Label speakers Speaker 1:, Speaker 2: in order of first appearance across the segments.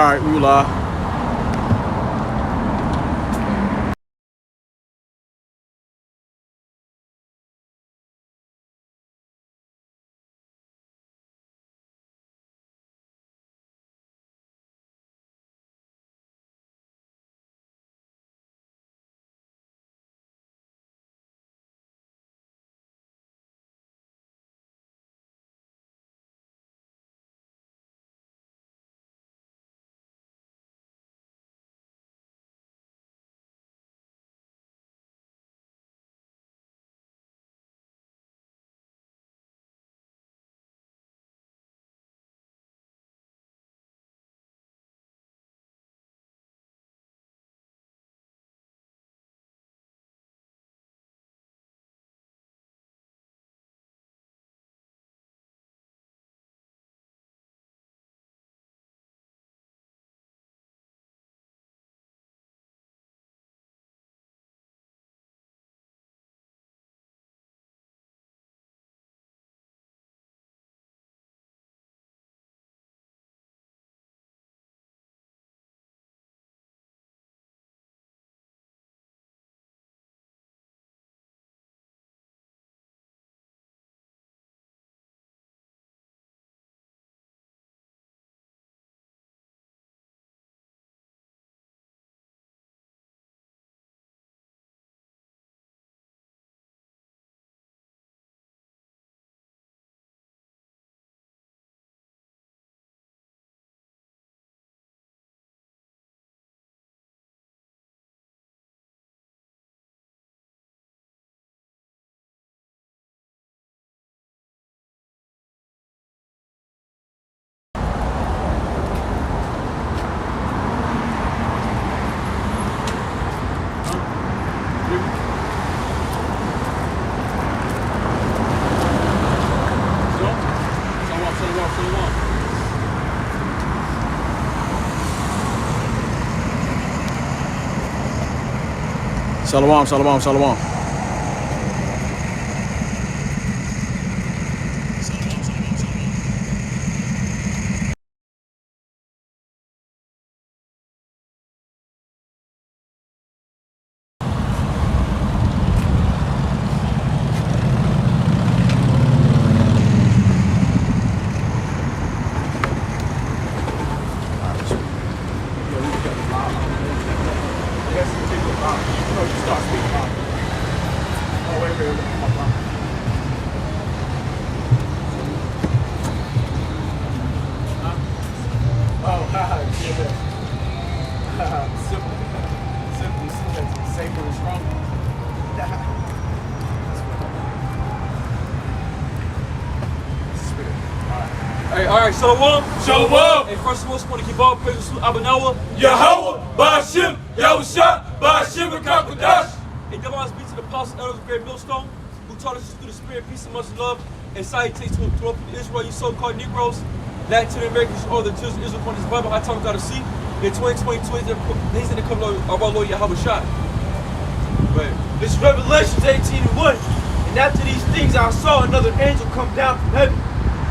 Speaker 1: right, we live. Shalom, shalom, shalom.
Speaker 2: Alright, Shalom.
Speaker 3: Shalom.
Speaker 2: Hey, first of all, I want to give all praises to Abanawa.
Speaker 3: Yahweh, Ba'ashim, Yahusha, Ba'ashim, and Kakadash.
Speaker 2: And give honors be to the apostles, elders of Great Millstone, who taught us through the spirit, peace, and much love, and salutations to all people Israel, you so-called Negroes, Latin Americans, all the children of Israel upon this Bible, I talk about to see. In 2022, he's in the coming of our Lord Yahweh Shai.
Speaker 4: Right. This is Revelations 18:1. And after these things I saw another angel come down from heaven,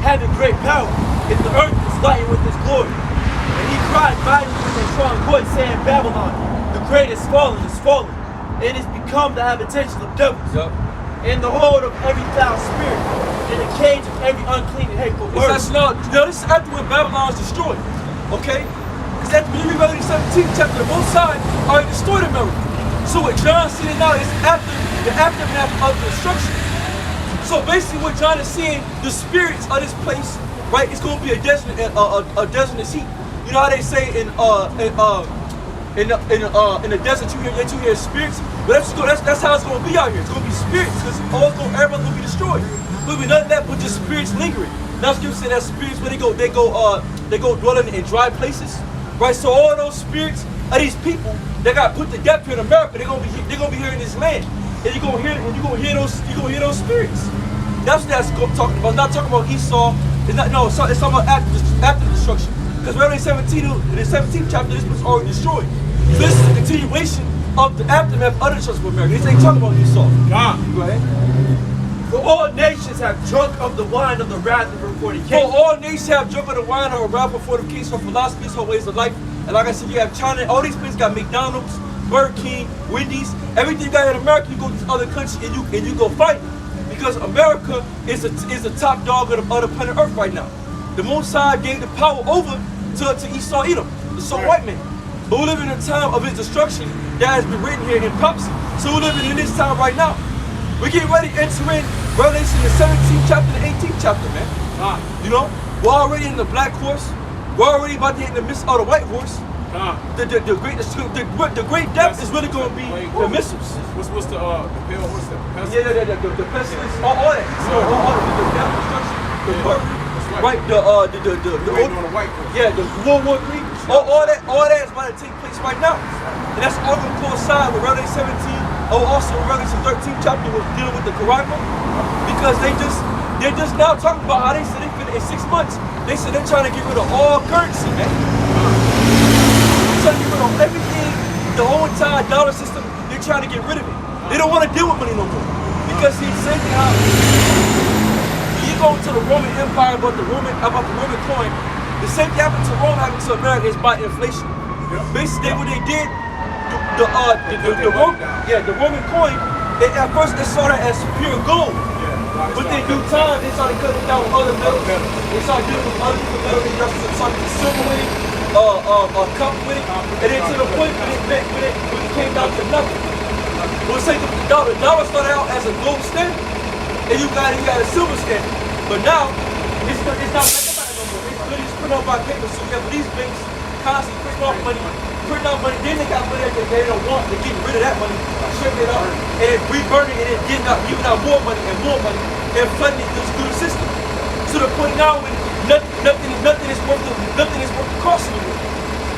Speaker 4: having great power, and the earth was lightened with his glory. And he cried mightily with a strong voice, saying, Babylon, the great is fallen, and is become the habitation of devils, and the hold of every foul spirit, and the cage of every unclean and hateful word.
Speaker 2: This is after when Babylon was destroyed, okay? Because after when you read Revelation 17 chapter, the Most High already destroyed America. So what John's seeing now is after the aftermath of the destruction. So basically what John is seeing, the spirits of this place, right, it's going to be a desolate heat. You know how they say in the desert you hear spirits? But that's how it's going to be out here. It's going to be spirits, because everyone's going to be destroyed. There'll be nothing left but just spirits lingering. Now you say that spirits where they go dwelling in dry places, right? So all those spirits of these people that got put to death here in America, they're gonna be here in this land, and you're gonna hear those spirits. That's what that's talking about. It's not talking about Esau. It's talking about after the destruction. Because Revelation 17, in the 17th chapter, this was already destroyed. So this is a continuation of the aftermath of the destruction of America. This ain't talking about Esau.
Speaker 3: God.
Speaker 2: Go ahead.
Speaker 4: For all nations have drunk of the wine of the wrath of her
Speaker 2: For
Speaker 4: fornication.
Speaker 2: all nations have drunk of the wine of her wrath of fornication, her philosophies, her ways of life. And like I said, you have China, all these places got McDonald's, Burger King, Wendy's, everything you got in America, you go to this other country and you go fight it. Because America is the top dog of the planet Earth right now. The Most High gave the power over to Esau Edom, the white man. But we live in a time of his destruction that has been written here in prophecy. So we're living in this time right now. We're getting ready to enter in Revelation, the 17th chapter, the 18th chapter, man. You know, we're already in the black horse. We're already about to hit in the midst of the white horse. The great depth is really going to be the missiles.
Speaker 3: What's the pale? What's the
Speaker 2: The pestilence, all that. All the death, destruction, the murder, right? The World War III. All that is about to take place right now, and that's all going to coincide with Revelation 17. Also Revelation 13th chapter was dealing with the Quran, because they're just now talking about how they said they fit in 6 months. They said they're trying to get rid of all currency, man. They're trying to get rid of everything, the whole entire dollar system. They're trying to get rid of it. They don't want to deal with money no more, because see, the same thing how you go to the Roman Empire about the Roman coin. The same thing happened to Rome, happened to America is by inflation. Basically, what they did, the Roman coin, at first they saw that as pure gold. But in due time, they started cutting down with other metals. They started dealing with other different metals. They started to silver with it, copper with it, and then to the point when it came down to nothing. We'll say the dollar started out as a gold standard, and you got a silver standard. But now, it's not like that no more. They just print off by paper. So you have these banks constantly printing off money. Then they got money that they don't want. They're getting rid of that money, shipping it out, and then reburning it, and giving out more money, and flooding it through the system. To the point now when nothing is worth the cost anymore.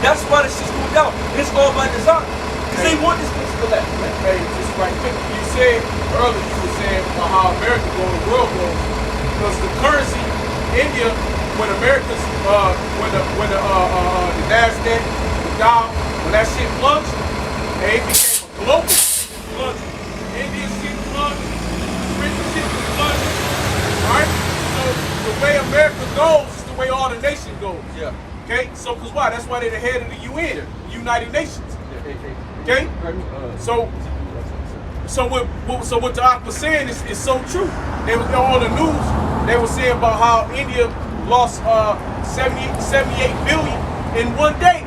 Speaker 2: That's why the shit's going down. It's all by design. Because they want this place to collapse, man.
Speaker 3: Hey, just right quick, you said earlier, you were saying about how America goes, the world goes. Because the currency, India, when America's, when the NASDAQ, the Dow, when that shit plunged, it became a global plunge. Indian shit plunged, British shit plunged. Alright? So the way America goes is the way all the nations goes.
Speaker 2: Yeah.
Speaker 3: Okay? So, because why? That's why they're the head of the UN, United Nations. Okay? So what the Ak was saying is so true. They was on the news. They were saying about how India lost 78 billion in one day.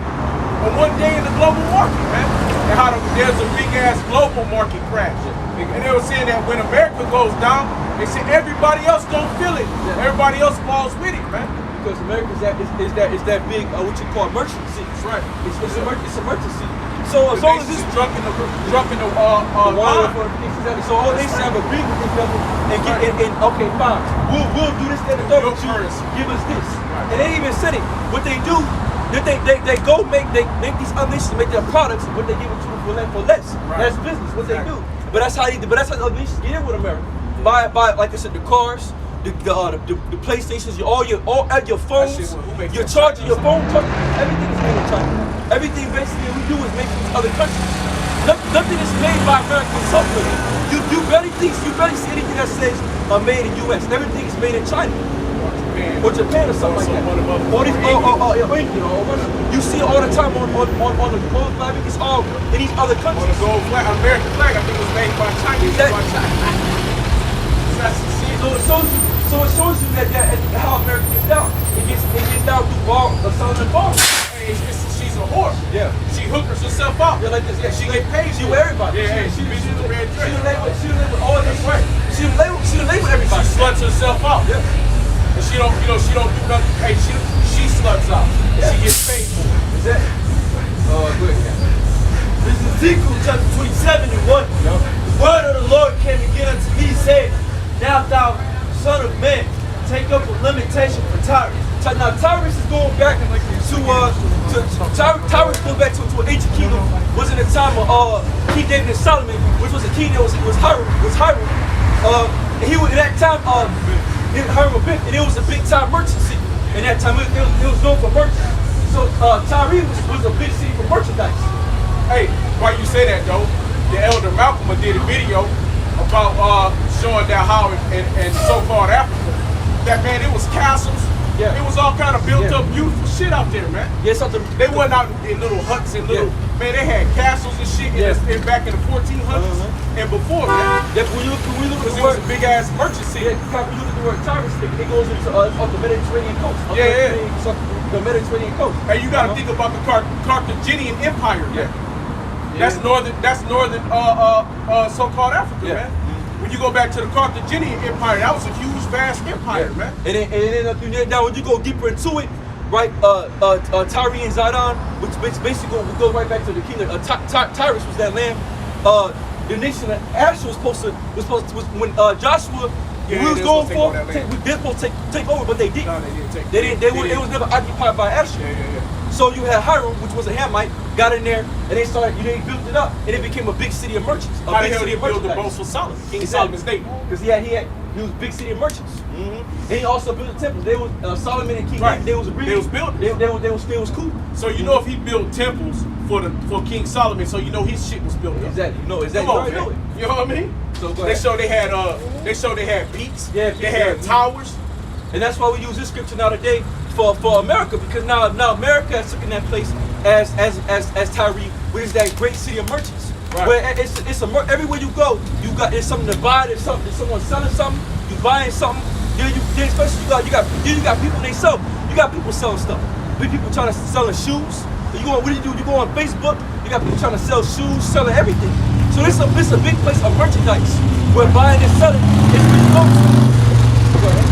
Speaker 3: On one day in the global market, man. And how there's a big ass global market crash. And they were saying that when America goes down, they said everybody else don't feel it. Everybody else falls with it, man.
Speaker 2: Because America is that big what you call merchant city.
Speaker 3: That's right.
Speaker 2: It's a merchant city. So as long as this
Speaker 3: drunk in the
Speaker 2: water for exactly. So all they say have agreed with each other and okay, fine. We'll do this and the third. Give us this. Right. And they even said it. What they do, they go make these other nations make their products, but they give it to them for less. Right. That's business. What they do. But that's how the other nations get in with America. By like I said, the cars. The PlayStations, all your phones, your charger, your phone, everything is made in China. Everything basically we do is made in these other countries. Nothing is made by American software. You barely see anything that says made in US. Everything is made in China. Or Japan or something like that. All these you see it all the time on the gold flag. It's all in these other countries.
Speaker 3: On the gold flag, American flag, I think it was made by China.
Speaker 2: So it shows you that how America gets down. It gets down through Southern Bar.
Speaker 3: Hey, she's a whore.
Speaker 2: Yeah.
Speaker 3: She hookers herself up.
Speaker 2: Yeah, like this. Yeah,
Speaker 3: she get paid.
Speaker 2: She with everybody.
Speaker 3: Yeah, she be with the red dress.
Speaker 2: She with all this. Right. She lay with everybody.
Speaker 3: She sluts herself out.
Speaker 2: Yeah.
Speaker 3: And she don't do nothing. Hey, she sluts out. And she gets paid for it.
Speaker 2: Exactly. Good.
Speaker 4: This is Ezekiel chapter 27 and 1. The word of the Lord came again unto me, saying, now thou son of man, take up a limitation for Tyrus.
Speaker 2: Now Tyrus is going back to Tyrus goes back to an ancient kingdom. Was in the time of King David and Solomon, which was a king that was Hiram. And he was in that time Hiram was big, and it was a big time merchant city. In that time it was known for merchants. So Tyrus was a big city for merchandise.
Speaker 3: Hey, why you say that though? The elder Malcolm did a video about showing that how in so-called Africa, that man, it was castles.
Speaker 2: Yeah.
Speaker 3: It was all kind of built up, beautiful shit out there, man.
Speaker 2: Yeah, something.
Speaker 3: They wasn't out in little huts and little, man, they had castles and shit in back in the 1400s and before, man.
Speaker 2: Yeah, when you look
Speaker 3: Because
Speaker 2: at
Speaker 3: it was a big ass merchant city.
Speaker 2: when you look at the word Tyrus, it goes into off the Mediterranean coast. The Mediterranean coast.
Speaker 3: Hey, you got to think about the Carthaginian Empire.
Speaker 2: Yeah.
Speaker 3: That's northern so-called Africa,
Speaker 2: Yeah.
Speaker 3: man. When you go back to the Carthaginian Empire, that was a huge, vast empire, man.
Speaker 2: And then now when you go deeper into it, right? Tyre and Zidon, which basically goes right back to the kingdom. Tyrus was that land. The nation of Asher was supposed to when Joshua. We was going for they're supposed to take over, but they didn't.
Speaker 3: No, they didn't take.
Speaker 2: It was never occupied by Asher.
Speaker 3: Yeah.
Speaker 2: So you had Hiram, which was a Hamite, got in there, and they built it up, and it became a big city of merchants.
Speaker 3: How the hell did he build the boats for Solomon? King Solomon's day.
Speaker 2: Because he was a big city of merchants. And he also built a temple. They was Solomon and King David. They was agreeing. They was building. They was cool.
Speaker 3: So you know if he built temples for King Solomon, so you know his shit was built up.
Speaker 2: Exactly. You know exactly.
Speaker 3: Come on, man. You know what I mean?
Speaker 2: So go
Speaker 3: they
Speaker 2: ahead.
Speaker 3: showed they had peaks.
Speaker 2: Yeah,
Speaker 3: they had towers.
Speaker 2: And that's why we use this scripture now today for America, because now America has taken that place as Tyre, which is that great city of merchants.
Speaker 3: Right.
Speaker 2: Where everywhere you go, there's something to buy. There's someone selling something. You buying something. Then especially you got people they sell. You got people selling stuff. People trying to selling shoes. What do? You go on Facebook. You got people trying to sell shoes, selling everything. So this a big place of merchandise where buying and selling is where you go to. Go ahead.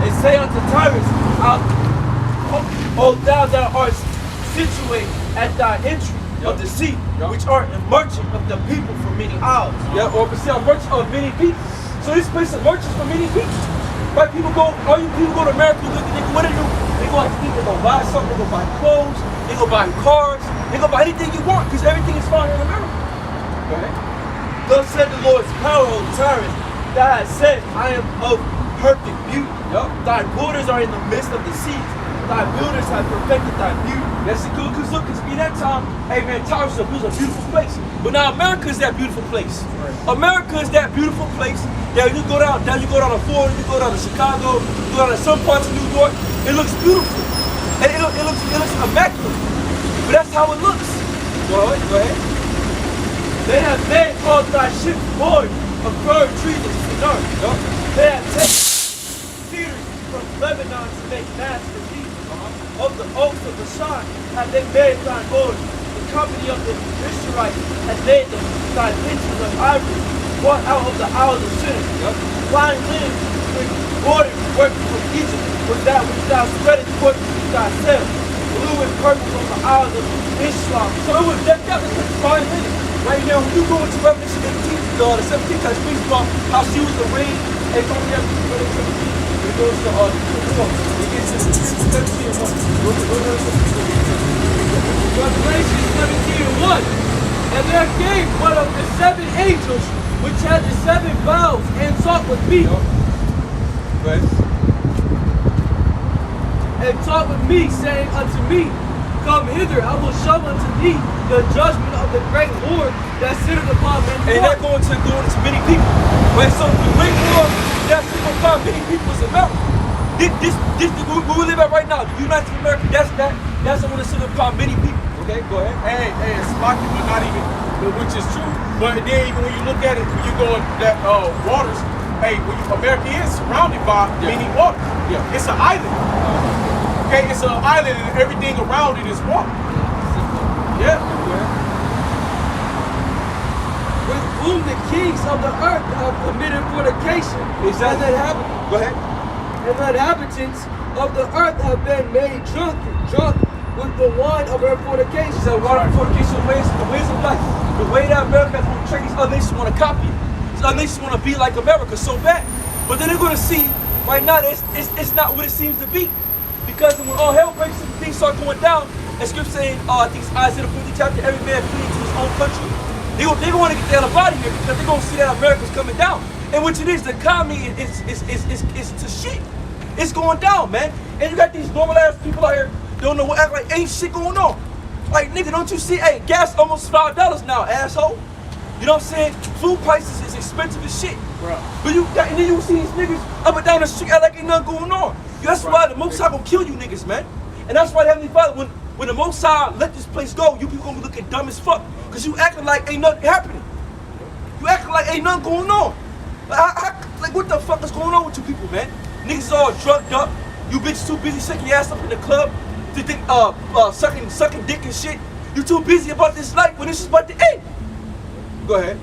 Speaker 2: And say unto Tyrus, O thou that art situated at thy entry of the sea, which art a merchant of the people for many isles. Yeah, or a merchant of many people. So this place is merchants for many people. Right? All you people go to America, what do they do? They go out to eat, they go buy something, they go buy clothes, they go buy cars, they go buy anything you want, because everything is found in America. Okay? Thus said the Lord's power, O Tyrus, that has said, I am of perfect beauty. Thy borders are in the midst of the seas. Thy builders have perfected thy beauty. That's good, because look, because in that time, hey man, Tyrus was a beautiful place. But now America is that beautiful place. Right. America is that beautiful place that you go down to Florida, you go down to Chicago, you go down to some parts of New York. It looks beautiful. And it looks immaculate. But that's how it looks. Go ahead. They have made all thy ships void of fir trees and cedar. They have taken cedars from Lebanon to make mast for thee. Of the oaks of Bashan have they made thy boards. The company of the Israelites has made them thy benches of ivory, brought out of the isles of Shinar. Fine linen with border work from Egypt was that which thou spreadest forth thyself. Blue and purple from the isles of Islam. So it was that was fine linen. Right now, when you go into Revelation 18, the 17th time speaks about how she was arrayed and coming up to Revelation 17. It goes to it gets to 17 and 1. Revelation 17 and 1. And there came one of the 7 angels which had the 7 vials and talked with me. Right. And talked with me, saying unto me, Come hither, I will show unto thee the judgment of the great Lord that sitteth upon many. And they're going to many people. Right? So the great Lord that sitteth upon many people is America. This where we live at right now, the United States of America, that's the one that sitteth upon many people. Okay, go ahead.
Speaker 3: Hey, it's lucky, but not even, which is true. But then even when you look at it, when you go in that waters, hey, America is surrounded by many waters. Yeah. It's an island. Okay, it's an island and everything around it is water. Yeah.
Speaker 4: With whom the kings of the earth have committed fornication.
Speaker 2: Go ahead.
Speaker 4: And the inhabitants of the earth have been made drunk with the wine of her fornication.
Speaker 2: So wine of fornication, the ways of life. The way that America has been trained, these other nations want to copy it. These other nations want to be like America so bad. But then they're going to see, right now, it's not what it seems to be. Because when all hell breaks and things start going down, and scripture saying, I think it's Isaiah 50 chapter, every man flee to his own country. They're going to want to get the hell out of here because they're going to see that America's coming down. And which it is, the economy is to shit. It's going down, man. And you got these normal ass people out here don't know what, act like ain't shit going on. Like, nigga, don't you see, hey, gas almost $5 now, asshole. You know what I'm saying? Food prices is expensive as shit.
Speaker 3: Bro.
Speaker 2: But and then you see these niggas up and down the street act like ain't nothing going on. That's why the Most High gonna kill you niggas, man. And that's why the Heavenly Father, when the Most High let this place go, you people gonna be looking dumb as fuck. Cause you acting like ain't nothing happening. You acting like ain't nothing going on. Like what the fuck is going on with you people, man? Niggas all drugged up. You bitches too busy shaking your ass up in the club to think, sucking dick and shit. You too busy about this life when this is about to end. Go ahead.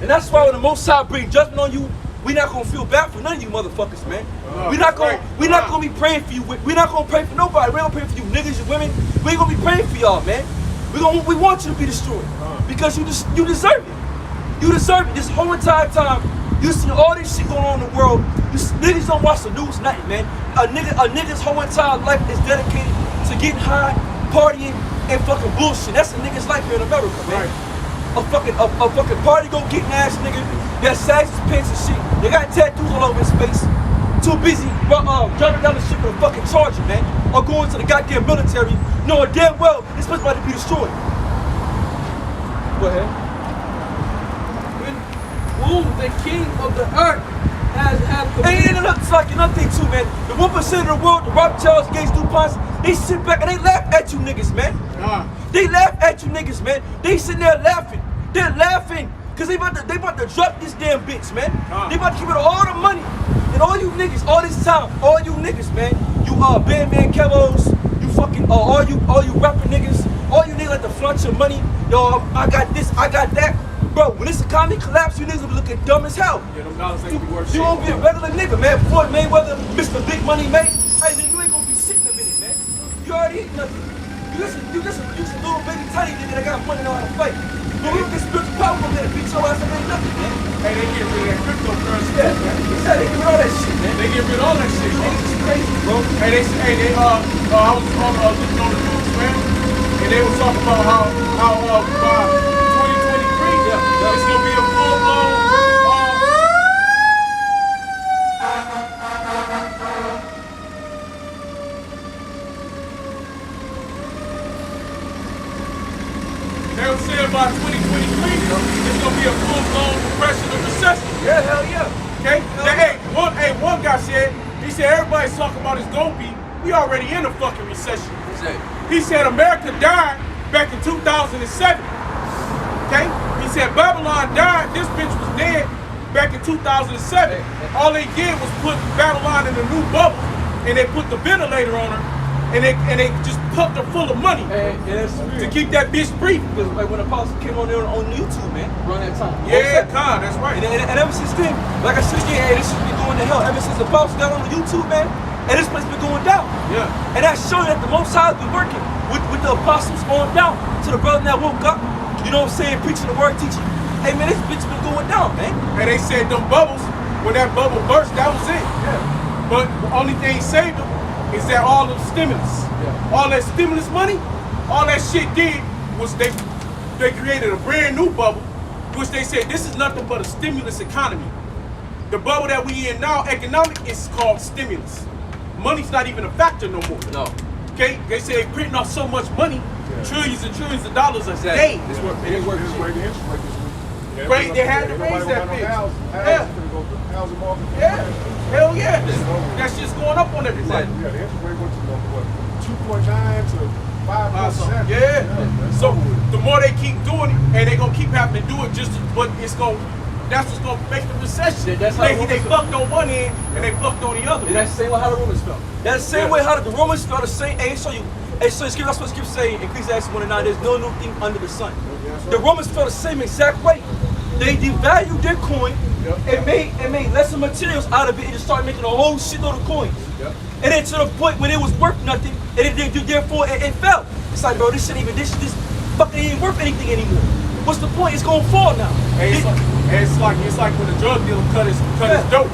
Speaker 2: And that's why when the Most High bring judgment on you, we not gonna feel bad for none of you motherfuckers, man. We not gonna be praying for you. We not gonna pray for nobody. We don't pray for you niggas, you women. We ain't gonna be praying for y'all, man. We want you to be destroyed because you deserve it. You deserve it. This whole entire time, you see all this shit going on in the world. Niggas don't watch the news, nothing, man. A nigga's whole entire life is dedicated to getting high, partying, and fucking bullshit. That's a nigga's life here in America, man.
Speaker 3: Right.
Speaker 2: A fucking party go getting ass nigga that sags his pants and shit. They got tattoos all over his face. Too busy driving down the shit with a fucking charger, man. Or going to the goddamn military, knowing damn well this place about to be destroyed. Go ahead.
Speaker 4: Who the king of the earth has
Speaker 2: And it's like another thing too, man. The 1% of the world, the Rothschilds, Gates, DuPonts, they sit back and they laugh at you niggas, man. They laugh at you niggas, man. They sitting there laughing. They're laughing because they about to drop this damn bitch, man. They about to give it all the money. And all you niggas, all this time, all you niggas, man. You Bandman Kevos, you fucking all you rapper niggas, all you niggas like to flaunt your money. Yo, I got this, I got that. Bro, when this economy collapse, you niggas will be looking dumb as hell.
Speaker 3: Yeah, them dollars ain't gonna be worth shit.
Speaker 2: You won't be a regular nigga, man. Floyd Mayweather, Mr. Big Money Mate. Hey, nigga, you ain't gonna be shit in a minute, man. You already eat nothing. You just a little baby tiny nigga that got money and know how to fight. But we get spiritual power from there, beat your ass up ain't nothing, man.
Speaker 3: Hey, they get rid of that cryptocurrency.
Speaker 2: Yeah, man. They get rid of all that shit, man.
Speaker 3: They get rid of all that shit, bro.
Speaker 2: Niggas is crazy, bro.
Speaker 3: Hey, I was looking on the news, man, and they was talking about how by 2023, it's gonna be a full-blown, they were saying by 2023, it's gonna be a full-blown depression or recession.
Speaker 2: Yeah, hell yeah.
Speaker 3: Okay? Now, one guy said, he said everybody's talking about it's gonna be, we already in a fucking recession. He said America died back in 2007. Okay? He said Babylon died, this bitch was dead back in 2007. All they did was put Babylon in a new bubble and they put the ventilator on her and they just pumped her full of money to keep that bitch breathing.
Speaker 2: Because like when Apostle came on there on YouTube, man, around that time.
Speaker 3: Yeah, that's right.
Speaker 2: And ever since then, like I said again, hey, this shit's been going to hell. Ever since the Apostle got on the YouTube, man, and this place been going down.
Speaker 3: Yeah.
Speaker 2: And that's showing that the Most High been working with the apostles on down to the brother that woke up, you know what I'm saying, preaching the word, teaching. Hey man, this bitch been going down, man.
Speaker 3: And they said them bubbles, when that bubble burst, that was it.
Speaker 2: Yeah.
Speaker 3: But the only thing saved them is that all the stimulus.
Speaker 2: Yeah.
Speaker 3: All that stimulus money, all that shit did was they created a brand new bubble, which they said this is nothing but a stimulus economy. The bubble that we in now, economic, is called stimulus. Money's not even a factor no more.
Speaker 2: No.
Speaker 3: Okay? They say they printing off so much money, trillions and trillions of dollars a day.
Speaker 2: It's working.
Speaker 3: Right? They had to raise that bitch. Yeah. Hell yeah. That shit's going up on everybody.
Speaker 5: Yeah, the interest rate went from 2.9 to 5%.
Speaker 3: Yeah. So the more they keep doing it, and they're gonna keep having to do it, but that's what's gonna make the recession.
Speaker 2: That's how
Speaker 3: they fucked on one end and they fucked on the other.
Speaker 2: And that's the same way how the Romans felt. That's the same way how the Romans felt. The same. Hey, so that's what Scripture say in Ecclesiastes 1:9. There's no new thing under the sun. The Romans felt the same exact way. They devalued their coin and made lesser materials out of it and just started making a whole shitload of coins. And then to the point when it was worth nothing, and therefore it fell. It's like, bro, this fucking ain't worth anything anymore. What's the point? It's gonna fall now.
Speaker 3: It's like when the drug dealer cut his dope.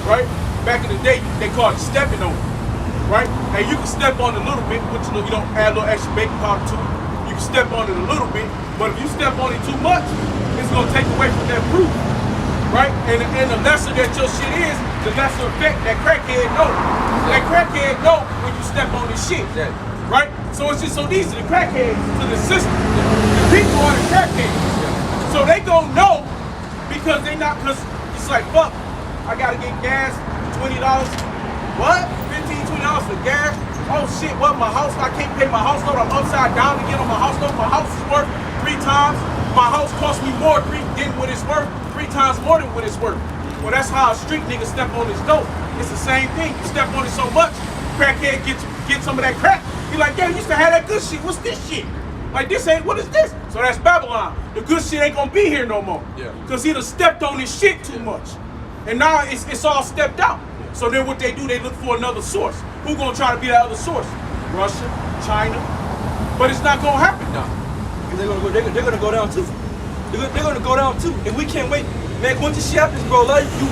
Speaker 3: Right? Back in the day, they called it stepping on it. Right? And you can step on it a little bit, but you don't add a little extra baking powder to it. You can step on it a little bit, but if you step on it too much, it's gonna take away from that proof. Right? And the lesser that your shit is, the lesser effect that crackhead know. That crackhead know when you step on this shit. Right? So it's just so these are the crackheads to the system. people are the crackheads. So they gonna know because they not, because it's like, fuck, I gotta get gas, $20. What? $15, $20 for gas? Oh shit, what, my house, I can't pay my house note, I'm upside down to get on my house note. My house is worth 3 times. My house cost me more than what it's worth, 3 times more than what it's worth. Well, that's how a street nigga step on his dope. It's the same thing. You step on it so much, crackhead get some of that crack. He like, damn, you used to have that good shit. What's this shit? Like, this ain't, what is this? So that's Babylon. The good shit ain't gonna be here no more. Yeah. Because he done stepped on his shit too much. And now it's all stepped out. So then what they do, they look for another source. Who gonna try to be that other source? Russia, China. But it's not gonna happen now.
Speaker 2: They're gonna go down too. They're gonna go down too. And we can't wait. Man, once this shit happens, bro, like you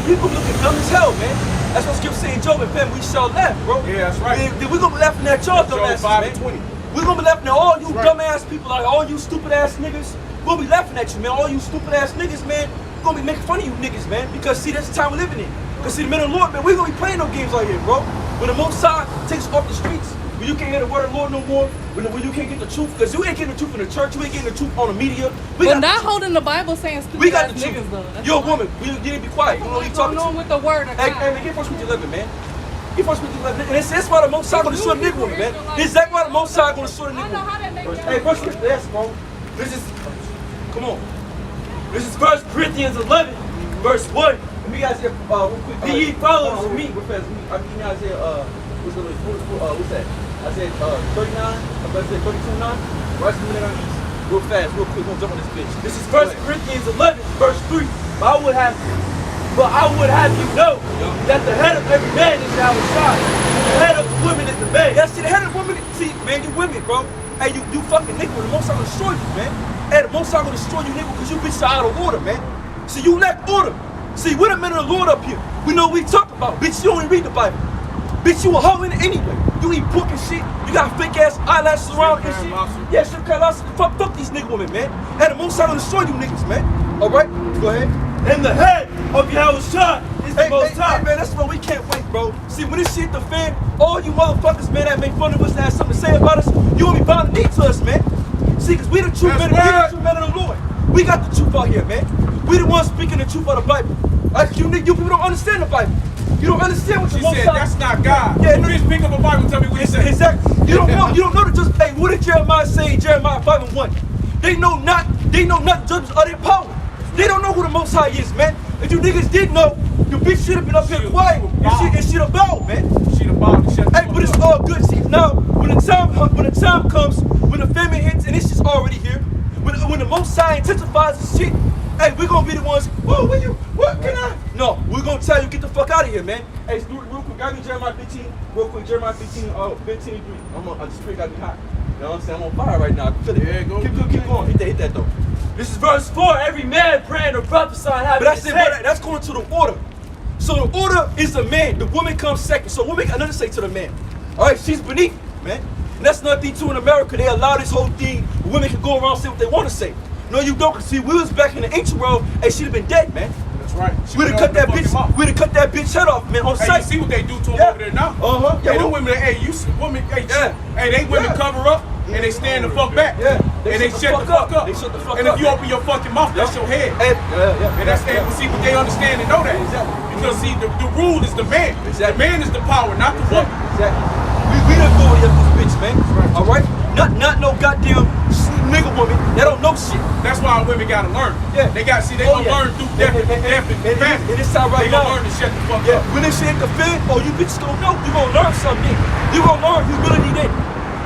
Speaker 2: people looking dumb as hell, man. That's what Skip saying, Job and Pam, we shall laugh, bro.
Speaker 3: Yeah, that's right.
Speaker 2: And we're gonna be laughing at y'all dumbasses, man. We're gonna be laughing at all you dumbass people, like all you stupid ass niggas. We're gonna be laughing at you, man. All you stupid ass niggas, man. We're gonna be making fun of you niggas, man. Because see, that's the time we're living in. Because see, the men of the Lord, man, we're gonna be playing no games out here, bro. When the Most High takes us off the streets, when you can't hear the word of the Lord no more, when you can't get the truth, because you ain't getting the truth in the church, you ain't getting the truth on the media.
Speaker 6: But not holding the Bible saying stupid
Speaker 2: we got the
Speaker 6: niggas
Speaker 2: truth.
Speaker 6: though.
Speaker 2: You're a woman. You need to be quiet. You know what you're talking to.
Speaker 6: With the word of God.
Speaker 2: Hey, man, get 1 Corinthians 11, man. Get 1 Corinthians 11. And that's why the Most High gonna destroy the nigga woman, man. This is exactly why the Most High gonna destroy the nigga woman. Hey, first, yes, bro. This is, come on. This is 1 Corinthians 11, verse 1. And we guys here, real quick. Be ye followers of me. I mean, Isaiah, what's that? I said 39, I said 32:9. Right from there on east. Real fast, real quick, we're gonna jump on this bitch. This is 1 Corinthians 11, verse 3. But I would have you know that the head of every man is our child. The head of the woman is the man. Yeah, see, the head of the woman, see, man, you women, bro. Hey, you fucking nigga, the Most High gonna destroy you, man. Hey, the Most High gonna destroy you, nigga, because you bitches are out of order, man. See, you lack order. See, we're the men of the Lord up here. We know what we talk about. Bitch, you only read the Bible. Bitch, you a hoe in it anyway. You eat pork and shit. You got fake ass eyelashes around and shit. Yeah, shit, fuck these nigga women, man. And the Most High gonna destroy you niggas, man. All right, go ahead.
Speaker 4: And the head of Yahushua is the Most High.
Speaker 2: Hey, man, that's why we can't wait, bro. See, when this shit the fan, all you motherfuckers, man, that make fun of us, that have something to say about us, you gonna be bound to need to us, man. See, because we the true men, we the true men of the Lord. We got the truth out here, man. We the ones speaking the truth of the Bible. Like, you people don't understand the Bible. You don't understand what the Most High.
Speaker 3: That's not God.
Speaker 2: Yeah,
Speaker 3: no, just pick up a Bible and tell me what it says.
Speaker 2: Exactly. You don't know to just, hey, what did Jeremiah say in Jeremiah 5:1? They know not judges of their power. They don't know who the Most High is, man. If you niggas did know, you bitch should have been up here quiet and shit about, man. Hey, but it's all good. See, now when the time comes, when the famine hits, and it's just already here, when the Most High intensifies the shit, hey, we're gonna be the ones. Whoa, what can I? No, we're gonna tell you get the fuck out of here, man. Hey, real quick, I need Jeremiah 15. Real quick, Jeremiah 15, 15:3. I just got me hot. You know what I'm saying? I'm on fire right now. I can feel it. Yeah, keep going. Hit that though.
Speaker 4: This is verse 4. Every man praying or prophesying having
Speaker 2: But that's it, bro. That's going to the order. So the order is the man. The woman comes second. So woman got nothing to say to the man. All right, she's beneath, man. And that's another thing too in America. They allow this whole thing. Women can go around and say what they want to say. No, you don't. See, we was back in the ancient world, and she'd have been dead, man.
Speaker 3: That's right.
Speaker 2: We'd have cut that bitch head off, man, on
Speaker 3: hey,
Speaker 2: sight.
Speaker 3: You see what they do to them over there now?
Speaker 2: Yeah,
Speaker 3: hey, them women, they women cover up and they stand the fuck back.
Speaker 2: Yeah.
Speaker 3: And they shut the fuck up.
Speaker 2: They shut the fuck
Speaker 3: and
Speaker 2: up.
Speaker 3: if you open your fucking mouth, that's your head. And that's see, but they understand and know that.
Speaker 2: Exactly.
Speaker 3: Because see, the rule is the man.
Speaker 2: Exactly.
Speaker 3: The man is the power, not the woman.
Speaker 2: Exactly. We the authority of this bitch, man. Right. All right? Not no goddamn nigga woman that don't know shit.
Speaker 3: That's why women gotta learn.
Speaker 2: Yeah.
Speaker 3: They gonna learn through death and famine.
Speaker 2: And it's how right now.
Speaker 3: They gonna learn to shut the fuck up.
Speaker 2: When this shit hit the fan, you bitches gonna know. You gonna learn something. You gonna learn humility then.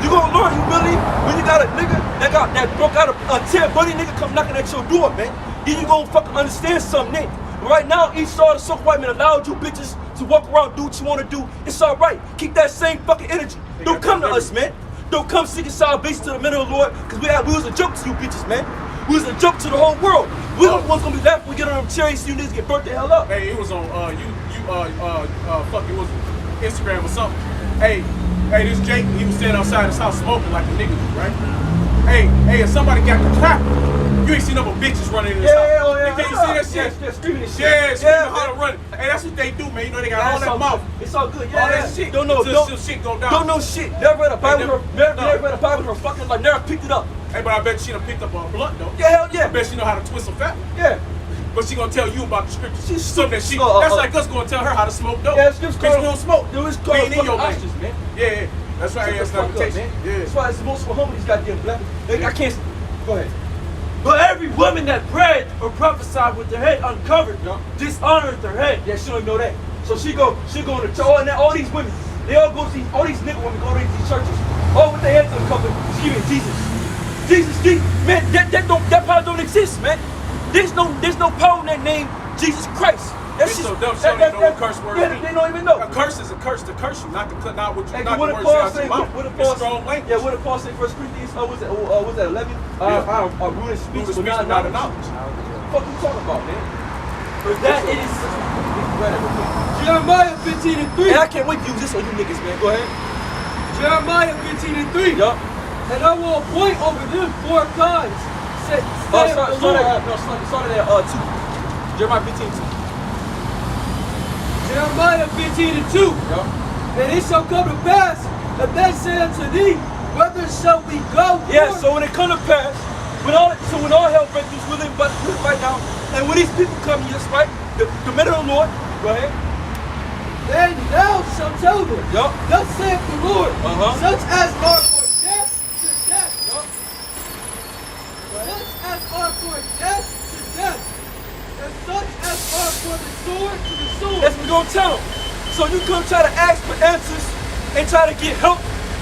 Speaker 2: You gonna learn humility when you got a nigga that broke out a 10 buddy nigga come knocking at your door, man. Then you gonna fucking understand something then. But right now, Esau the so white man allowed you bitches to walk around, do what you wanna do. It's alright. Keep that same fucking energy. Don't come to us, man. Don't come seeking salvation to the men of the Lord, because we was a joke to you bitches, man. We was a joke to the whole world. We the ones gonna be laughing when we get on them cherries, so you niggas get burnt the hell up.
Speaker 3: Hey, it was on fucking was Instagram or something. Hey, this Jake, he was standing outside his house smoking like a nigga do, right? Hey, if somebody got the trap, you ain't seen no bitches running in his house. Can you see that shit?
Speaker 2: Yeah, screaming and shit.
Speaker 3: Yeah, screaming how to run it. Hey, that's what they do, man. You know they got all that mouth.
Speaker 2: It's all good.
Speaker 3: All that shit.
Speaker 2: Don't know
Speaker 3: shit go down.
Speaker 2: Don't know shit. Never read a Bible. Never read a Bible or fucking like never picked it up.
Speaker 3: Hey, but I bet she done picked up a blunt though.
Speaker 2: Yeah, hell yeah.
Speaker 3: I bet she know how to twist a fat.
Speaker 2: Yeah.
Speaker 3: But she gonna tell you about the scriptures.
Speaker 2: She's
Speaker 3: something that she.
Speaker 2: stupid.
Speaker 3: That's like us gonna tell her how to smoke dope.
Speaker 2: Yeah, it's just
Speaker 3: Bitch, we don't smoke.
Speaker 2: Dude, it's
Speaker 3: We
Speaker 2: called
Speaker 3: ain't in your
Speaker 2: fucking
Speaker 3: lane.
Speaker 2: ostrich, man.
Speaker 3: Yeah, yeah. That's right.
Speaker 2: Shut
Speaker 3: That's
Speaker 2: the
Speaker 3: not
Speaker 2: fuck up,
Speaker 3: invitation.
Speaker 2: man.
Speaker 3: Yeah.
Speaker 2: That's why it's most for home these goddamn black. I can't. Go ahead. But every woman that prayed or prophesied with their head uncovered, dishonored their head. Yeah, she don't even know that. So she go to church. All these women, they all go to these, all these nigga women go to these churches, all with their heads uncovered, screaming Jesus, Jesus. Man, that power don't exist, man. There's no power in that name, Jesus Christ. That's
Speaker 3: It's
Speaker 2: just,
Speaker 3: so dumb. She don't even know what curse words
Speaker 2: yeah,
Speaker 3: mean.
Speaker 2: they don't even know.
Speaker 3: A curse is a curse to curse you, not to cut out what you,
Speaker 2: Hey,
Speaker 3: not the
Speaker 2: what did
Speaker 3: words
Speaker 2: Paul
Speaker 3: out
Speaker 2: say?
Speaker 3: your mouth.
Speaker 2: What did
Speaker 3: It's
Speaker 2: Paul
Speaker 3: strong
Speaker 2: say?
Speaker 3: language.
Speaker 2: Yeah, what did Paul say? 1 Corinthians, was that 11? Ruling speech
Speaker 3: Speech
Speaker 2: without
Speaker 3: without
Speaker 2: knowledge.
Speaker 3: knowledge.
Speaker 2: What you talking about, man? For that it is.
Speaker 4: Jeremiah 15:3.
Speaker 2: And I can't wait to use this on you niggas, man. Go ahead.
Speaker 4: Jeremiah 15:3.
Speaker 2: Yup.
Speaker 4: And I will appoint over them 4 kinds. Saith the Lord.
Speaker 2: Start at 2. Jeremiah 15:2.
Speaker 4: Jeremiah 15:2.
Speaker 2: Yup.
Speaker 4: And it shall come to pass that they say unto thee, whither shall we go?
Speaker 2: Yeah,
Speaker 4: forth?
Speaker 2: so when it come to pass, when all hell breaks loose, we live right now, and when these people come, just right, the men of the Lord, go ahead.
Speaker 4: Then thou shalt tell them,
Speaker 2: Yup.
Speaker 4: thus saith the Lord, such as are for death to death. Such as are for death to death. And such as are for the sword to the sword.
Speaker 2: That's what we're gonna tell them. So you come try to ask for answers and try to get help,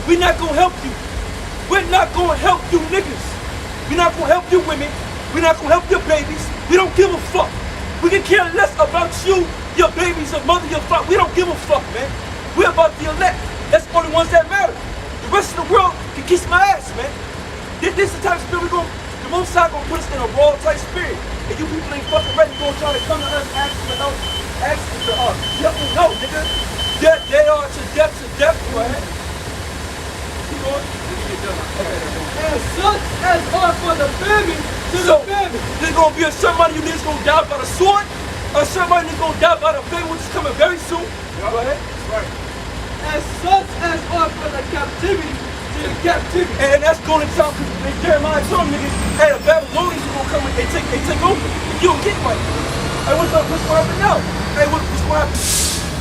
Speaker 2: we're not gonna help you. We're not gonna help you niggas. We're not gonna help you women. We're not gonna help your babies. We don't give a fuck. We can care less about you, your babies, your mother, your father. We don't give a fuck, man. We're about the elect. That's the only ones that matter. The rest of the world can kiss my ass, man. This is the type of spirit the Most High gonna put us in a raw type spirit. And you people ain't fucking ready. You're gonna try to come to us asking for help. Asking to us. No, nigga. They are to death. Go ahead. Keep going.
Speaker 4: And such as are for the famine to the famine.
Speaker 2: There's gonna be a certain amount of you niggas gonna die by the sword, or a certain amount of niggas gonna die by the famine, which is coming very soon. Go ahead.
Speaker 3: Right.
Speaker 4: And such as are for the captivity to the captivity.
Speaker 2: And that's going to tell, because Jeremiah told them niggas, hey, the Babylonians are gonna come and they take over. You don't get right. Hey, what's gonna happen now? Hey, what's gonna happen?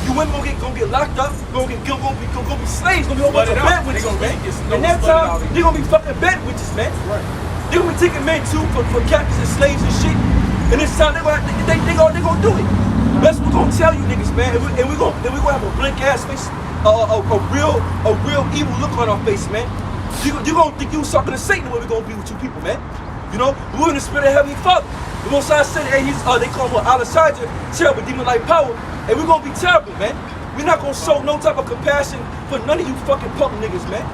Speaker 2: You women gonna get locked up, gonna be slaves, gonna be a whole bunch of bed witches, man. And that time, they're gonna be fucking bed witches, man.
Speaker 3: Right.
Speaker 2: They're gonna be taking men too for captives and slaves and shit. And this time they gonna do it. That's what we're gonna tell you niggas, man. And we're gonna have a blank ass face, a real evil look on our face, man. You gonna think you was talking to Satan when we're gonna be with you people, man. You know, we're in the spirit of Heavenly Father. The Most High said, hey, they call him Al-Asajah, terrible demon-like power. And we're gonna be terrible, man. We're not gonna show no type of compassion for none of you fucking punk niggas, man.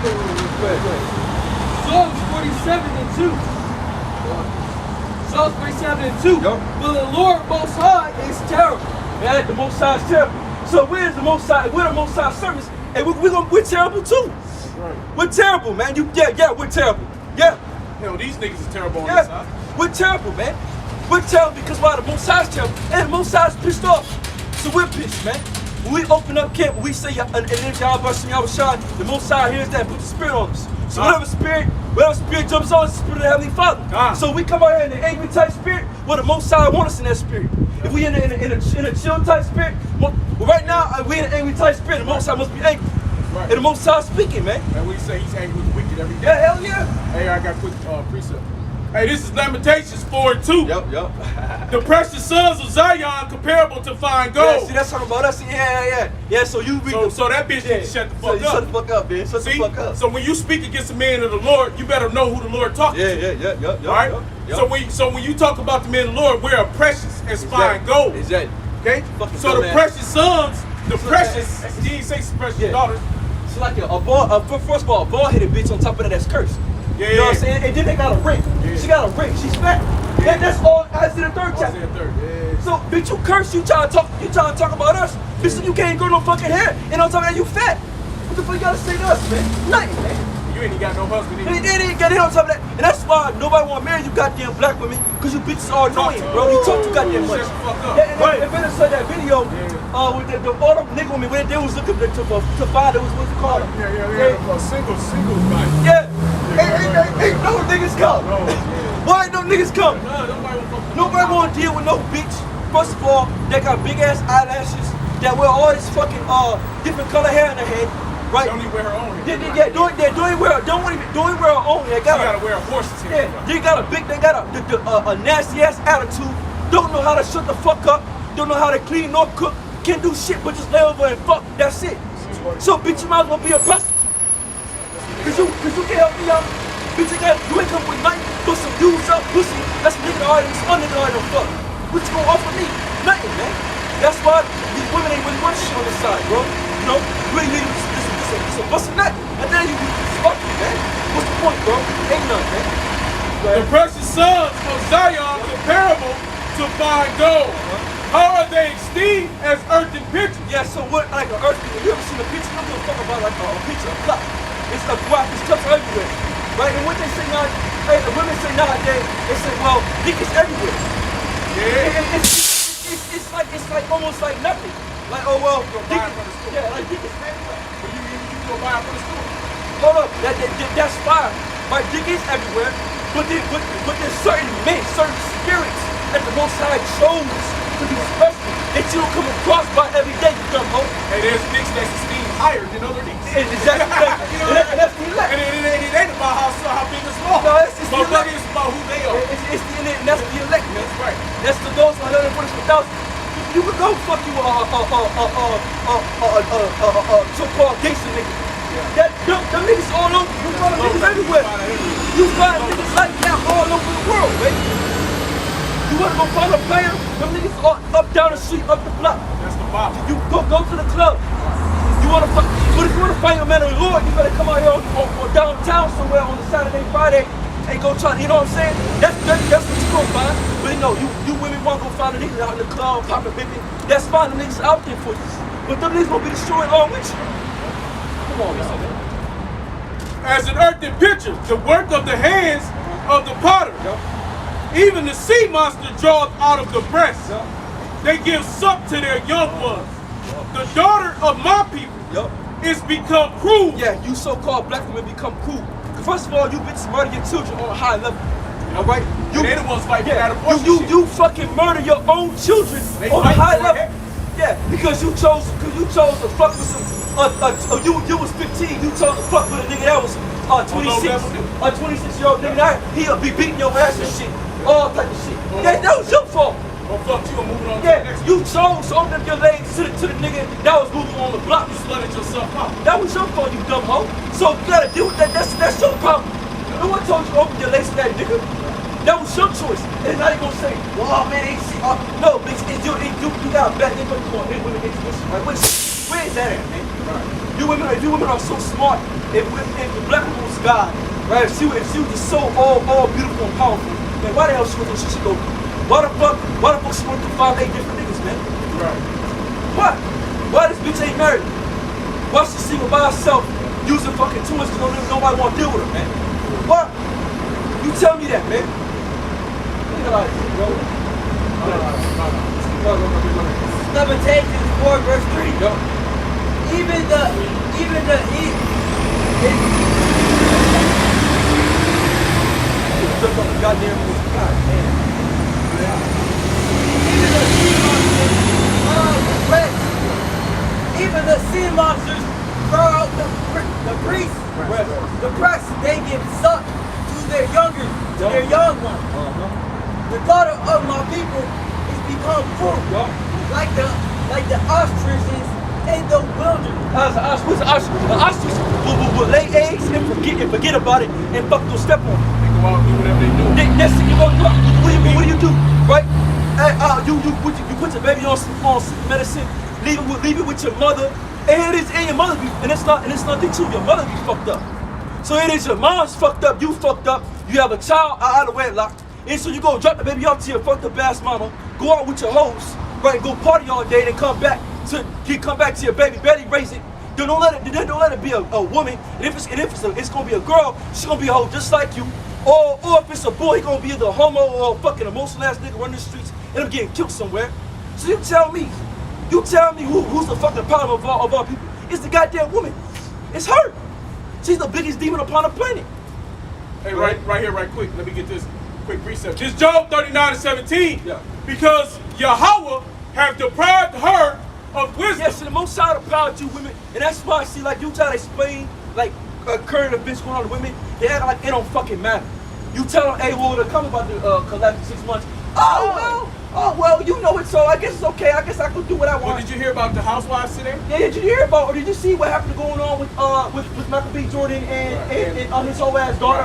Speaker 2: Go ahead.
Speaker 4: Psalms 47:2. Psalms 47:2.
Speaker 2: Yup.
Speaker 4: But the Lord Most High is terrible.
Speaker 2: Man, the Most High is terrible. So where's the Most High? We're the Most High servants, and we're terrible too.
Speaker 3: Right.
Speaker 2: We're terrible, man. Yeah, we're terrible. Yeah.
Speaker 3: Hell, these niggas is terrible on
Speaker 2: Yeah,
Speaker 3: this side.
Speaker 2: we're terrible, man. We're terrible because why? The Most High's terrible, and the Most High's pissed off. So we're pissed, man. When we open up camp, we say, and then y'all shine, the Most High hears that and puts the spirit on us. So whatever spirit jumps on us, the spirit of the Heavenly Father. So we come out here in the angry type spirit, well, the Most High wants us in that spirit. If we in a chill type spirit, well, right now, we in an angry type spirit, the Most High must be angry.
Speaker 3: Right.
Speaker 2: And the Most High speaking, man.
Speaker 3: And we say he's angry with the wicked every day.
Speaker 2: Yeah, hell yeah.
Speaker 3: Hey, I got a quick precept. Hey, this is Lamentations 4:2.
Speaker 2: Yep.
Speaker 3: The precious sons of Zion comparable to fine
Speaker 2: Yeah,
Speaker 3: gold.
Speaker 2: see, that's talking about us. Yeah, so you read
Speaker 3: So that bitch needs to shut the fuck up.
Speaker 2: Shut the fuck up, man. Shut the
Speaker 3: See?
Speaker 2: fuck up.
Speaker 3: So when you speak against the man of the Lord, you better know who the Lord talking to.
Speaker 2: Yeah.
Speaker 3: All right? So when you talk about the man of the Lord, we're precious as fine gold.
Speaker 2: Exactly.
Speaker 3: Okay?
Speaker 2: Fucking
Speaker 3: So the
Speaker 2: dumbass.
Speaker 3: precious sons, the precious, he didn't say precious daughters.
Speaker 2: It's like a ball. First of all, a ball-headed bitch on top of that that's cursed.
Speaker 3: Yeah,
Speaker 2: You know what I'm saying? And then they got a ring.
Speaker 3: Yeah.
Speaker 2: She got a ring. She's fat.
Speaker 3: Yeah.
Speaker 2: That's all. As in the third chapter.
Speaker 3: Isaiah 30. Yeah.
Speaker 2: So, bitch, you curse. You trying to talk about us. Bitch, you can't grow no fucking hair. And on top of that, you fat. What the fuck you gotta say to us, man? Nothing, man.
Speaker 3: You ain't got no husband either.
Speaker 2: They ain't got it on top of that. And that's why nobody want to marry you goddamn black women, because you bitches are annoying, bro. You talk too goddamn much.
Speaker 3: Shut the fuck up.
Speaker 2: Yeah, and Benner said that video.
Speaker 3: Yeah.
Speaker 2: with the all them nigga women when they was looking to find it was what's it called?
Speaker 5: Yeah. Singles night.
Speaker 2: Yeah. Ain't no niggas come.
Speaker 5: No.
Speaker 2: Why ain't no niggas come? Nobody wanna deal with no bitch. First of all, they got big ass eyelashes that wear all this fucking different color hair in their head, right?
Speaker 3: Don't even wear her own hair.
Speaker 2: Don't even wear her own hair.
Speaker 3: She gotta wear a horse's hair.
Speaker 2: Yeah, they got a nasty ass attitude. Don't know how to shut the fuck up. Don't know how to clean nor cook. Can't do shit but just lay over and fuck. That's it. So bitch, you might as well be a prostitute. Cause you can't help me out. Bitch, you ain't come with nothing but some dudes up, pussy. That's a nigga already, some nigga already fuck. What you gonna offer me? Nothing, man. That's why these women ain't really worth shit on the side, bro. You know, really need this a bustin' nut. And then you fuck me, man. What's the point, bro? Ain't none, man.
Speaker 3: The precious sons of Zion comparable to fine gold. How are they esteemed as earthen pictures?
Speaker 2: Yeah, so what, like an earth, you ever seen a picture? I'm gonna talk about like a picture of clock. It's like, wow, it's cups everywhere. Right? And what they say now, the women say nowadays, they say, well, dick is everywhere.
Speaker 3: Yeah.
Speaker 2: It's like almost like nothing. Like, oh well, dick is, yeah, like dick is everywhere.
Speaker 3: But you go buy it from the store.
Speaker 2: Hold up, that's fine. My dick is everywhere, but there's certain men, certain spirits that the Most High chose to be special that you don't come across by every day, you dumb hoe.
Speaker 3: And there's dicks that's esteemed higher than other dicks.
Speaker 2: Exactly. And that's the elect.
Speaker 3: And it ain't about how big or small.
Speaker 2: No, it's the elect.
Speaker 3: It's about who they are.
Speaker 2: It's the elect, and that's the elect, man.
Speaker 3: That's right.
Speaker 2: That's the those 144,000. You could go fuck you so-called gangster nigga. Them niggas all over. You find niggas everywhere. You find niggas like that all over the world, man. You wanna go find a player? Them niggas all up down the street, up the block.
Speaker 3: That's the Bible.
Speaker 2: You go to the club. You wanna fuck? But if you wanna find your man of the Lord, you better come out here or downtown somewhere on a Saturday, Friday, and go try. You know what I'm saying? That's what you gonna find. But you know, you women wanna go find a nigga out in the club, popping baby. That's fine. The niggas out there for you. But them niggas gonna be destroyed along with you. Come on, man.
Speaker 3: As an earthen picture, the work of the hands of the potter. Even the sea monster draweth out of the breast. They give suck to their young ones. The daughter of my people is become cruel.
Speaker 2: Yeah, you so-called black women become cruel. First of all, you bitches murder your children on a high level. All right?
Speaker 3: They the ones fighting for that abortion shit.
Speaker 2: You fucking murder your own children on a high level. Yeah, because you chose to fuck with some. You was 15. You chose to fuck with a nigga that was 26. A 26-year-old nigga. He'll be beating your ass and shit. All type of shit. Yeah, that was your fault.
Speaker 3: Oh fuck you, I'm moving on to the
Speaker 2: Yeah,
Speaker 3: next
Speaker 2: you chose to open up your legs to the nigga that was moving on the block.
Speaker 3: You slutted yourself out.
Speaker 2: That was your fault, you dumb hoe. So you gotta deal with that. That's your problem. No one told you to open your legs to that nigga. That was your choice. And now they gonna say, well, man, ain't shit. No, bitch, you got a bad nigga. Come on, hey, women, intuition. Like, where is that at, man? You women are so smart. If the black woman was God, right? If she was just so all beautiful and powerful, man, why the hell she should go? Why the fuck she went through 5, 8 different niggas, man?
Speaker 3: Right.
Speaker 2: What? Why this bitch ain't married? Why she single by herself, using fucking too much because nobody want to deal with her, man? What? You tell me that, man. Look at that, bro.
Speaker 7: Lamentations 4 verse 3.
Speaker 2: Yo.
Speaker 7: Even the
Speaker 2: goddamn God damn.
Speaker 7: Even the sea monsters throw out the priests, the press, they give suck to their young ones. The daughter of my people is become cruel, like the ostriches in the wilderness.
Speaker 2: What's an ostrich? An ostrich will lay eggs and forget about it and fuck don't step on it.
Speaker 3: They go out and do whatever they do.
Speaker 2: Next thing you go, what do you do? Right? You put your baby on medicine, leave it with your mother, and your mother and it's nothing too. Your mother be fucked up. So it is your mom's fucked up, you fucked up, you have a child out of wedlock, and so you go drop the baby off to your fucked up ass mama, go out with your hoes, right? Go party all day, then come back to your baby, barely raise it. Don't let it be a woman. And if it's gonna be a girl, she's gonna be a hoe just like you. Or if it's a boy, he gonna be either a homo or a fucking emotional ass nigga running the streets and I'm getting killed somewhere. So you tell me, You tell me who's the fucking problem of all people? It's the goddamn woman. It's her. She's the biggest demon upon the planet.
Speaker 3: Hey, right here, right quick. Let me get this quick precept. This Job 39:17.
Speaker 2: Yeah.
Speaker 3: Because Yahweh have deprived her of wisdom.
Speaker 2: Yes, the most side about you women, and that's why I see like you try to explain like current events going on to women. They act like it don't fucking matter. You tell them, hey, well, to come about the collapse in 6 months. Oh well, you know it, so I guess it's okay. I guess I could do what I want.
Speaker 3: Well, did you hear about the housewives today?
Speaker 2: Yeah, did you hear about, or did you see what happened going on with Michael B. Jordan and his whole ass daughter?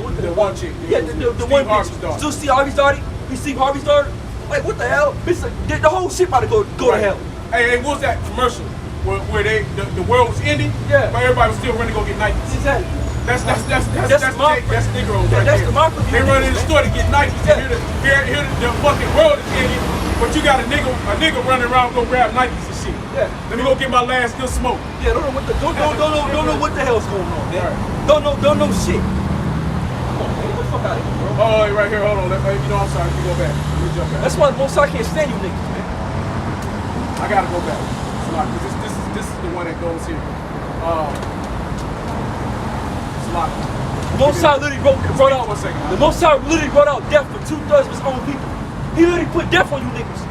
Speaker 2: What
Speaker 3: The one chick.
Speaker 2: Yeah, the one
Speaker 3: Harvey's
Speaker 2: bitch.
Speaker 3: daughter.
Speaker 2: Still see Harvey's daughter? You see Harvey's daughter? Like what the hell? Bitch, like, the whole shit about to go to hell.
Speaker 3: Hey, what was that commercial where the world was ending?
Speaker 2: Yeah.
Speaker 3: But everybody was still running to go get Nikes.
Speaker 2: Exactly.
Speaker 3: That's Negroes
Speaker 2: Yeah,
Speaker 3: right
Speaker 2: that's
Speaker 3: there.
Speaker 2: the mafia.
Speaker 3: They run in the store to get Nikes.
Speaker 2: Yeah.
Speaker 3: Here the fucking world is ending, but you got a nigga running around go grab Nikes and shit.
Speaker 2: Yeah.
Speaker 3: Let me go get my last good smoke.
Speaker 2: Yeah, don't know what the hell's going on, man.
Speaker 3: Right.
Speaker 2: Don't know shit. Come on, man, get the fuck out of here, bro.
Speaker 3: Oh, right here, hold on. I'm sorry. Let me go back. Let me jump back.
Speaker 2: That's why most I can't stand you niggas, man.
Speaker 3: I gotta go back. This is the one that goes here. It's a lot.
Speaker 2: The Most High literally brought out.
Speaker 3: 1 second.
Speaker 2: The Most High literally brought out death for 2/3 of his own people. He literally put death on you niggas.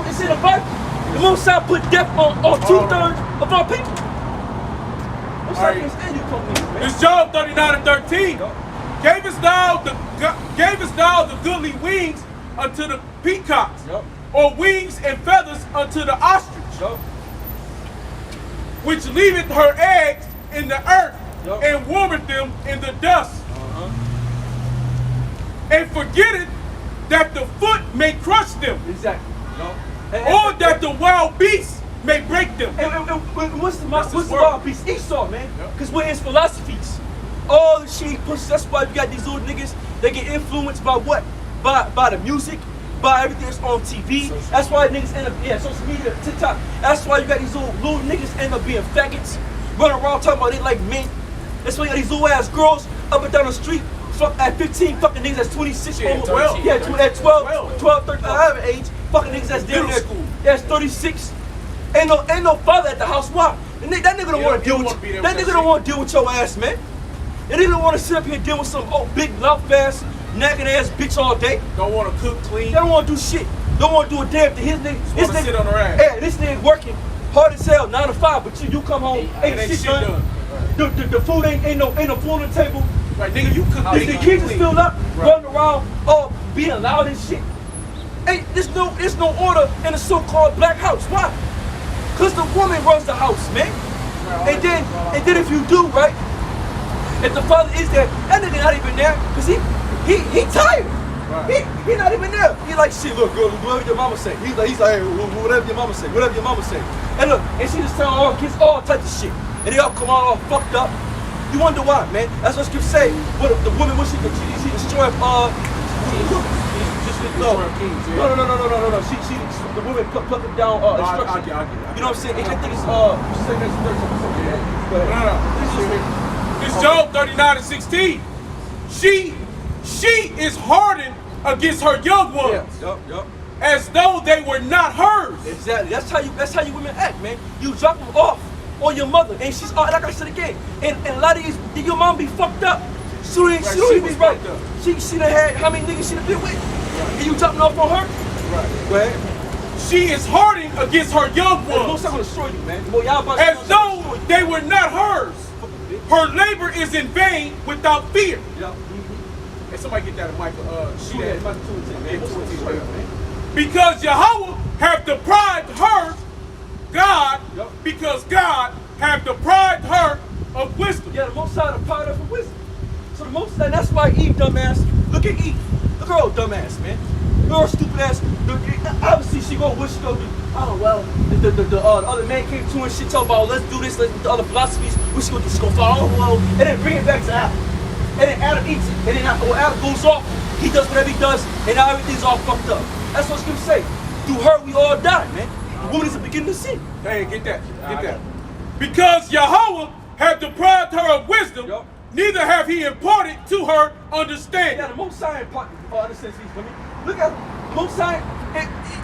Speaker 2: It's in the Bible. The Most High put death on 2/3 of our people. Most High can't stand you niggas, man.
Speaker 3: It's Job 39:13. Gavest thou the goodly wings unto the peacocks,
Speaker 2: Yup.
Speaker 3: or wings and feathers unto the ostrich,
Speaker 2: Yup.
Speaker 3: which leaveth her eggs in the earth,
Speaker 2: Yup.
Speaker 3: and warmeth them in the dust, and forgetteth that the foot may crush them,
Speaker 2: Exactly. Yup.
Speaker 3: or that the wild beasts may break them.
Speaker 2: And what's the
Speaker 3: That's his word.
Speaker 2: wild piece? Esau, man.
Speaker 3: Yep.
Speaker 2: Because we're his philosophies. All the shit he pushes. That's why you got these little niggas. They get influenced by what? By the music, by everything that's on TV. That's why niggas end up, social media, TikTok. That's why you got these little niggas end up being faggots, running around talking about they like men. That's why you got these little ass girls up and down the street. At 15, fucking niggas that's 26,
Speaker 3: Yeah,
Speaker 2: 12. Yeah, at 12, 13, however age, fucking niggas that's down
Speaker 3: Middle
Speaker 2: there.
Speaker 3: school.
Speaker 2: That's 36. Ain't no father at the house. Why? That nigga don't want to deal with you. That nigga don't want to deal with your ass, man. That nigga don't want to sit up here and deal with some big mouth ass, nagging ass bitch all day.
Speaker 3: Don't want to cook clean.
Speaker 2: They don't want to do shit. Don't want to do a damn thing. His nigga
Speaker 3: sit on her ass.
Speaker 2: Yeah, this nigga working hard as hell, 9 to 5, but you come home, ain't shit done. The food ain't no food on the table.
Speaker 3: Right, nigga, you cook
Speaker 2: The kids is filled up, running around, being loud and shit. Hey, there's no order in the so-called black house. Why? Cause the woman runs the house, man. And then if you do, right? If the father is there, that nigga not even there, cause he tired. Right. He not even there. He like, shit, look, girl, whatever your mama say. He's like, hey, whatever your mama say, whatever your mama say. And look, and she just telling all kids all types of shit. And they all come out all fucked up. You wonder why, man. That's what Scripture say. What the woman, what she destroyed, No. The woman plucked them down, instruction. You know what I'm saying? I think it's,
Speaker 3: It's Job 39:16. She is hardened against her young ones,
Speaker 2: Yup.
Speaker 3: as though they were not hers.
Speaker 2: Exactly. That's how you women act, man. You drop them off on your mother, and she's like I said again. And a lot of these, your mom be fucked up. She don't even be right. She done had how many niggas she done been with, and you dropping off on her.
Speaker 3: Right.
Speaker 2: Go ahead.
Speaker 3: She is hardened against her young
Speaker 2: Most
Speaker 3: ones,
Speaker 2: I'm gonna destroy you, man. Boy, y'all about
Speaker 3: as though they were not hers. Her labor is in vain without fear.
Speaker 2: Yeah.
Speaker 3: Hey, somebody get that mic.
Speaker 2: Shoot that. Man.
Speaker 3: Because Yahweh have deprived her, God,
Speaker 2: Yep.
Speaker 3: because God have deprived her of wisdom.
Speaker 2: Yeah, the most side of power for wisdom. So the most side, that's why Eve, dumbass. Look at Eve. Look at her old dumbass, man. Look at her stupid ass. Obviously, she gonna what she gonna do. Oh well, the other man came to her and shit, talk about let's do this, let's do the other philosophies. What she gonna do? She gonna follow, well, and then bring it back to Adam. And then Adam eats it. And then when Adam goes off, he does whatever he does, and now everything's all fucked up. That's what Scripture say. Through her, we all die, man. The woman is the beginning of sin.
Speaker 3: Hey, get that. Because Yahweh have deprived her of wisdom,
Speaker 2: Yup.
Speaker 3: neither have he imparted to her understanding.
Speaker 2: Yeah, the Most High part understands these women. Look at Most High.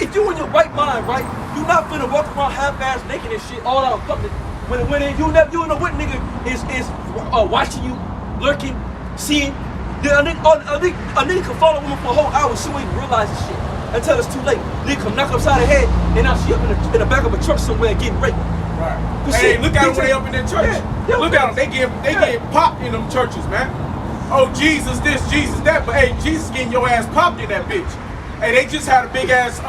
Speaker 2: if you in your right mind, right, you not finna walk around half-ass naked and shit all out of public. When you know what nigga is watching you, lurking, seeing. A nigga can follow a woman for a whole hour, she won't even realize this shit until it's too late. Nigga come knock upside her head, and now she up in the back of a truck somewhere getting raped.
Speaker 3: Right. Hey, look at them when they up in their church.
Speaker 2: Yeah,
Speaker 3: look at them, they get popped in them churches, man. Oh, Jesus this, Jesus that, but hey, Jesus getting your ass popped in that bitch. Hey, they just had a big ass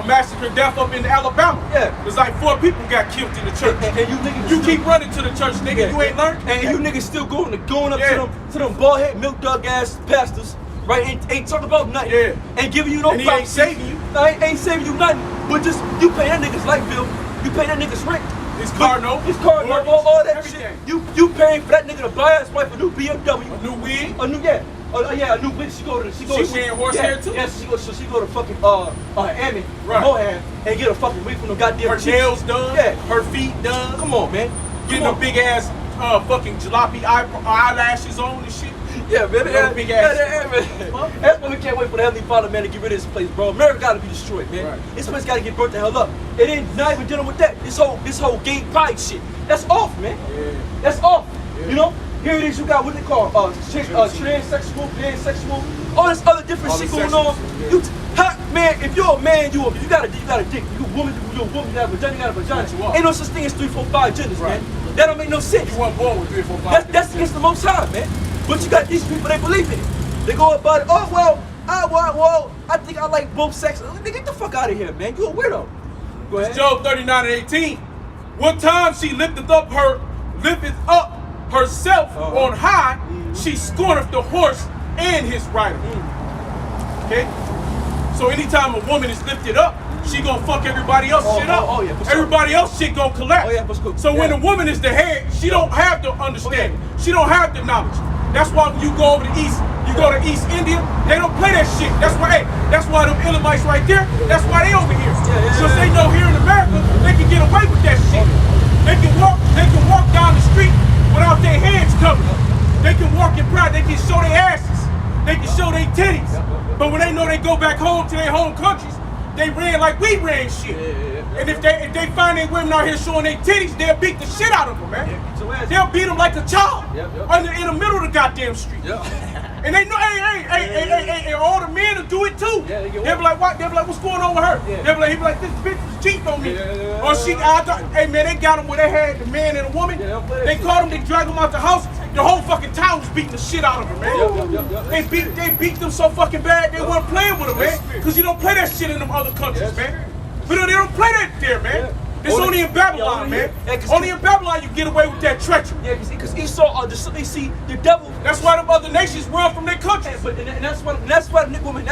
Speaker 3: massacre death up in Alabama.
Speaker 2: Yeah.
Speaker 3: It's like 4 people got killed in the church.
Speaker 2: And you niggas
Speaker 3: you keep running to the church, nigga. You ain't learned.
Speaker 2: And you niggas still going up to them bald head milk dog ass pastors, right? Ain't talking about nothing.
Speaker 3: Yeah.
Speaker 2: Ain't giving you no
Speaker 3: and he ain't saving you.
Speaker 2: Ain't saving you nothing. But just you pay that nigga's light bill, you pay that nigga's rent.
Speaker 3: His car note,
Speaker 2: all that
Speaker 3: everything.
Speaker 2: shit. You paying for that nigga to buy his wife a new BMW,
Speaker 3: a new wig,
Speaker 2: a new wig. She
Speaker 3: wearing horsehair too.
Speaker 2: Yeah, she go to fucking Emmett,
Speaker 3: right,
Speaker 2: Mohan, and get a fucking wig from the goddamn.
Speaker 3: Her nails done.
Speaker 2: Yeah,
Speaker 3: her feet done.
Speaker 2: Come on, man.
Speaker 3: Getting a big ass fucking jalopy eyelashes on and shit.
Speaker 2: Yeah, man.
Speaker 3: Big ass.
Speaker 2: That's why we can't wait for the Heavenly Father, man, to get rid of this place, bro. America gotta be destroyed, man.
Speaker 3: Right.
Speaker 2: This place gotta get burnt the hell up. It ain't not even dealing with that. This whole gay pride shit. That's off, man.
Speaker 3: Yeah.
Speaker 2: That's off.
Speaker 3: Yeah.
Speaker 2: You know? Here it is, you got what they call transsexual, pansexual, all this other different
Speaker 3: all
Speaker 2: shit going on.
Speaker 3: Yeah.
Speaker 2: Man, if you're a man, you got a dick. You a woman, you got a vagina, you got a vagina. Ain't no such thing as 3, 4, 5 genders,
Speaker 3: right,
Speaker 2: man. That don't make no sense.
Speaker 3: You weren't born with 3, 4, 5.
Speaker 2: That's against the Most High, man. But you got these people, they believe in it. They go about it, oh, well, I think I like both sexes. Nigga, get the fuck out of here, man. You a weirdo. Go ahead.
Speaker 3: Job 39:18. What time she lifted up herself on high, she scorneth the horse and his rider. Okay? So anytime a woman is lifted up, she gonna fuck everybody else shit up.
Speaker 2: Oh, yeah, for sure.
Speaker 3: Everybody else shit gonna collapse.
Speaker 2: Oh, yeah, for sure.
Speaker 3: So when a woman is the head, she don't have the understanding. She don't have the knowledge. That's why when you go over to East, you go to East India, they don't play that shit. That's why them Elamites right there, that's why they over here. Because they know here in America, they can get away with that shit. They can walk down the street without their hands covered. They can walk in pride, they can show their asses, they can show their titties. But when they know they go back home to their home countries, they ran like we ran shit. And if they find their women out here showing their titties, they'll beat the shit out of them, man. They'll beat them like a child in the middle of the goddamn street. And they know, hey, all the men will do it too. They'll be like, what? They'll be like, what's going on with her? They'll be like, this bitch was cheating on me. Or hey man, they got them where they had the man and the woman. They caught them, they dragged them out the house. The whole fucking town was beating the shit out of them, man. They beat them so fucking bad they weren't playing with them, man. Because you don't play that shit in them other countries, man. But they don't play that there, man. It's only in Babylon, man. Only in Babylon you get away with that treachery.
Speaker 2: Yeah, because Esau, see, the devil.
Speaker 3: That's why the other nations run from their countries.
Speaker 2: And that's why Nick woman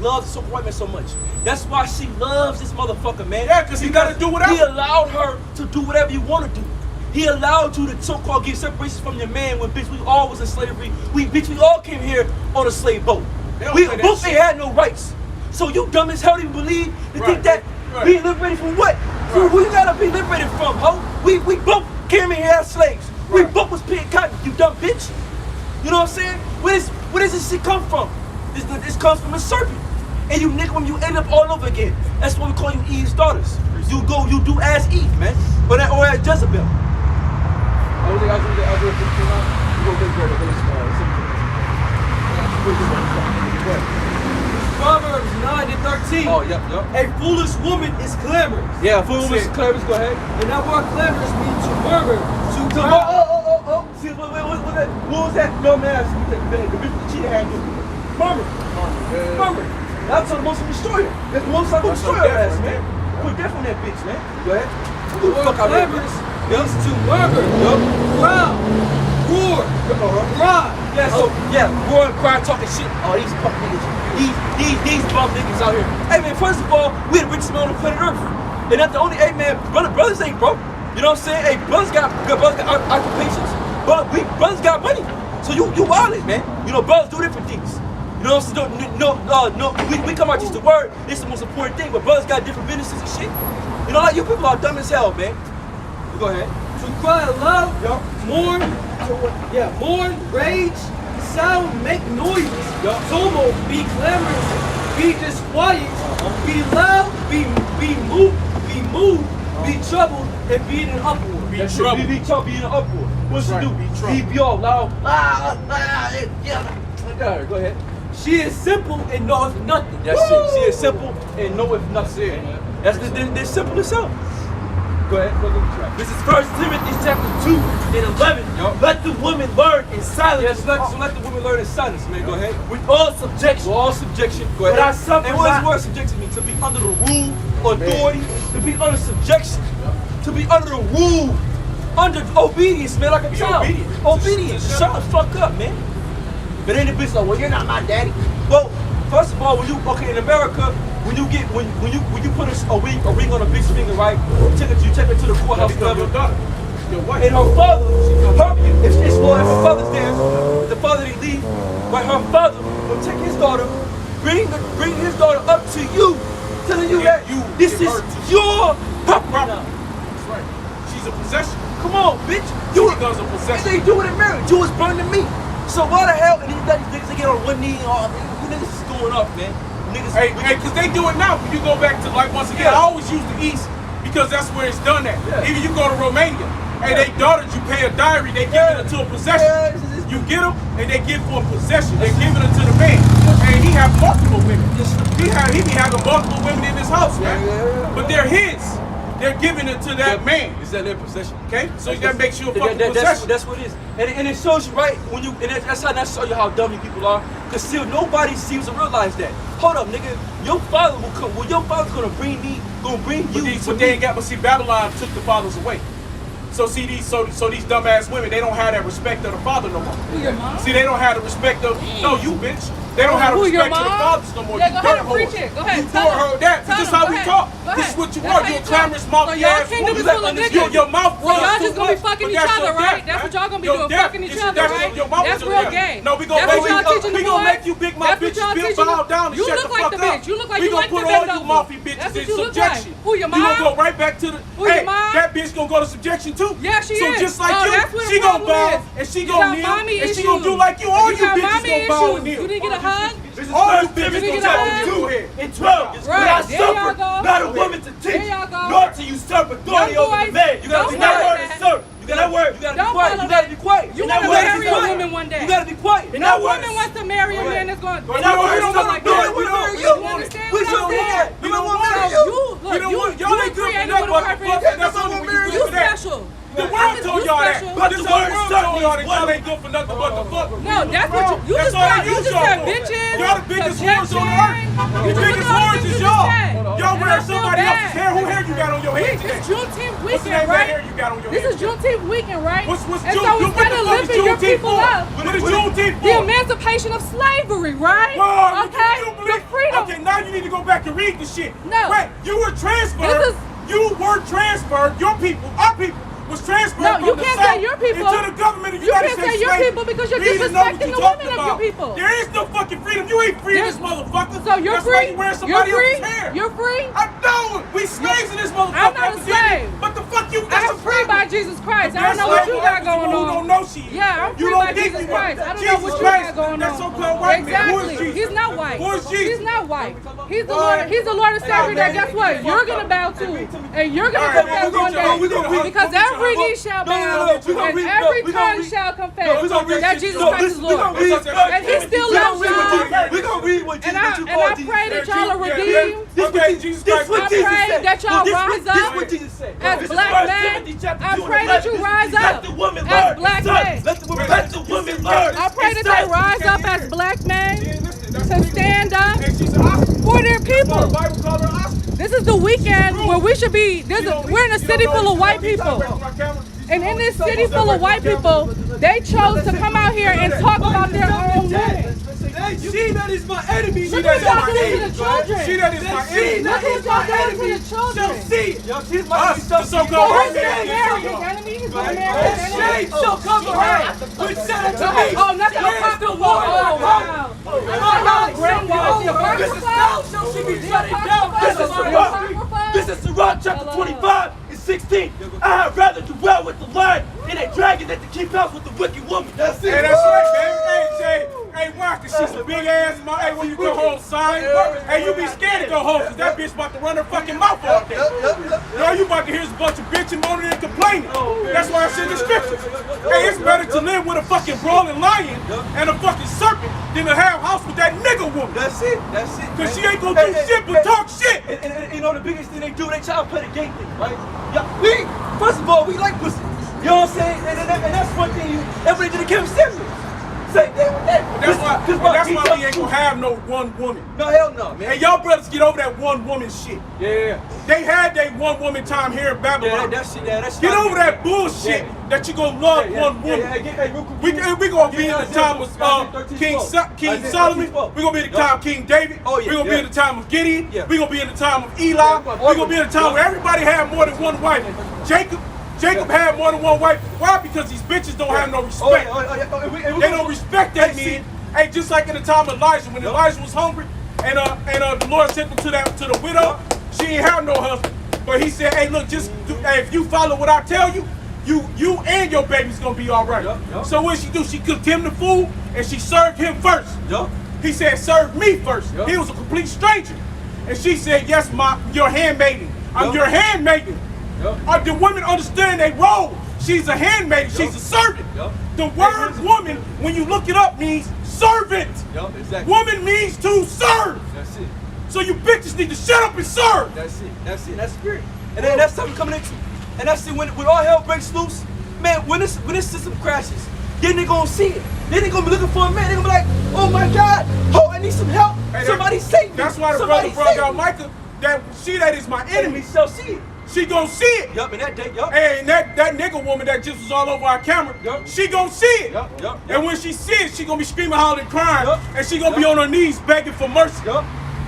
Speaker 2: loves the white man so much. That's why she loves this motherfucker, man.
Speaker 3: Yeah, because he got to do whatever.
Speaker 2: He allowed her to do whatever you want to do. He allowed you to so-called get separation from your man when, bitch, we all was in slavery. We all came here on a slave boat. We both ain't had no rights. So you dumb as hell to even believe to think that being liberated from what? Right. Who you gotta be liberated from, ho? We both came in here as slaves. Right. We both was picking cotton, you dumb bitch. You know what I'm saying? Where does this shit come from? This comes from a serpent. And you nigga, when you end up all over again. That's why we call you Eve's daughters. You do as Eve, man. Or as Jezebel.
Speaker 7: Proverbs 9:13.
Speaker 2: Oh, yep.
Speaker 7: A foolish woman is clamorous.
Speaker 2: Yeah, foolish woman is clamorous. Go ahead.
Speaker 7: And that word clamorous means to murmur, to
Speaker 2: See, what was that? No, man. The bitch with the cheetah had you. Murmur. That's the most destroyer. That's the most destroyer ass, man. Put death on that bitch, man. Go ahead.
Speaker 7: the word clamorous means to murmur, growl, roar, cry.
Speaker 2: Yeah, so roar and cry, talking shit. Oh, these fuck niggas. These bum niggas out here. Hey man, first of all, we the richest man on the planet Earth. And that's the only, hey man, brothers ain't broke. You know what I'm saying? Hey, brothers got occupations. But brothers got money. So you wildin', man. You know, brothers do different things. You know what I'm saying? We come out just the word, it's the most important thing, but brothers got different businesses and shit. You know, like you people are dumb as hell, man. Go ahead.
Speaker 7: To cry aloud, mourn, mourn, rage, sound, make noises, tumult, be clamorous,
Speaker 4: be disquiet, be loud, be moved, be troubled, and be in an uproar.
Speaker 3: Be
Speaker 4: That's it.
Speaker 3: troubled.
Speaker 4: Be troubled, be in an uproar. What's
Speaker 3: That's
Speaker 4: she
Speaker 3: right,
Speaker 4: do?
Speaker 3: be troubled.
Speaker 4: Be all loud. Go ahead. She is simple and knoweth nothing. That's it. She is simple and knoweth nothing. That's they're simple as hell. Go ahead. This is 1 Timothy chapter 2 and 11. Let the woman learn in silence. Yes, let the woman learn in silence, man. Go ahead. With all subjection. Go ahead. But I suffer. And what does the word subjection mean? To be under the rule, authority, to be under subjection, to be under the rule, under obedience, man, like a child. Obedience. Shut the fuck up, man. But then the bitch like, well, you're not my daddy. Well, first of all, in America, when you put a ring on a bitch finger, right? You take her to the courthouse, whatever. And her father, if her father's there, if the father didn't leave, right? Her father will take his daughter, bring his daughter up to you, telling you that this is your property.
Speaker 3: That's right. She's a possession.
Speaker 4: Come on, bitch.
Speaker 3: She becomes a possession.
Speaker 4: They do it in marriage. Jews burn the meat. So why the hell? And these niggas get on one knee and all. You niggas is going up, man. Niggas.
Speaker 3: Hey, because they do it now. When you go back to, like, once again, I always use the East because that's where it's done at.
Speaker 4: Yeah.
Speaker 3: Even you go to Romania, hey, they daughters, you pay a diary, they give it to a possession. You get them, and they give for a possession. They giving it to the man. And he have multiple women. He be having multiple women in his house, man. But they're his. They're giving it to that man.
Speaker 4: Is that their possession?
Speaker 3: Okay? So that makes you a fucking possession.
Speaker 4: That's what it is. And it shows you, right, when you, and that's how that show you how dumb you people are. Because still nobody seems to realize that. Hold up, nigga. Your father will come. Well, your father's gonna bring you
Speaker 3: But they ain't got, but see, Babylon took the fathers away. So see these dumbass women, they don't have that respect of the father no more.
Speaker 6: Who, your mom?
Speaker 3: See, they don't have the respect of you, bitch. They don't have the
Speaker 6: Who, your
Speaker 3: respect of the
Speaker 6: mom?
Speaker 3: fathers no more.
Speaker 6: Yeah,
Speaker 3: You
Speaker 6: go ahead and
Speaker 3: dirt
Speaker 6: preach
Speaker 3: whore.
Speaker 6: it. Go ahead,
Speaker 3: You
Speaker 6: tell
Speaker 3: dirt
Speaker 6: them.
Speaker 3: her that.
Speaker 6: Tell
Speaker 3: This is
Speaker 6: them.
Speaker 3: how
Speaker 6: Go
Speaker 3: we
Speaker 6: ahead.
Speaker 3: talk.
Speaker 6: Go
Speaker 3: This is
Speaker 6: ahead.
Speaker 3: what you
Speaker 6: That's
Speaker 3: are.
Speaker 6: how
Speaker 3: You're
Speaker 6: you
Speaker 3: a clamorous
Speaker 6: talk.
Speaker 3: mouth
Speaker 6: So y'all
Speaker 3: ass
Speaker 6: kingdom is
Speaker 3: woman.
Speaker 6: full of niggas.
Speaker 3: Your mouth
Speaker 6: So y'all
Speaker 3: runs
Speaker 6: just
Speaker 3: too
Speaker 6: gonna be
Speaker 3: much,
Speaker 6: fucking
Speaker 3: but
Speaker 6: each
Speaker 3: that's
Speaker 6: other,
Speaker 3: your
Speaker 6: right?
Speaker 3: death,
Speaker 6: That's what
Speaker 3: man.
Speaker 6: y'all gonna be
Speaker 3: Your
Speaker 6: doing,
Speaker 3: death.
Speaker 6: fucking each
Speaker 3: This-
Speaker 6: other,
Speaker 3: that's
Speaker 6: right?
Speaker 3: your mama
Speaker 6: That's
Speaker 3: doing
Speaker 6: real
Speaker 3: that.
Speaker 6: gay.
Speaker 3: No, we gonna
Speaker 6: That's what
Speaker 3: make
Speaker 6: y'all
Speaker 3: you.
Speaker 6: teaching
Speaker 3: We
Speaker 6: the
Speaker 3: gonna
Speaker 6: boys.
Speaker 3: make you big mouth
Speaker 6: That's what
Speaker 3: bitches
Speaker 6: y'all
Speaker 3: feel
Speaker 6: teaching
Speaker 3: bow
Speaker 6: the-
Speaker 3: down and
Speaker 6: You
Speaker 3: shut
Speaker 6: look
Speaker 3: the
Speaker 6: like
Speaker 3: fuck
Speaker 6: the
Speaker 3: up.
Speaker 6: bitch. You look like
Speaker 3: We
Speaker 6: you
Speaker 3: gonna
Speaker 6: like to
Speaker 3: put
Speaker 6: bend
Speaker 3: all you
Speaker 6: over.
Speaker 3: mouthy bitches
Speaker 6: That's what
Speaker 3: in
Speaker 6: you look
Speaker 3: subjection.
Speaker 6: like. Who, your
Speaker 3: You gonna
Speaker 6: mom?
Speaker 3: go right back to the.
Speaker 6: Who, your
Speaker 3: Hey,
Speaker 6: mom?
Speaker 3: that bitch gonna go to subjection too.
Speaker 6: Yeah, she
Speaker 3: so
Speaker 6: is.
Speaker 3: So just like
Speaker 6: Oh,
Speaker 3: you,
Speaker 6: that's where the
Speaker 3: she gonna
Speaker 6: problem
Speaker 3: bow
Speaker 6: is.
Speaker 3: and she
Speaker 6: You
Speaker 3: gonna
Speaker 6: got
Speaker 3: kneel
Speaker 6: mommy
Speaker 3: and she
Speaker 6: issues.
Speaker 3: gonna do like you. All you
Speaker 6: got
Speaker 3: bitches
Speaker 6: mommy
Speaker 3: gonna bow
Speaker 6: issues.
Speaker 3: and kneel.
Speaker 6: You didn't get a hug?
Speaker 3: All you
Speaker 4: First
Speaker 3: bitches
Speaker 4: Timothy
Speaker 3: gonna
Speaker 4: chapter
Speaker 3: bow and
Speaker 4: 2
Speaker 3: kneel.
Speaker 4: and 12.
Speaker 6: Right,
Speaker 4: But I
Speaker 6: there y'all
Speaker 4: suffer
Speaker 6: go.
Speaker 4: not a woman to
Speaker 6: There
Speaker 4: teach,
Speaker 6: y'all go.
Speaker 4: nor to usurp authority
Speaker 6: Young
Speaker 4: over the
Speaker 6: boys,
Speaker 4: man. You gotta
Speaker 6: don't
Speaker 4: be that
Speaker 6: follow
Speaker 4: word,
Speaker 6: that.
Speaker 4: sir. You gotta word. You gotta be
Speaker 6: Don't
Speaker 4: quiet.
Speaker 6: follow
Speaker 4: You gotta be quiet.
Speaker 6: You
Speaker 4: And
Speaker 6: wanna
Speaker 4: that word
Speaker 6: marry
Speaker 4: is
Speaker 6: a
Speaker 4: quiet.
Speaker 6: woman one day.
Speaker 4: You gotta be quiet. And
Speaker 6: No
Speaker 4: that word
Speaker 6: woman
Speaker 4: is
Speaker 6: wants to marry a man that's going.
Speaker 4: And that word is
Speaker 3: don't
Speaker 4: stuff
Speaker 3: wanna
Speaker 4: like
Speaker 3: do
Speaker 4: that.
Speaker 3: it.
Speaker 4: We
Speaker 3: We
Speaker 4: don't
Speaker 3: don't
Speaker 4: you.
Speaker 6: understand
Speaker 4: We
Speaker 6: what I'm
Speaker 4: don't
Speaker 6: saying?
Speaker 4: want. We don't want to marry you.
Speaker 6: You look,
Speaker 3: We don't
Speaker 6: you
Speaker 3: want y'all ain't good for
Speaker 6: created
Speaker 3: nothing
Speaker 6: with a
Speaker 3: but
Speaker 6: perfect.
Speaker 3: fuck that. That's only when you
Speaker 6: You
Speaker 3: good for that.
Speaker 6: special.
Speaker 3: The world told y'all that.
Speaker 6: special.
Speaker 3: But this
Speaker 4: The
Speaker 3: whole
Speaker 4: word
Speaker 3: world
Speaker 4: stuck
Speaker 3: told y'all that
Speaker 4: means
Speaker 3: y'all ain't good for nothing but the fuck.
Speaker 6: No, that's what you
Speaker 3: That's
Speaker 6: just
Speaker 3: all
Speaker 6: said.
Speaker 3: they
Speaker 6: You
Speaker 3: use
Speaker 6: just
Speaker 3: y'all
Speaker 6: said
Speaker 3: for.
Speaker 6: bitches.
Speaker 3: Y'all the biggest whores on the earth. The
Speaker 6: You just
Speaker 3: biggest
Speaker 6: look at all
Speaker 3: whores
Speaker 6: the things
Speaker 3: is
Speaker 6: you
Speaker 3: y'all.
Speaker 6: just said.
Speaker 3: Y'all
Speaker 6: And
Speaker 3: wear
Speaker 6: I feel
Speaker 3: somebody
Speaker 6: bad.
Speaker 3: else's hair. Who hair you got on your head
Speaker 6: It's
Speaker 3: today?
Speaker 6: Juneteenth
Speaker 3: What's the
Speaker 6: weekend,
Speaker 3: name of that
Speaker 6: right?
Speaker 3: hair you got on your
Speaker 6: This
Speaker 3: head?
Speaker 6: is Juneteenth weekend, right?
Speaker 3: What's
Speaker 6: and
Speaker 3: June?
Speaker 6: so
Speaker 3: What
Speaker 6: instead
Speaker 3: the
Speaker 6: of
Speaker 3: fuck is
Speaker 6: lifting your
Speaker 3: Juneteenth
Speaker 6: people
Speaker 3: for?
Speaker 6: up,
Speaker 3: What is Juneteenth
Speaker 6: the
Speaker 3: for?
Speaker 6: emancipation of slavery, right?
Speaker 3: Whoa,
Speaker 6: Okay,
Speaker 3: you
Speaker 6: the
Speaker 3: believe?
Speaker 6: freedom.
Speaker 3: Okay, now you need to go back and read the shit.
Speaker 6: No.
Speaker 3: Wait, you were transferred.
Speaker 6: This is-
Speaker 3: You were transferred. Your people, our people, was transferred
Speaker 6: No,
Speaker 3: from
Speaker 6: you
Speaker 3: the
Speaker 6: can't
Speaker 3: South
Speaker 6: say your people.
Speaker 3: into the government of the
Speaker 6: You
Speaker 3: United
Speaker 6: can't
Speaker 3: States.
Speaker 6: say your
Speaker 3: slavery.
Speaker 6: people because you're
Speaker 3: You need to know what
Speaker 6: disrespecting
Speaker 3: you
Speaker 6: the
Speaker 3: talking
Speaker 6: women of your
Speaker 3: about.
Speaker 6: people.
Speaker 3: There is no fucking freedom. You ain't free in this motherfucker.
Speaker 6: So you're
Speaker 3: That's
Speaker 6: free?
Speaker 3: why you wearing somebody
Speaker 6: You're free?
Speaker 3: else's hair.
Speaker 6: You're free?
Speaker 3: I know. We slaves in this motherfucker.
Speaker 6: I'm not a
Speaker 3: evidently.
Speaker 6: slave.
Speaker 3: But the fuck you?
Speaker 6: I'm
Speaker 3: That's a
Speaker 6: free by
Speaker 3: problem.
Speaker 6: Jesus Christ.
Speaker 3: The
Speaker 6: I don't know what
Speaker 3: best
Speaker 6: you
Speaker 3: slave
Speaker 6: got
Speaker 3: is the
Speaker 6: going
Speaker 3: one who
Speaker 6: on.
Speaker 3: don't know she is.
Speaker 6: Yeah, I'm
Speaker 3: You
Speaker 6: free
Speaker 3: don't
Speaker 6: by
Speaker 3: think
Speaker 6: Jesus
Speaker 3: you
Speaker 6: Christ.
Speaker 3: are.
Speaker 6: I don't
Speaker 3: Jesus
Speaker 6: know what you
Speaker 3: Christ,
Speaker 6: got going
Speaker 3: that
Speaker 6: on.
Speaker 3: so-called white man. Who is
Speaker 6: Exactly.
Speaker 3: Jesus?
Speaker 6: He's not white.
Speaker 3: Who is Jesus?
Speaker 6: He's not white. He's the Lord. He's the Lord and Savior. That guess what? You're gonna bow to, and you're gonna
Speaker 3: All right,
Speaker 6: confess
Speaker 3: man,
Speaker 6: one day. Because every knee shall bow and every tongue shall confess that Jesus Christ is Lord. And He still loves y'all.
Speaker 4: We're gonna read what
Speaker 6: And I pray that y'all are redeemed.
Speaker 3: Okay, Jesus Christ.
Speaker 6: I pray that y'all rise
Speaker 4: This
Speaker 6: up
Speaker 4: what Jesus said.
Speaker 6: as
Speaker 4: This is
Speaker 6: black
Speaker 4: 1
Speaker 6: men.
Speaker 4: Timothy chapter
Speaker 6: I
Speaker 4: 2 and
Speaker 6: pray that you
Speaker 4: 11.
Speaker 6: rise
Speaker 4: Let
Speaker 6: up
Speaker 4: the woman
Speaker 6: as
Speaker 4: learn.
Speaker 6: black
Speaker 4: Son,
Speaker 6: men.
Speaker 4: Let the women learn.
Speaker 6: I pray that they rise up as black men to stand up
Speaker 3: And she's an Oscar.
Speaker 6: for their
Speaker 3: That's why the
Speaker 6: people.
Speaker 3: Bible called her Oscar.
Speaker 6: This is the weekend where we should be. We're in a city full of white people. And in this city full of white people, they chose to come out here and talk about their own women.
Speaker 4: She that is my enemy.
Speaker 6: Look what y'all doing to the children.
Speaker 3: She that is my enemy.
Speaker 6: Look what y'all doing to the children.
Speaker 4: See, yo, she's my
Speaker 3: Us, the so-called
Speaker 6: So
Speaker 3: white
Speaker 6: who's gonna
Speaker 3: man.
Speaker 6: marry his enemy? He's gonna marry
Speaker 4: And
Speaker 6: his enemy.
Speaker 4: shame shall cover her, which said unto me,
Speaker 6: Oh, nothing
Speaker 4: where is
Speaker 6: about
Speaker 4: the
Speaker 6: the
Speaker 4: Lord
Speaker 6: war.
Speaker 4: thy
Speaker 6: Oh,
Speaker 4: God?
Speaker 6: wow.
Speaker 4: I
Speaker 6: Grandma, the
Speaker 4: This is now shall she be shutting down. This is Sirach. This is Sirach chapter 25 and 16. I had rather dwell with the lion than a dragon than to keep house with the wicked woman. That's
Speaker 3: Hey, that's right, man. Hey, Jay. Hey, why? Cause she's a big ass mom. Hey, when you go home, son. Hey, you be scared to go home, cause that bitch about to run her fucking mouth all day. No, you about to hear a bunch of bitching, moaning, and complaining. That's why I said the scriptures. Hey, it's better to live with a fucking brawling lion and a fucking serpent than to have a house with that nigga woman.
Speaker 2: That's it. That's it.
Speaker 3: Cause she ain't gonna do shit but talk shit.
Speaker 2: And you know the biggest thing they do, they try to play the game thing, right? Yeah, first of all, we like pussy. You know what I'm saying? And that's one thing everybody did to Kevin Samuels. Same thing with that.
Speaker 3: That's why we ain't gonna have no one woman.
Speaker 2: No, hell no, man.
Speaker 3: Hey, y'all brothers get over that one woman shit.
Speaker 2: Yeah.
Speaker 3: They had that one woman time here in Babylon.
Speaker 2: That shit.
Speaker 3: Get over that bullshit that you gonna love one woman. We gonna be in the time of King Solomon. We gonna be in the time of King David. We gonna be in the time of Gideon. We gonna be in the time of Eli. We gonna be in the time where everybody had more than one wife. Jacob had more than one wife. Why? Because these bitches don't have no respect. They don't respect that man. Hey, just like in the time of Elijah, when Elijah was hungry, and the Lord sent him to the widow, she ain't have no husband. But he said, hey, look, if you follow what I tell you, you and your baby's gonna be all right. So what she do? She cooked him the food, and she served him first. He said, serve me first. He was a complete stranger. And she said, yes, your handmaiden. I'm your handmaiden. The women understand their role. She's a handmaiden. She's a servant. The word woman, when you look it up, means servant.
Speaker 2: Exactly.
Speaker 3: Woman means to serve.
Speaker 2: That's it.
Speaker 3: So you bitches need to shut up and serve.
Speaker 2: That's it. That's it. That's spirit. And then that's something coming into. And that's it. When all hell breaks loose, man. When this system crashes, then they gonna see it. Then they gonna be looking for a man. They gonna be like, oh my God, oh I need some help.
Speaker 3: Hey,
Speaker 2: somebody save me.
Speaker 3: That's why the brother brought out Micah. That is my enemy.
Speaker 2: Shall see it.
Speaker 3: She gon' see it.
Speaker 2: Yup, and that day, yup.
Speaker 3: Hey, and that nigga woman that just was all over our camera, she gon' see it.
Speaker 2: Yup.
Speaker 3: And when she see it, she gonna be screaming, hollering, crying, and she gonna be on her knees begging for mercy.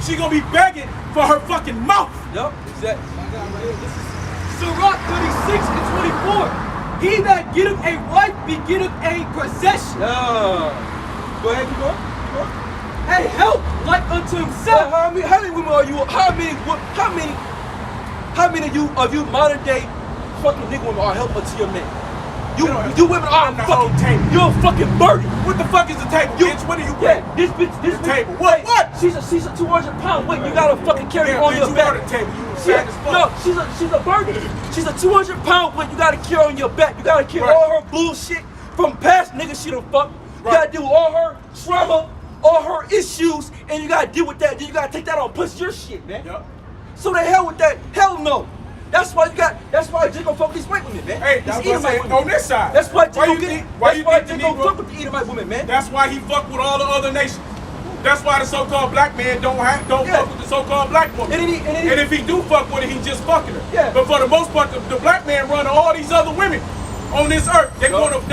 Speaker 3: She gonna be begging for her fucking mouth.
Speaker 2: Yup, exactly. Sirach 36 and 24. He that getteth a wife begetteth a possession. Go ahead, keep going. A help like unto himself. How many women are you? How many of you modern day fucking nigga women are help unto your man? You women are
Speaker 3: the whole table.
Speaker 2: You're a fucking birdie.
Speaker 3: What the fuck is the table, bitch? What are you bring?
Speaker 2: This bitch.
Speaker 3: Table. What?
Speaker 2: She's a 200-pound weight. You gotta fucking carry her on your back.
Speaker 3: The table.
Speaker 2: No, she's a birdie. She's a 200-pound weight. You gotta carry on your back. You gotta carry all her bullshit from past niggas she done fucked. You gotta deal with all her trauma, all her issues, and you gotta deal with that. Then you gotta take that on plus your shit, man. So the hell with that. Hell no. That's why Jay gon' fuck with these white women, man.
Speaker 3: Hey, that's what I'm saying. On this side.
Speaker 2: That's why Jay
Speaker 3: gon'
Speaker 2: fuck with the Edomite women, man.
Speaker 3: That's why he fuck with all the other nations. That's why the so-called black man don't fuck with the so-called black woman. And if he do fuck with her, he just fucking her.
Speaker 2: Yeah.
Speaker 3: But for the most part, the black man run all these other women on this earth. They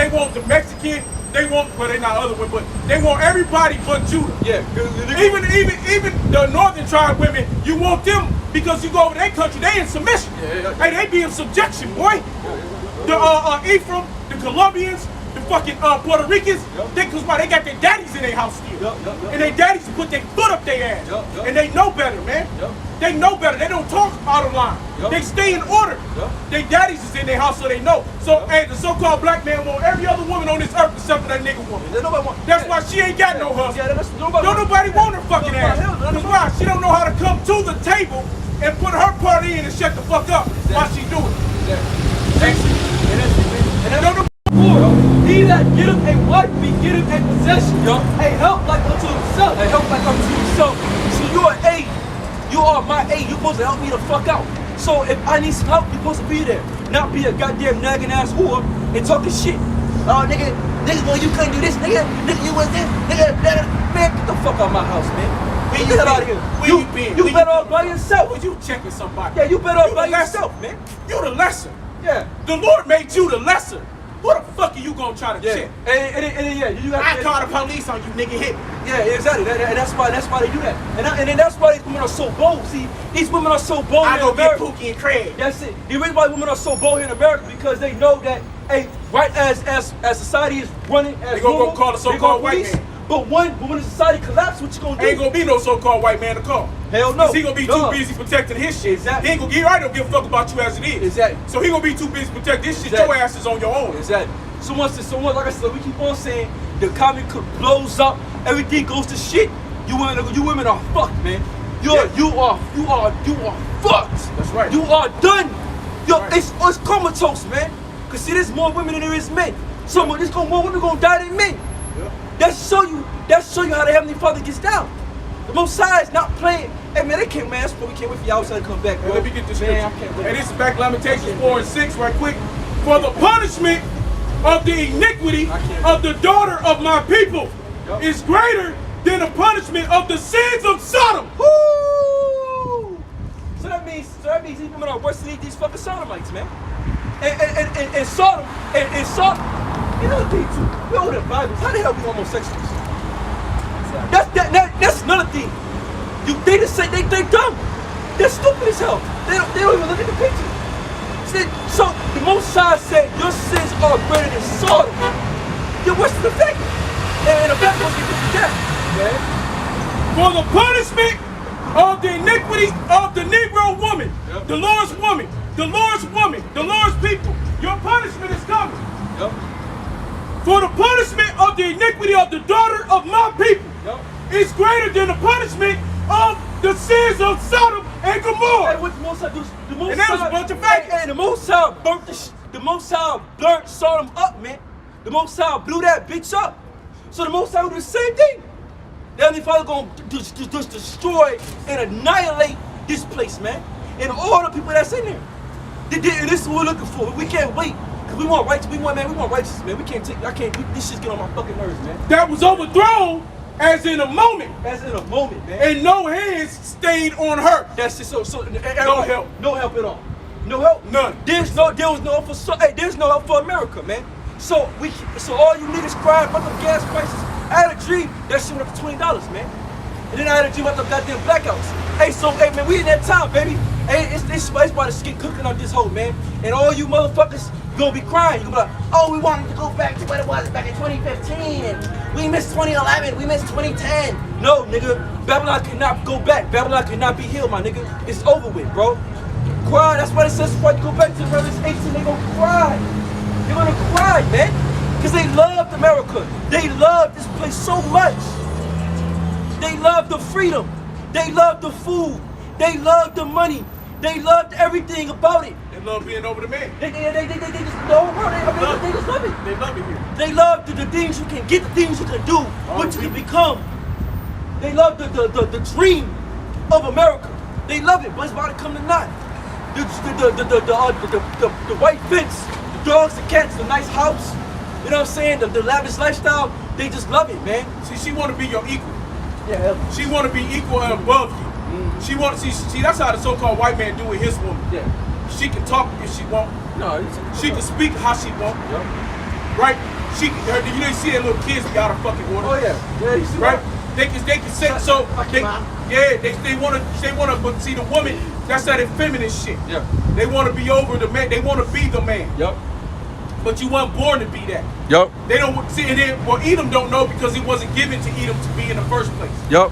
Speaker 3: want the Mexican. They they're not other women, but they want everybody but Judah.
Speaker 2: Yeah.
Speaker 3: Even the northern tribe women, you want them because you go over their country, they in submission. Hey, they be in subjection, boy. The Ephraim, the Colombians, the fucking Puerto Ricans, they got their daddies in their house still. And their daddies put their foot up their ass. And they know better, man. They know better. They don't talk out of line. They stay in order. Their daddies is in their house, so they know. So, hey, the so-called black man want every other woman on this earth except for that nigga woman. That's why she ain't got no husband. Don't nobody want her fucking ass. Because why? She don't know how to come to the table and put her part in and shut the fuck up while she do it.
Speaker 2: He that getteth a wife begetteth a possession. A help like unto himself. A help like unto himself. So you are aid. You are my aid. You're supposed to help me the fuck out. So if I need some help, you're supposed to be there. Not be a goddamn nagging ass whore and talking shit. Oh, nigga, well, you couldn't do this, nigga, you was this, nigga, man, get the fuck out of my house, man. Get out of here. You better off by yourself.
Speaker 3: Well, you checking somebody.
Speaker 2: Yeah, you better off by yourself, man.
Speaker 3: You the lesser.
Speaker 2: Yeah.
Speaker 3: The Lord made you the lesser. What the fuck are you gonna try to check?
Speaker 2: And you got.
Speaker 3: I call the police on you, nigga. Hit me.
Speaker 2: Yeah, exactly. And that's why they do that. And then that's why these women are so bold. See, these women are so bold.
Speaker 3: I
Speaker 2: in
Speaker 3: go
Speaker 2: America.
Speaker 3: get Pookie and Craig.
Speaker 2: That's it. The reason why women are so bold here in America because they know that, hey, right as society is running as
Speaker 3: they gonna
Speaker 2: normal,
Speaker 3: go call the so-called white man.
Speaker 2: But when the society collapses, what you gonna do?
Speaker 3: Ain't gonna be no so-called white man to call.
Speaker 2: Hell no.
Speaker 3: He gonna be too busy protecting his shit.
Speaker 2: Exactly.
Speaker 3: He ain't gonna give a fuck about you as it is.
Speaker 2: Exactly.
Speaker 3: So he gonna be too busy protecting his shit. Your ass is on your own.
Speaker 2: Exactly. Someone, like I said, we keep on saying the economy blows up, everything goes to shit. You women are fucked, man. You are fucked.
Speaker 3: That's right.
Speaker 2: You are done. Yo, it's comatose, man. Cause see, there's more women than there is men. More women gonna die than men.
Speaker 3: Yeah.
Speaker 2: That show you how the Heavenly Father gets down. The Most High is not playing. Hey man, they can't, man. We can't wait for y'all to come back, bro.
Speaker 3: Let me get this
Speaker 2: man,
Speaker 3: scripture.
Speaker 2: I can't wait.
Speaker 3: And this is back Lamentations 4 and 6 right quick. For the punishment of the iniquity of the daughter of my people is greater than the punishment of the sins of Sodom.
Speaker 2: Woo! So that means these women are worse than these fucking Sodomites, man. And Sodom, you know what they do? We hold the Bibles. How the hell we homosexuals? That's another thing. They just say they dumb. They're stupid as hell. They don't even look at the picture. So the Most High said your sins are greater than Sodom. You're worse than the fact. And the fact was you did that, man.
Speaker 3: For the punishment of the iniquity of the Negro woman, the Lord's woman, the Lord's woman, the Lord's people, your punishment is coming.
Speaker 2: Yep.
Speaker 3: For the punishment of the iniquity of the daughter of my people is greater than the punishment of the sins of Sodom and Gomorrah.
Speaker 2: Hey, what the Most High do?
Speaker 3: And that was a bunch of faggots.
Speaker 2: Hey, the Most High burnt Sodom up, man. The Most High blew that bitch up. So the Most High will do the same thing. The Heavenly Father gonna just destroy and annihilate this place, man. And all the people that's in there. And this is what we're looking for. We can't wait. Cause we want righteousness, man. We can't take, this shit's getting on my fucking nerves, man.
Speaker 3: That was overthrown as in a moment.
Speaker 2: As in a moment, man.
Speaker 3: And no hands stayed on her.
Speaker 2: That's just so
Speaker 3: no help.
Speaker 2: No help at all. No help.
Speaker 3: None.
Speaker 2: There was no help there's no help for America, man. So all you niggas crying about the gas prices. I had a dream that shit went up to $20, man. And then I had a dream about the goddamn blackouts. Hey, man, we in that time, baby. Hey, it's about to get cooking on this hoe, man. And all you motherfuckers, you gonna be crying. You gonna be like, oh, we wanted to go back to what it was back in 2015. And we missed 2011. We missed 2010. No, nigga. Babylon cannot go back. Babylon cannot be healed, my nigga. It's over with, bro. Cry. That's why it says before you go back to Revelation 18, they gonna cry. They're gonna cry, man. Because they loved America. They loved this place so much. They loved the freedom. They loved the food. They loved the money. They loved everything about it.
Speaker 3: They love being over the man.
Speaker 2: They just, the whole world, they just love it.
Speaker 3: They love it here.
Speaker 2: They love the things you can get, the things you can do, what you can become. They love the dream of America. They love it, but it's about to come to naught. The white fence, the dogs, the cats, the nice house, you know what I'm saying? The lavish lifestyle, they just love it, man.
Speaker 3: See, she want to be your equal.
Speaker 2: Yeah.
Speaker 3: She want to be equal and above you. She want to see. That's how the so-called white man do with his woman.
Speaker 2: Yeah.
Speaker 3: She can talk if she want.
Speaker 2: No,
Speaker 3: she can speak how she want.
Speaker 2: Yep.
Speaker 3: Right? You know, you see that little kids be out of fucking order.
Speaker 2: Oh yeah. Yeah. You see
Speaker 3: right?
Speaker 2: What?
Speaker 3: They can say so. They want to. But see the woman. That's that effeminate shit.
Speaker 2: Yeah.
Speaker 3: They want to be over the man. They want to be the man.
Speaker 2: Yep.
Speaker 3: But you weren't born to be that.
Speaker 1: Yep.
Speaker 3: They don't see it. Well, Edom don't know because it wasn't given to Edom to be in the first place.
Speaker 1: Yep.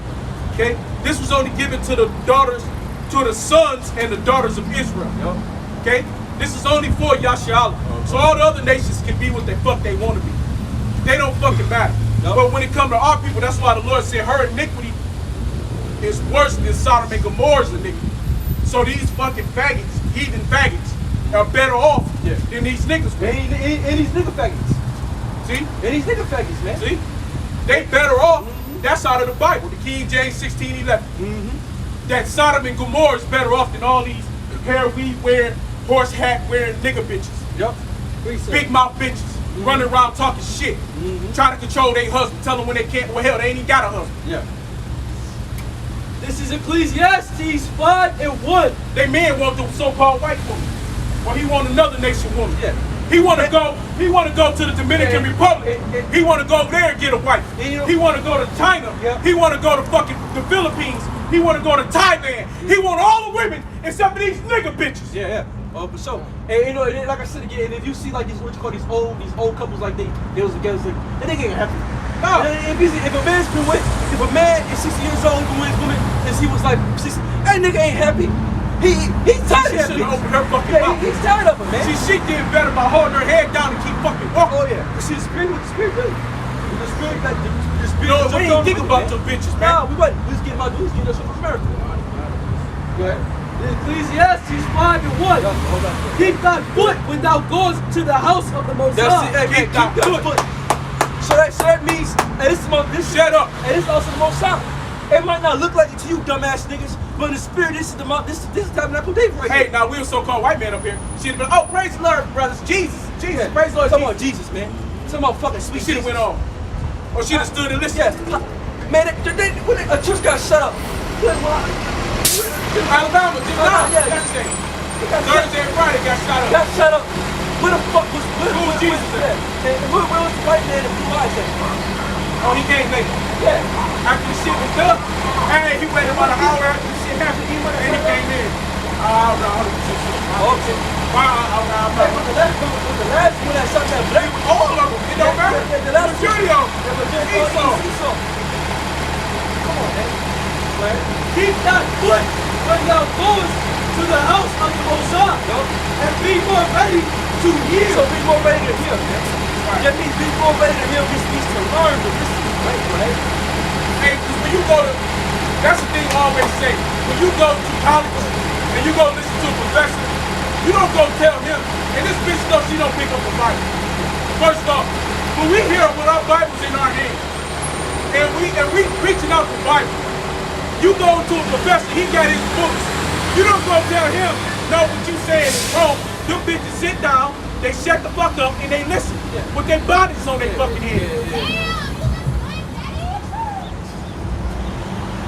Speaker 3: Okay, this was only given to the daughters, to the sons and the daughters of Israel.
Speaker 2: Yep.
Speaker 3: Okay, this is only for Yashala. So all the other nations can be what the fuck they want to be. They don't fucking matter.
Speaker 2: Yep.
Speaker 3: But when it comes to our people, that's why the Lord said her iniquity is worse than Sodom and Gomorrah's iniquity. So these fucking faggots, heathen faggots, are better off than these niggas.
Speaker 2: And these nigga faggots.
Speaker 3: See?
Speaker 2: And these nigga faggots, man.
Speaker 3: See? They better off. That's out of the Bible, the King James 16:11. That Sodom and Gomorrah is better off than all these hair weave wearing, horse hat wearing nigga bitches.
Speaker 2: Yep.
Speaker 3: Big mouth bitches running around talking shit, trying to control their husband, tell them when they can't. Well, hell, they ain't even got a husband.
Speaker 2: Yeah. This is Ecclesiastes 5:1.
Speaker 3: They man want the so-called white woman, or he want another nation woman.
Speaker 2: Yeah.
Speaker 3: He want to go to the Dominican Republic. He want to go over there and get a wife. He want to go to China.
Speaker 2: Yeah.
Speaker 3: He want to go to fucking the Philippines. He want to go to Thailand. He want all the women except for these nigga bitches.
Speaker 2: Yeah. Oh, for sure. And you know, like I said again, if you see like these, what you call these old couples, like they was together, they ain't happy.
Speaker 3: No.
Speaker 2: If a man's been with, if a man is 60 years old, been with a woman since he was like 60, that nigga ain't happy. He's tired of that bitch.
Speaker 3: Open her fucking mouth.
Speaker 2: He's tired of her, man.
Speaker 3: She did better by holding her head down and keep fucking walk.
Speaker 2: Oh yeah. You see the spirit with the spirit, really. The spirit got the spirit.
Speaker 3: You know, we ain't think about your bitches, man.
Speaker 2: Nah, we was getting us from America. Go ahead.
Speaker 7: Ecclesiastes 5:1. Keep thy foot when thou goest to the house of the Most
Speaker 2: That's
Speaker 7: High.
Speaker 2: it. Hey, keep that foot. So that means, and
Speaker 3: Shut up.
Speaker 2: And this is also the Most High. It might not look like it to you, dumbass niggas, but in the spirit, this is Tabernacle David right
Speaker 3: Hey,
Speaker 2: here.
Speaker 3: now we a so-called white man up here. She'd been, oh, praise the Lord, brothers. Jesus, praise the Lord.
Speaker 2: Talking about Jesus, man. Talking about fucking sweet
Speaker 3: She
Speaker 2: Jesus.
Speaker 3: went on. Or she'd have stood and listened.
Speaker 2: Yeah. Man, when a church got shut up.
Speaker 3: Alabama,
Speaker 2: yeah.
Speaker 3: yesterday. Thursday and Friday got shot up.
Speaker 2: Got shut up. Where the fuck was
Speaker 3: Jesus at?
Speaker 2: Where was the white man and blue eyes at?
Speaker 3: Oh, he came later.
Speaker 2: Yeah.
Speaker 3: After the shit was done, hey, he waited about an hour after the shit happened, and he came in.
Speaker 2: Okay.
Speaker 3: The
Speaker 2: The last one that shot that black.
Speaker 3: all of them, it don't matter.
Speaker 2: The last
Speaker 3: Security on. Yso.
Speaker 2: Come on, man.
Speaker 7: Keep thy foot when thou goest to the house of the Most High, and be more ready to hear.
Speaker 2: So be more ready to hear, man. That means be more ready to hear. This means to learn to listen, right?
Speaker 3: Hey, because when you go to, that's the thing I always say. When you go to college and you go listen to a professor, you don't go tell him, and this bitch knows she don't pick up the Bible. First off, when we hear with our Bibles in our hands, and we preaching out the Bible, you go to a professor, he got his books. You don't go tell him, no, what you saying is wrong. Them bitches sit down, they shut the fuck up, and they listen with their bodies on their fucking head.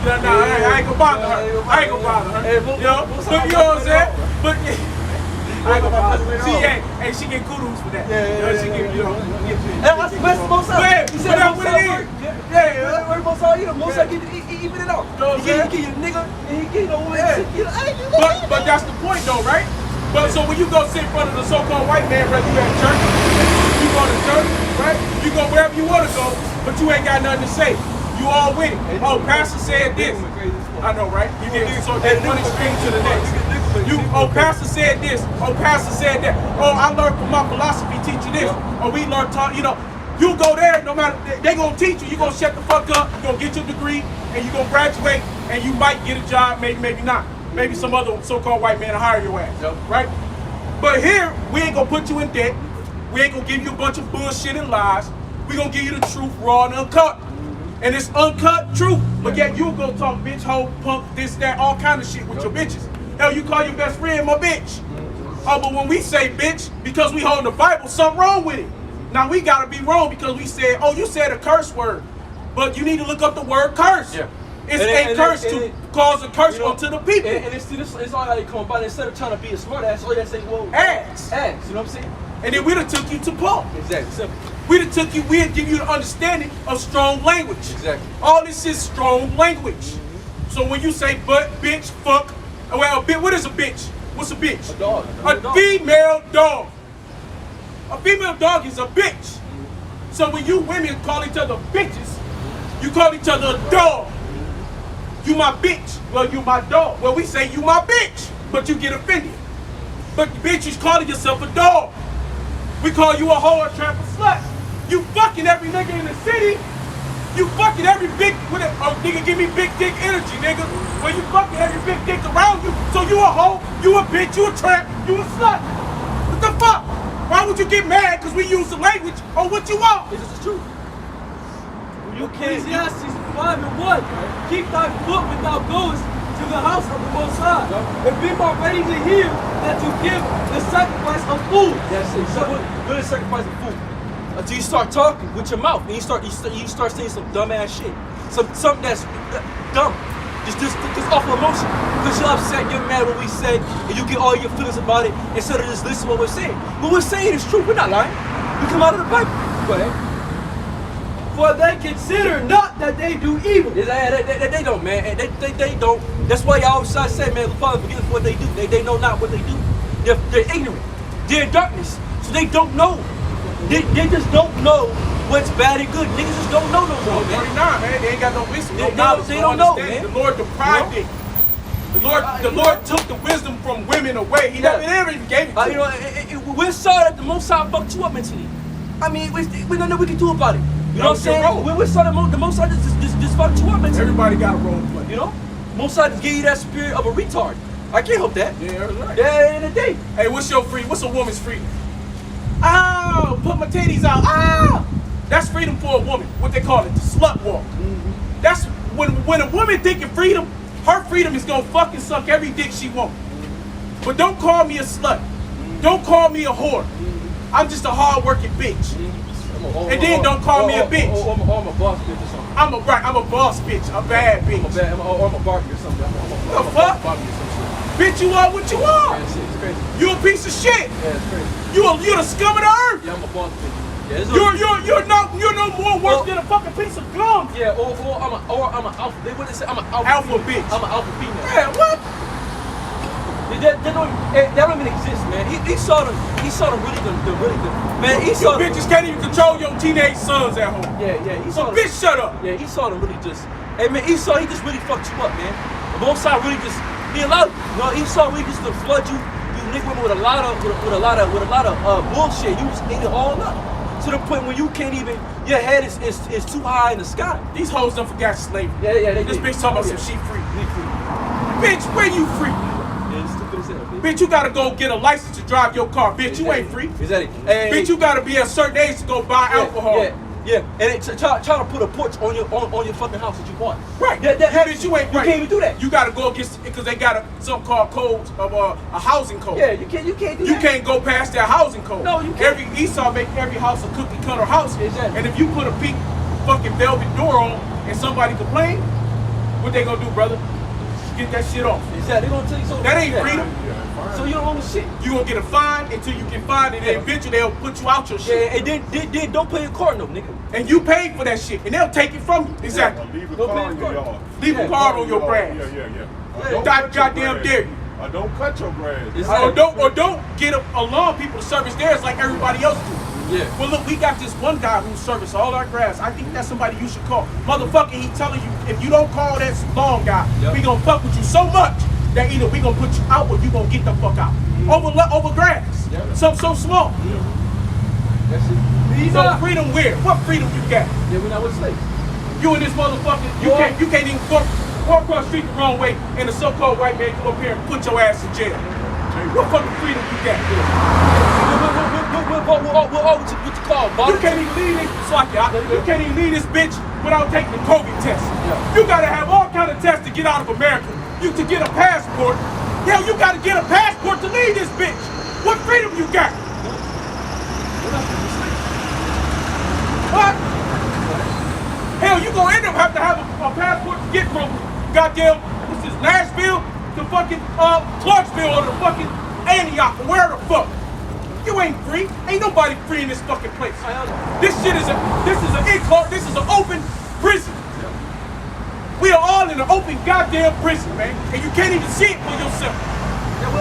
Speaker 3: I ain't gonna bother her. I ain't gonna bother her. You know what I'm saying? But I ain't gonna bother her. Hey, she get kudos for that. She get, you know.
Speaker 2: That's the best Most High. He said
Speaker 3: that's
Speaker 2: Most
Speaker 3: what it
Speaker 2: High
Speaker 3: is.
Speaker 2: work.
Speaker 3: Yeah.
Speaker 2: Where Most High, Most High even it out. He give you a nigga, and he give you a woman.
Speaker 3: But that's the point though, right? But so when you go sit in front of the so-called white man, whether you at church, you go to church, right? You go wherever you want to go, but you ain't got nothing to say. You all with it. Oh, pastor said this. I know, right? You get so from one extreme to the next. Pastor said this. Oh, pastor said that. Oh, I learned from my philosophy teacher this. Or we learned, you go there, no matter, they gonna teach you. You gonna shut the fuck up. You gonna get your degree, and you gonna graduate, and you might get a job, maybe not. Maybe some other so-called white man will hire your ass, right? But here, we ain't gonna put you in debt. We ain't gonna give you a bunch of bullshit and lies. We gonna give you the truth raw and uncut. And it's uncut truth. But yet you go talk bitch, hoe, punk, this, that, all kind of shit with your bitches. Hell, you call your best friend my bitch. Oh, but when we say bitch, because we hold the Bible, something wrong with it. Now we gotta be wrong because we said, oh, you said a curse word. But you need to look up the word curse. Yeah. It's a curse to cause a curse onto the people.
Speaker 2: And it's all how they come about. Instead of trying to be a smart ass, all you gotta say, well,
Speaker 3: ass.
Speaker 2: You know what I'm saying?
Speaker 3: And then we'd have took you to Paul.
Speaker 2: Exactly. Simple.
Speaker 3: We'd give you the understanding of strong language.
Speaker 2: Exactly.
Speaker 3: All this is strong language. So when you say but, bitch, fuck, well, what is a bitch? What's a bitch?
Speaker 2: A dog.
Speaker 3: A female dog. A female dog is a bitch. So when you women call each other bitches, you call each other a dog. You my bitch. Well, you my dog. Well, we say you my bitch, but you get offended. But bitch, you calling yourself a dog. We call you a hoe or trap or slut. You fucking every nigga in the city. You fucking every big, nigga give me big dick energy, nigga. Well, you fucking every big dick around you. So you a hoe, you a bitch, you a tramp, you a slut. What the fuck? Why would you get mad because we use the language on what you want?
Speaker 2: This is the truth.
Speaker 7: Ecclesiastes 5:1. Keep thy foot when thou goest to the house of the Most High, and be more ready to hear that you give the sacrifice of food.
Speaker 2: That's it. So what is sacrifice of food? Until you start talking with your mouth, and you start saying some dumb ass shit, something that's dumb, just off of emotion, because you're upset, you're mad what we say, and you get all your feelings about it instead of just listening to what we're saying. What we're saying is true. We're not lying. We come out of the Bible. Go ahead.
Speaker 7: For they consider not that they do evil.
Speaker 2: They don't, man. They don't. That's why y'all always try to say, man, Father, forgive us what they do. They know not what they do. They're ignorant. They're in darkness. So they don't know. They just don't know what's bad and good. Niggas just don't know no more, man.
Speaker 3: 39, man. They ain't got no wisdom.
Speaker 2: They don't know, man.
Speaker 3: The Lord deprived it. The Lord took the wisdom from women away. He never even gave it to them.
Speaker 2: We're sorry that the Most High fucked you up mentally. I mean, we nothing we can do about it. You know what I'm
Speaker 3: That's your
Speaker 2: saying?
Speaker 3: role.
Speaker 2: We saw the Most High just fucked you up, man.
Speaker 3: Everybody got a role to play.
Speaker 2: You know? Most High just give you that spirit of a retard. I can't help that.
Speaker 3: Yeah, that's right.
Speaker 2: Yeah, in the day.
Speaker 3: Hey, what's your freedom? What's a woman's freedom? Oh, put my titties out. Ah! That's freedom for a woman. What they call it, the slut walk. That's when a woman thinking freedom, her freedom is gonna fucking suck every dick she wants. But don't call me a slut. Don't call me a whore. I'm just a hard-working bitch. And then don't call me a bitch.
Speaker 2: I'm a boss bitch or something.
Speaker 3: I'm a boss bitch, a bad bitch.
Speaker 2: I'm a Barbie or something.
Speaker 3: The fuck?
Speaker 2: Barbie or some shit.
Speaker 3: Bitch, you are what you are.
Speaker 2: Yeah, it's crazy.
Speaker 3: You a piece of shit.
Speaker 2: Yeah, it's crazy.
Speaker 3: You're the scum of the earth.
Speaker 2: Yeah, I'm a boss bitch. Yeah, it's
Speaker 3: You're no more worse than a fucking piece of gum.
Speaker 2: Yeah, or I'm an alpha. What they say? I'm an alpha.
Speaker 3: Alpha bitch.
Speaker 2: I'm an alpha female.
Speaker 3: Yeah, what?
Speaker 2: That don't even exist, man. He saw them really good. Man, he
Speaker 3: You
Speaker 2: saw them.
Speaker 3: bitches can't even control your teenage sons at home.
Speaker 2: Yeah, he
Speaker 3: So
Speaker 2: saw them.
Speaker 3: bitch, shut up.
Speaker 2: Yeah, he saw them really just. Hey man, he just really fucked you up, man. The Most High really just he allowed. You know, he saw really just to flood you nigga women with a lot of bullshit. You just ate it all up to the point where you can't even. Your head is too high in the sky.
Speaker 3: These hoes don't forget slavery.
Speaker 2: Yeah, they
Speaker 3: This
Speaker 2: did.
Speaker 3: bitch talking about some she free. Bitch, where you free?
Speaker 2: Yeah, it's stupid as hell, bitch.
Speaker 3: Bitch, you gotta go get a license to drive your car. Bitch, you ain't free.
Speaker 2: Exactly. Hey,
Speaker 3: Bitch, you gotta be at a certain age to go buy alcohol.
Speaker 2: Yeah, and it, try to put a porch on your fucking house that you want.
Speaker 3: Right. Bitch, you ain't right.
Speaker 2: You can't even do that.
Speaker 3: You gotta go against because they got something called codes of a housing code.
Speaker 2: Yeah, you can't do that.
Speaker 3: You can't go past that housing code.
Speaker 2: No, you can't.
Speaker 3: Every Esau make every house a cookie cutter house.
Speaker 2: Exactly.
Speaker 3: And if you put a pink fucking velvet door on and somebody complain, what they gonna do, brother? Get that shit off.
Speaker 2: Exactly. They gonna tell you so.
Speaker 3: That ain't freedom.
Speaker 2: So you don't own the shit.
Speaker 3: You gonna get a fine until you get fined, and then eventually they'll put you out your shit.
Speaker 2: Yeah, and then don't play a card, no nigga.
Speaker 3: And you paid for that shit, and they'll take it from you. Exactly.
Speaker 5: Leave a
Speaker 2: Don't
Speaker 5: card
Speaker 2: pay
Speaker 5: in
Speaker 2: the
Speaker 5: your
Speaker 2: card.
Speaker 5: yard.
Speaker 3: Leave a card on your grass.
Speaker 5: Yeah.
Speaker 3: God
Speaker 5: cut your
Speaker 3: goddamn
Speaker 5: grass.
Speaker 3: dare you.
Speaker 5: Don't cut your grass.
Speaker 2: It's-
Speaker 3: Or don't get a lawn people to service theirs like everybody else do.
Speaker 2: Yeah.
Speaker 3: Well, look, we got this one guy who service all our grass. I think that's somebody you should call. Motherfucker, he telling you, if you don't call that lawn guy, we gonna fuck with you so much that either we gonna put you out or you gonna get the fuck out. Over grass.
Speaker 2: Yeah.
Speaker 3: So small.
Speaker 2: That's it.
Speaker 3: So freedom where? What freedom you got?
Speaker 2: Yeah, we're not with slaves.
Speaker 3: You and this motherfucker, you can't even walk across the street the wrong way and the so-called white man come up here and put your ass in jail. What fucking freedom you got?
Speaker 2: What you call, boss?
Speaker 3: You can't even leave this, you can't even leave this bitch without taking the COVID test. You gotta have all kind of tests to get out of America. To get a passport. Hell, you gotta get a passport to leave this bitch. What freedom you got? What? Hell, you gonna end up having to have a passport to get from goddamn, what's this, Nashville to fucking Clarksville or the fucking Antioch or where the fuck. You ain't free. Ain't nobody free in this fucking place. This is an open prison. We are all in an open goddamn prison, man. And you can't even see it for yourself.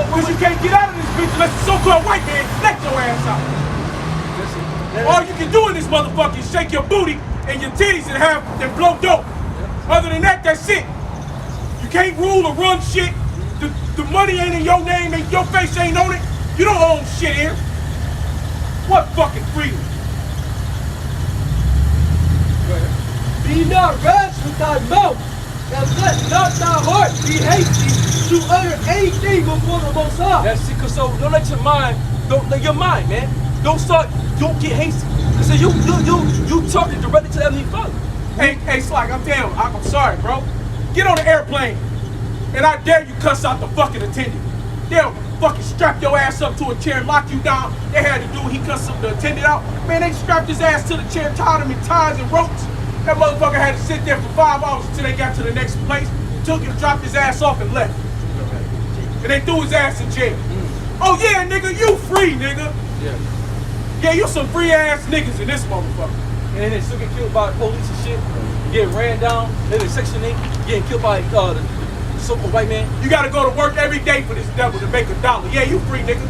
Speaker 3: Because you can't get out of this bitch unless the so-called white man let your ass out. All you can do in this motherfucker is shake your booty and your titties and blow dope. Other than that, that's it. You can't rule or run shit. The money ain't in your name and your face ain't on it. You don't own shit here. What fucking freedom?
Speaker 7: Be not rash with thy mouth, and let not thy heart be hasty to utter anything before the Most High.
Speaker 2: That's it, so don't let your mind, man. Don't get hasty. So you talking directly to Heavenly Father.
Speaker 3: Hey, Slack, I'm sorry, bro. Get on the airplane, and I dare you cuss out the fucking attendant. They'll fucking strap your ass up to a chair and lock you down. They had to do, he cussed the attendant out. Man, they strapped his ass to the chair, tied him in ties and ropes. That motherfucker had to sit there for 5 hours until they got to the next place, took him, dropped his ass off and left. And they threw his ass in jail. Oh yeah, nigga, you free, nigga. Yeah, you some free ass niggas in this motherfucker.
Speaker 2: And then they still get killed by police and shit. Get ran down. Then in Section 8, getting killed by the so-called white man.
Speaker 3: You gotta go to work every day for this devil to make $1. Yeah, you free, nigga.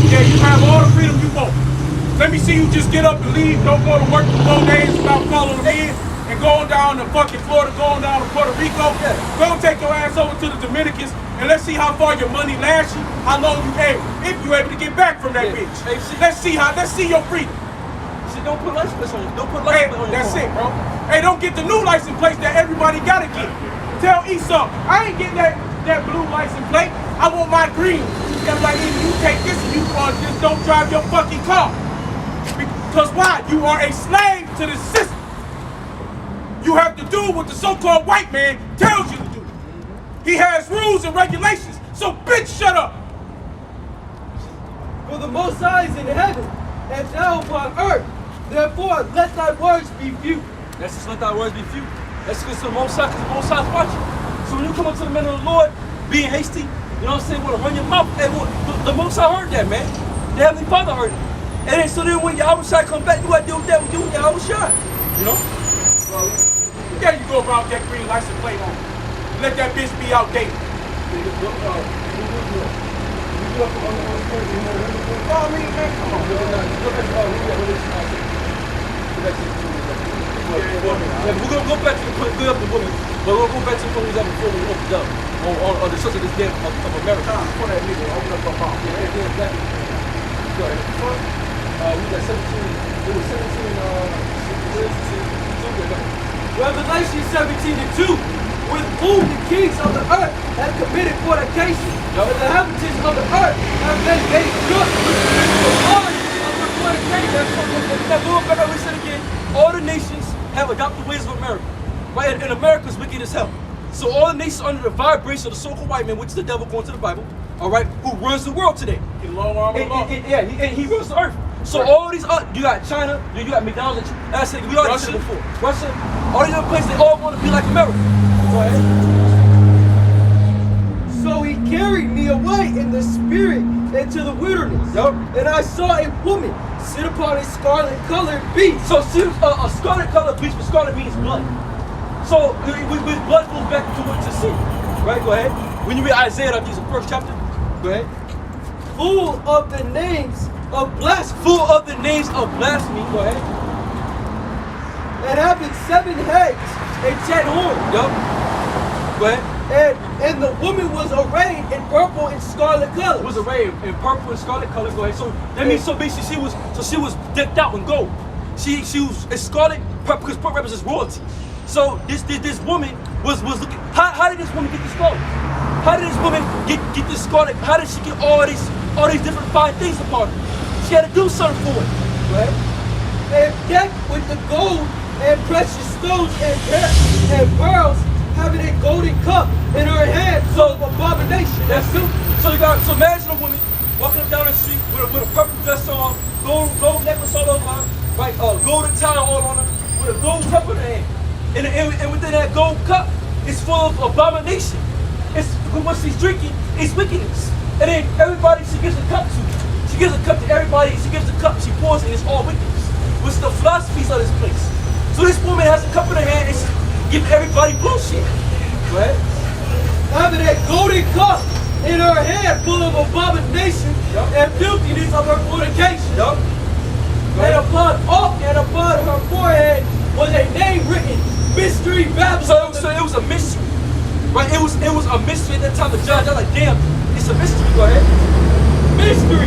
Speaker 3: Yeah, you have all the freedom you want. Let me see you just get up and leave, don't go to work for 4 days without following them in, and going down to fucking Florida, going down to Puerto Rico. Go take your ass over to the Dominicans, and let's see how far your money lasts you, how long you able, if you able to get back from that bitch. Let's see your freedom.
Speaker 2: See, don't put license plates on. Don't put license plate on your
Speaker 3: That's
Speaker 2: car.
Speaker 3: it, bro. Hey, don't get the new license plate that everybody gotta get. Tell Yso, I ain't getting that blue license plate. I want my green. That's like, you take this and you just don't drive your fucking car. Because why? You are a slave to the system. You have to do what the so-called white man tells you to do. He has rules and regulations. So bitch, shut up.
Speaker 7: For the Most High is in heaven, and thou upon earth. Therefore, let thy words be few.
Speaker 2: Let's just let thy words be few. Let's get to the Most High, because the Most High is watching. So when you come up to the men of the Lord, being hasty, you know what I'm saying, want to run your mouth, and the Most High heard that, man. The Heavenly Father heard it. And then, so then when Yahweh Shai come back, you got to deal with that with Yahweh Shai. You know?
Speaker 3: Well, there you go around that green license plate on. Let that bitch be outdated.
Speaker 2: We're gonna go back to the good of the women, but we're gonna go back to the women that before we opened up on the church of this day of America.
Speaker 3: For that nigga, open up my mouth.
Speaker 2: We got 17. It was 17.
Speaker 7: Revelation 17:2. With whom the kings of the earth have committed fornication, and the inhabitants of the earth have been made good with the bond of the fornication.
Speaker 2: Now going back, we said again, all the nations have adopted ways of America, right? And America's wicked as hell. So all the nations under the vibration of the so-called white man, which is the devil according to the Bible, all right, who runs the world today. And he runs the earth. So all these, you got China, you got McDonald's, and I said we already said it before. Russia, all these other places, they all want to be like America. Go ahead.
Speaker 7: So he carried me away in the spirit into the wilderness.
Speaker 2: Yup.
Speaker 7: And I saw a woman sit upon a scarlet-colored beast.
Speaker 2: So see, a scarlet colored beast, but scarlet means blood. So with blood goes back to what to see, right? Go ahead. When you read Isaiah, I think it's the first chapter. Go ahead.
Speaker 7: Full of the names of blasphemy.
Speaker 2: Full of the names of blasphemy. Go ahead.
Speaker 7: And having 7 heads and 10 horns.
Speaker 2: Yup. Go ahead.
Speaker 7: And the woman was arrayed in purple and scarlet colors.
Speaker 2: Was arrayed in purple and scarlet colors. Go ahead. So that means so basically she was decked out in gold. She was in scarlet purple because purple represents royalty. So this woman was looking. How did this woman get this clothes? How did this woman get this scarlet? How did she get all these different fine things upon her? She had to do something for it. Go ahead.
Speaker 7: And decked with the gold and precious stones and pearls, having a golden cup in her hand, so abomination.
Speaker 2: That's true. So imagine a woman walking up down the street with a purple dress on, gold necklace all over her, right? Golden tie all on her, with a gold cup in her hand. And within that gold cup, it's full of abomination. It's what she's drinking is wickedness. And then everybody she gives a cup to. She gives a cup to everybody. She gives a cup. She pours it. It's all wickedness. Which is the philosophies of this place. So this woman has a cup in her hand and she's giving everybody bullshit. Go ahead.
Speaker 7: Having a golden cup in her hand, full of abomination and filthiness of her fornication.
Speaker 2: Yup.
Speaker 7: And upon her forehead was a name written, Mystery Babylon.
Speaker 2: So it was a mystery, right? It was a mystery at that time. The judge, I was like, damn, it's a mystery. Go ahead.
Speaker 7: Mystery.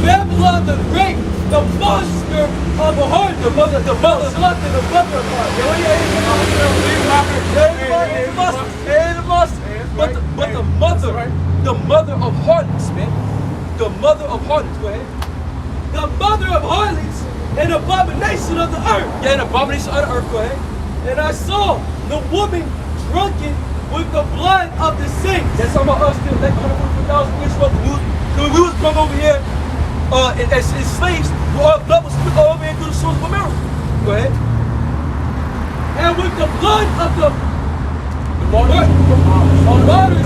Speaker 7: Babylon the Great, the monster of a heart, the mother of slut and the mother of heart.
Speaker 2: But the mother of harlots, man. The mother of harlots. Go ahead.
Speaker 7: The mother of harlots and abomination of the earth.
Speaker 2: Yeah, an abomination of the earth. Go ahead.
Speaker 7: And I saw the woman drunken with the blood of the saints.
Speaker 2: That's talking about us still like 100,000 years ago. We was brought over here as slaves. Our blood was split all over here through the shores of America. Go ahead.
Speaker 7: And with the blood of the martyrs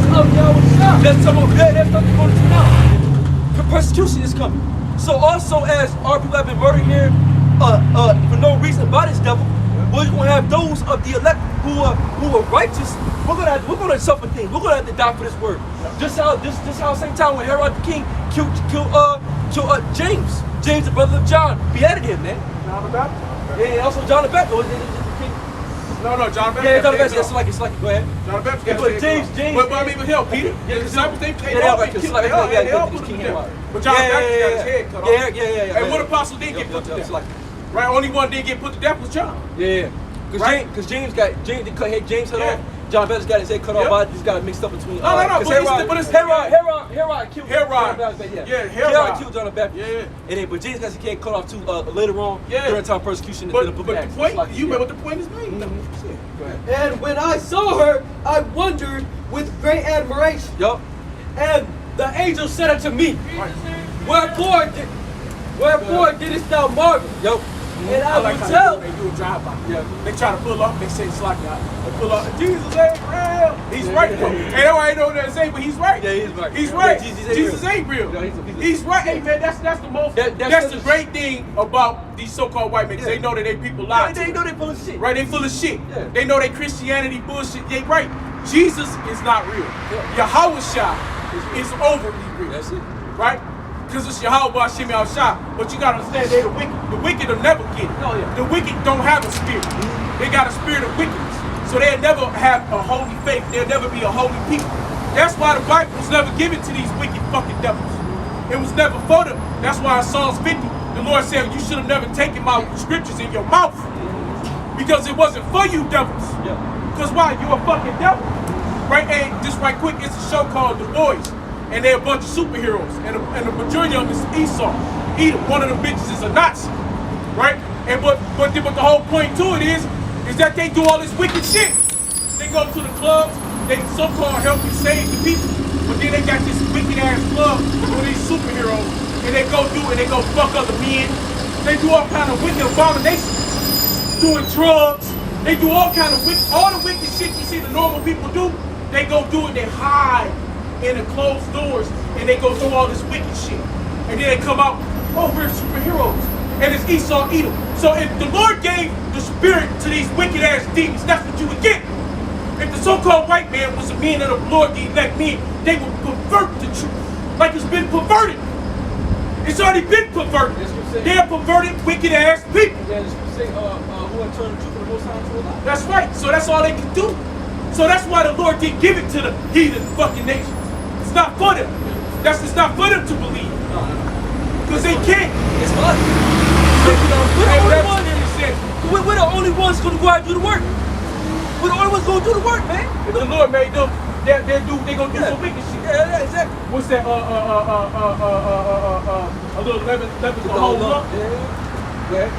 Speaker 7: of Yahweh.
Speaker 2: That's talking about that's talking about it now. Persecution is coming. So also as our people have been murdered here for no reason by this devil, we're going to have those of the elect who are righteous. We're gonna suffer things. We're gonna have to die for this word. Just how same time when Herod the king killed James, the brother of John, beheaded him, man.
Speaker 3: John the Baptist.
Speaker 2: Yeah, also John the Baptist.
Speaker 3: No, John the Baptist.
Speaker 2: Yeah, John the Baptist. It's like go ahead.
Speaker 3: John the Baptist.
Speaker 2: Yeah, but James.
Speaker 3: But I mean, but hell, Peter.
Speaker 2: Yeah,
Speaker 3: The disciples, they
Speaker 2: yeah,
Speaker 3: all
Speaker 2: right,
Speaker 3: get killed.
Speaker 2: like,
Speaker 3: They all
Speaker 2: yeah,
Speaker 3: put him to death. But John the Baptist got his head cut off.
Speaker 2: Yeah.
Speaker 3: And what apostle did get put to death? Right? Only one didn't get put to death was John.
Speaker 2: Yeah. Because
Speaker 3: Right.
Speaker 2: James they cut James head
Speaker 3: Yeah.
Speaker 2: off. John Baptist got his head cut off.
Speaker 3: Yep.
Speaker 2: But he's got it mixed up between.
Speaker 3: No,
Speaker 2: Herod killed
Speaker 3: Herod.
Speaker 2: John Baptist.
Speaker 3: Yeah,
Speaker 2: Herod
Speaker 3: Herod.
Speaker 2: killed John Baptist.
Speaker 3: Yeah.
Speaker 2: And then, but James got his head cut off too later on during the time of persecution in the book
Speaker 3: But
Speaker 2: of
Speaker 3: the
Speaker 2: Acts.
Speaker 3: point,
Speaker 2: Like,
Speaker 3: you remember what the point is made.
Speaker 2: Go ahead.
Speaker 7: And when I saw her, I wondered with great admiration.
Speaker 2: Yup.
Speaker 7: And the angel said unto me, Wherefore didst thou marvel?
Speaker 2: Yup.
Speaker 7: And I
Speaker 3: like
Speaker 7: will
Speaker 3: how
Speaker 7: tell.
Speaker 3: they do a drive-by. Yeah. They try to pull up, they say it's like that. They pull up, Jesus ain't real. He's right though. And nobody know what to say, but he's right.
Speaker 2: Yeah, he's right.
Speaker 3: He's
Speaker 2: Yeah,
Speaker 3: right.
Speaker 2: Jesus
Speaker 3: Jesus ain't real.
Speaker 2: Yeah,
Speaker 3: He's right. Hey man, that's the most. That's the great thing about these so-called white men. 'Cause They know that they people lie.
Speaker 2: They know they full of shit.
Speaker 3: Right? They full of shit.
Speaker 2: Yeah.
Speaker 3: They know they Christianity bullshit. They right. Jesus is not real. Yahweh is overly real.
Speaker 2: That's it.
Speaker 3: Right? Because it's Yahweh Hashem Shah. But you gotta understand, they the wicked. The wicked will never get it.
Speaker 2: Oh, yeah.
Speaker 3: The wicked don't have a spirit. They got a spirit of wickedness. So they'll never have a holy faith. They'll never be a holy people. That's why the Bible was never given to these wicked fucking devils. It was never for them. That's why in Psalms 50, the Lord said, you should have never taken my scriptures in your mouth. Because it wasn't for you devils.
Speaker 2: Yeah.
Speaker 3: Because why? You a fucking devil. Right? And just right quick, it's a show called The Boys. And they're a bunch of superheroes. And the majority of them is Esau. Edom, one of the bitches is a Nazi. Right? And but the whole point to it is that they do all this wicked shit. They go to the clubs, they so-called help you save the people. But then they got this wicked ass club with these superheroes. And they go fuck other men. They do all kind of wicked abominations. Doing drugs. They do all kind of all the wicked shit you see the normal people do. They go do it, they hide in the closed doors, and they go do all this wicked shit. And then they come out, oh, we're superheroes. And it's Esau, Edom. So if the Lord gave the spirit to these wicked ass demons, that's what you would get. If the so-called white man was a man of the Lord, the elect men, they would pervert the truth. Like it's been perverted. It's already been perverted. They're perverted, wicked ass people.
Speaker 2: Yeah, the scripture say, who had turned the truth of the Most High into a lie.
Speaker 3: That's right. So that's all they can do. So that's why the Lord didn't give it to the heathen fucking nations. It's not for them. It's not for them to believe. Because they can't.
Speaker 2: It's for us. We're the only ones going to go out and do the work. We're the only ones going to do the work, man.
Speaker 3: If the Lord made them, they gonna do some wicked shit.
Speaker 2: Yeah, exactly.
Speaker 3: What's that? A little lemon the whole lump.
Speaker 2: Yeah.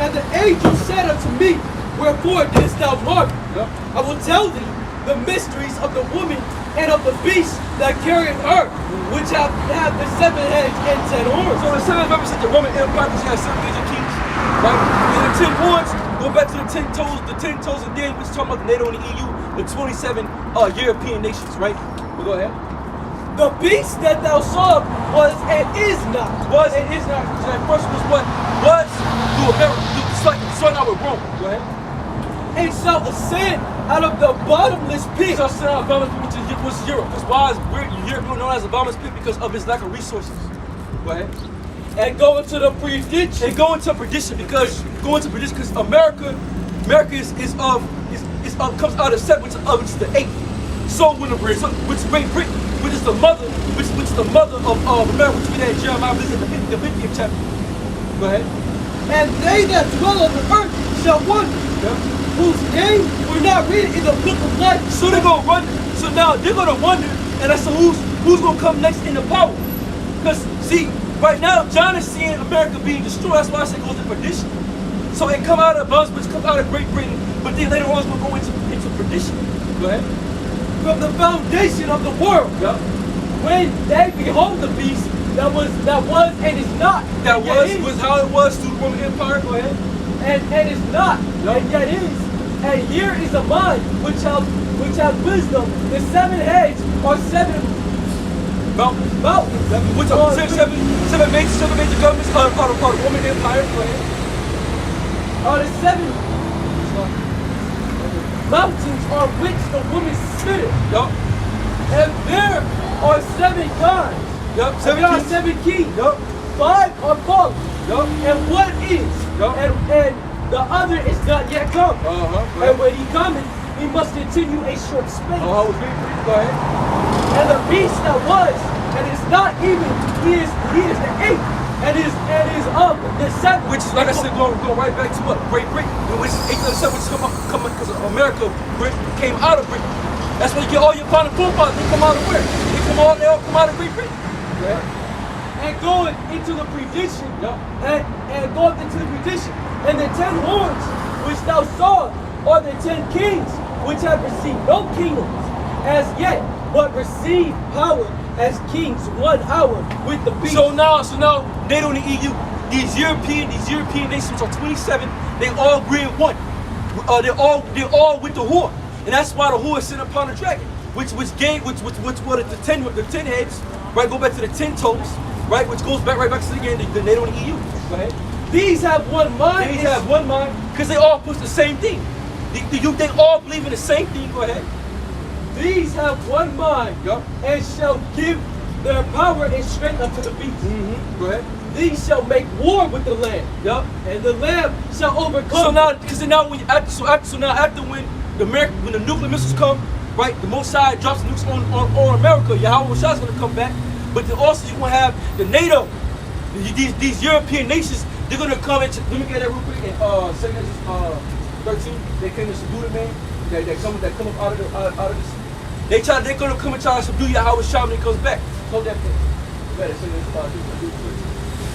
Speaker 7: And the angel said unto me, Wherefore didst thou marvel?
Speaker 2: Yep.
Speaker 7: I will tell thee the mysteries of the woman and of the beast that carrieth her, which have the 7 heads and 10 horns.
Speaker 2: So the 7 represent the Roman Empire, because you have 7 major kings, right? And the 10 horns go back to the 10 toes, and then we're talking about the NATO and the EU, the 27 European nations, right? Well, go ahead.
Speaker 7: The beast that thou sawest was and is not.
Speaker 2: Was and is not. So that first was what? Was through America, starting out with Rome. Go ahead.
Speaker 7: And shall ascend out of the bottomless pit.
Speaker 2: So sent out bottomless pit, which is Europe. Because why is Europe known as a bottomless pit? Because of its lack of resources. Go ahead.
Speaker 7: And go into the perdition.
Speaker 2: And go into perdition because America comes out of 7, which is the 8. So when which is Great Britain, which is the mother of America, which we had Jeremiah visit the 50th chapter. Go ahead.
Speaker 7: And they that dwell on the earth shall wonder, whose names were not written in the book of life.
Speaker 2: So they're gonna run. So now they're gonna wonder, and that's who's gonna come next in the power. Because see, right now John is seeing America being destroyed. That's why I say it goes to perdition. So it come out of Boswell, come out of Great Britain, but then later on it's gonna go into perdition. Go ahead.
Speaker 7: From the foundation of the world.
Speaker 2: Yep.
Speaker 7: When they behold the beast that was and is not.
Speaker 2: That
Speaker 7: and yet
Speaker 2: was how it was through the Roman Empire. Go ahead.
Speaker 7: And is not, and yet is. And here is a mind which has wisdom. The 7 heads are 7 mountains.
Speaker 2: Which are seven major governments of the Roman Empire. Go ahead.
Speaker 7: Are the 7 mountains on which the woman sitteth.
Speaker 2: Yup.
Speaker 7: And there are 7 gods.
Speaker 2: Yup.
Speaker 7: And there are 7 kings.
Speaker 2: Yup.
Speaker 7: 5 are fallen.
Speaker 2: Yup.
Speaker 7: And one is.
Speaker 2: Yup.
Speaker 7: And the other is not yet come.
Speaker 2: Right.
Speaker 7: And when he cometh, he must continue a short space.
Speaker 2: I was reading. Go ahead.
Speaker 7: And the beast that was, and is not even, he is the 8th,
Speaker 2: and is of the seven. Which is, like I said, going right back to what? Great Britain. Which is 1807, which is coming because America came out of Britain. That's where you get all your founding forefathers. They come out of where? They all come out of Great Britain. Yeah. And going into the prediction, and going into the prediction, and the 10 horns which thou sawest are the 10 kings which have received no kingdoms as yet, but receive power as kings 1 hour with the beast. So now they don't need EU. These European nations are 27. They all agree in one. They're all with the whore, and that's why the whore is sitting upon the dragon, which were the 10 heads, right? Go back to the 10 toes, right? Which goes back right back to the NATO and EU. Go ahead. These have one mind. These have one mind because they all push the same thing. They all believe in the same thing. Go ahead. These have one mind, and shall give their power and strength unto the beast. Go ahead. These shall make war with the Lamb, and the Lamb shall overcome. So now, after when the nuclear missiles come, right? The Most High drops the nukes on America. Yahweh Shah is going to come back, but then also you're going to have the NATO, these European nations. They're going to come and let me get that real quick. In 13, they came to subdue the man. They come up out of this. They're going to come and try to subdue Yahweh Shah when he comes back. Hold that thing. Better say this. 13,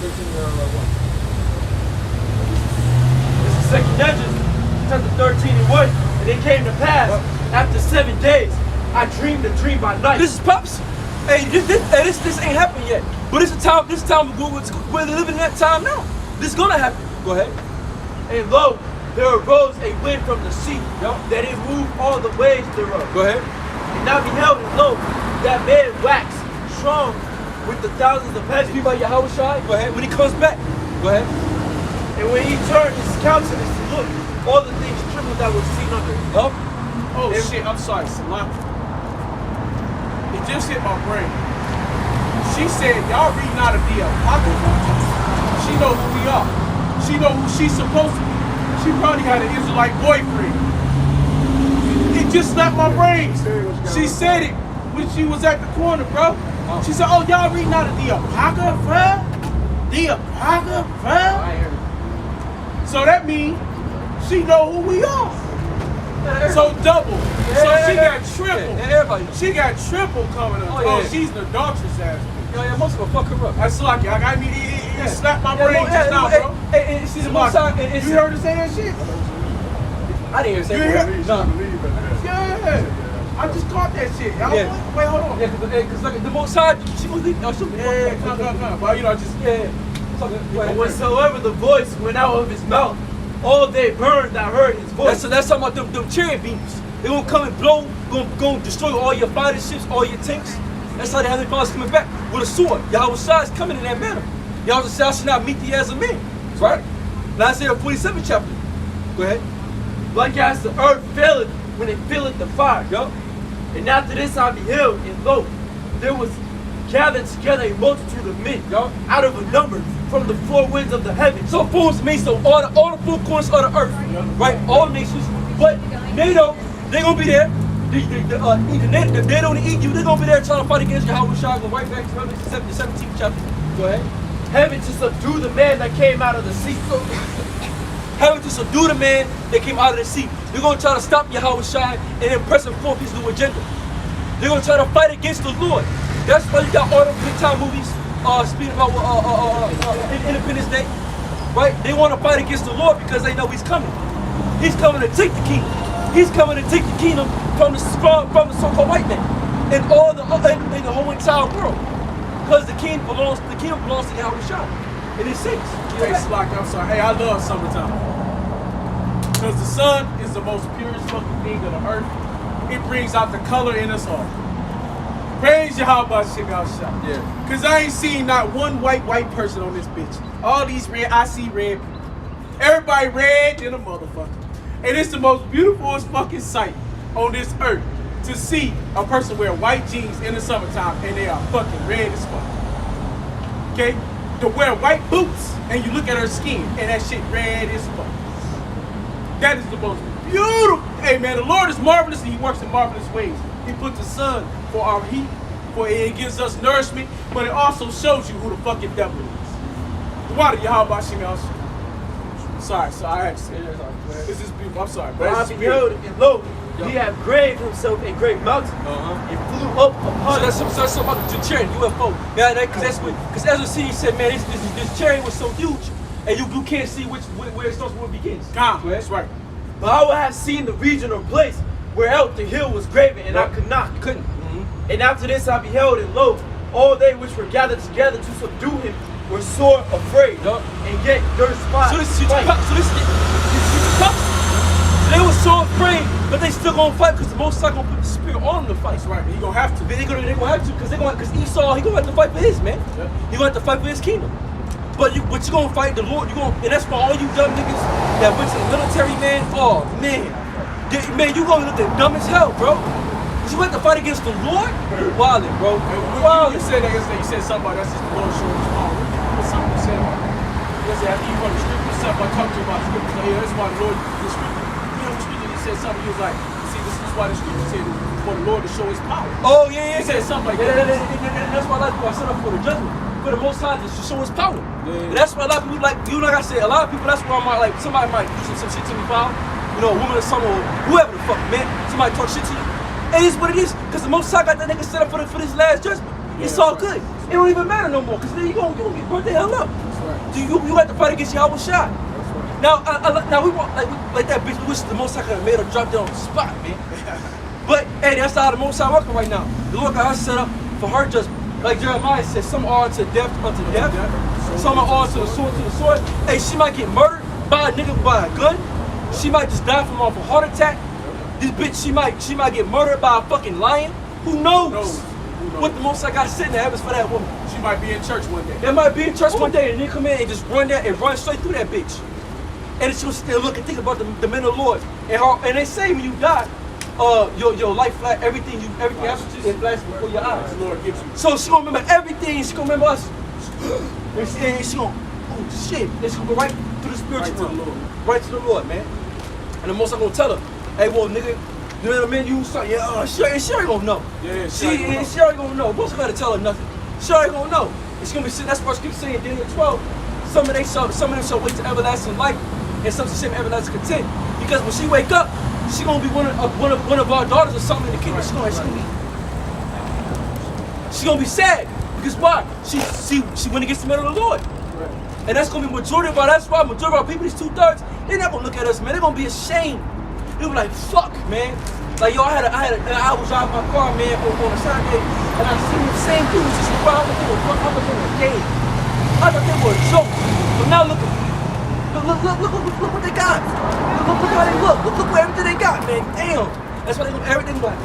Speaker 2: 1. This is 2nd Judges, chapter 13 and 1. And it came to pass after 7 days, I dreamed a dream by night. This is prophecy. Hey, this ain't happened yet. But this time we're living in that time now. This is gonna happen. Go ahead. And lo, there arose a wind from the sea, that it moved all the waves thereof. Go ahead. And I beheld, and lo, that man waxed strong with the thousands of heaven. Speak about Yahweh Shai. Go ahead. When he comes back. Go ahead. And when he turned his countenance to look, all the things trembled that were seen under him.
Speaker 3: Oh shit, I'm sorry, Salam. It just hit my brain. She said, y'all reading out of the Apocrypha. She knows who we are. She knows who she's supposed to be. She probably had an Israelite boyfriend. It just slapped my brain. She said it when she was at the corner, bro. She said, oh, y'all reading out of the Apocrypha? The Apocrypha? So that means she know who we are. So double. So she got triple.
Speaker 2: Everybody.
Speaker 3: She got triple coming up. Oh, she's the adulteress ass.
Speaker 2: Yeah, most of them fuck her up.
Speaker 3: That's lucky. I mean, it slapped my brain just now, bro.
Speaker 2: Hey, see the most side.
Speaker 3: You heard her say that shit?
Speaker 2: I didn't hear her say that. No.
Speaker 3: Yeah. I just caught that shit. Wait, hold on.
Speaker 2: Yeah, because like the most side, she was leaving. No.
Speaker 3: Well, you know, just
Speaker 2: But whatsoever the voice went out of his mouth, all they burned that heard his voice. That's talking about them chariot beams. They're gonna come and blow, gonna destroy all your fighter ships, all your tanks. That's how the Heavenly Father's coming back with a sword. Yahweh Shai is coming in that manner. Yahweh Shai should not meet thee as a man. Right? Now Isaiah 47 chapter. Go ahead. Like as the earth faileth when it filleth the fire. And after this I beheld, and lo, there was gathered together a multitude of men, out of a number from the four winds of the heaven. So forms means so all the four corners of the earth, right? All nations, but NATO, they're gonna be there. The NATO and the EU, they're gonna be there trying to fight against Yahweh Shai. Go right back to Revelation 17th chapter. Go ahead. Heaven to subdue the man that came out of the sea. Heaven to subdue the man that came out of the sea. They're gonna try to stop Yahweh Shai and then press him forth his new agenda. They're gonna try to fight against the Lord. That's why you got all the big time movies speaking about Independence Day, right? They want to fight against the Lord because they know He's coming. He's coming to take the kingdom. He's coming to take the kingdom from the so-called white man and all the in the whole entire world, because the kingdom belongs to Yahweh Shai and His saints.
Speaker 3: Hey, Slock, I'm sorry. Hey, I love summertime because the sun is the most purest fucking thing on the earth. It brings out the color in us all. Praise Yahweh Shemel Shah. Yeah. Cause I ain't seen not one white person on this bitch. All these red, I see red people. Everybody red than a motherfucker. And it's the most beautiful fucking sight on this earth to see a person wear white jeans in the summertime and they are fucking red as fuck. Okay? To wear white boots and you look at her skin and that shit red as fuck. That is the most beautiful. Hey man, the Lord is marvelous and He works in marvelous ways. He put the sun for our heat, for it gives us nourishment, but it also shows you who the fucking devil is. water, Yahweh Shemel. Sorry, so I had to say that. This is beautiful. I'm sorry,
Speaker 4: But I
Speaker 3: but
Speaker 4: beheld, and lo, he had graved himself a great mountain, and flew up upon
Speaker 2: So that's something about the chariot, UFO. Yeah, because Ezra C said, man, this chariot was so huge, and you can't see where it starts, where it begins.
Speaker 3: that's right.
Speaker 4: But I would have seen the region or place whereout the hill was graven, and I could not.
Speaker 2: You couldn't.
Speaker 4: And after this I beheld, and lo, all they which were gathered together to subdue him were sore afraid, and yet durst fight.
Speaker 2: So they were so afraid, but they still gonna fight because the Most High gonna put the spirit on them to fight.
Speaker 3: That's right. He gonna have to.
Speaker 2: They gonna have to because Esau he gonna have to fight for his man.
Speaker 3: Yeah.
Speaker 2: He gonna have to fight for his kingdom. But you gonna fight the Lord. And that's for all you dumb niggas that went to the military, man. Oh man, man, you gonna look at dumb as hell, bro. You have to fight against the Lord? Wildin', bro.
Speaker 3: You said that yesterday. You said something about that's just the Lord showing his power. What's something you said about it? Yesterday, after you run the scripture yourself, I talked to you about the scripture. Like, yeah, that's why the Lord, the scripture, the scripture, he said something. He was like, see, this is why the scripture said for the Lord to show his power.
Speaker 2: Oh, yeah.
Speaker 3: He said something like that.
Speaker 2: That's why I set up for the judgment. For the Most High, to show his power. And that's why a lot of people, like I said, a lot of people, that's where I might, like, somebody might do some shit to me, foul. You know, a woman or someone, or whoever the fuck, man. Somebody talk shit to you. It is what it is, because the Most High got that nigga set up for this last judgment. It's all good. It don't even matter no more, because then you gonna get burnt the hell up.
Speaker 3: Right.
Speaker 2: You have to fight against Yahweh Shai. Now, now we want like that bitch. We wish the Most High could have made her drop down on the spot, man. But hey, that's how the Most High working right now. The Lord got her set up for her judgment. Like Jeremiah said, some are unto death, some are unto the sword, Hey, she might get murdered by a nigga by a gun. She might just die from off a heart attack. This bitch, she might get murdered by a fucking lion. Who knows? What the Most High got sitting there happens for that woman.
Speaker 3: She might be in church one day.
Speaker 2: They might be in church one day and they come in and just run there and run straight through that bitch. And she'll still look and think about the men of the Lord. And they say when you die, your life flat, everything happens to you, it flashes before your eyes.
Speaker 3: The Lord gives you.
Speaker 2: So she gonna remember everything. She gonna remember us. And she gonna, oh shit. And she gonna go right to the spiritual realm. Right to the Lord, man. And the Most High gonna tell her, hey, well, nigga, you know what I mean? You start, she ain't gonna know.
Speaker 3: Yeah,
Speaker 2: she ain't gonna know. Most gotta tell her nothing. She ain't gonna know. It's gonna be sitting. That's what I keep saying. Daniel 12. Some of them shall wait to everlasting life, and some shall everlasting content. Because when she wake up, she gonna be one of our daughters or something in the kingdom. She gonna be sad. Because why? She went against the man of the Lord. And that's gonna be majority of our. That's why majority of our people, these 2/3, they're not gonna look at us, man. They're gonna be ashamed. They were like, fuck, man. Like, yo, I was driving my car, man, on a Sunday, and I seen the same dudes just around. I thought they were a game. I thought they were a joke. But now look what they got. Look how they look. Look everything they got, man. Damn. That's why they gonna everything like,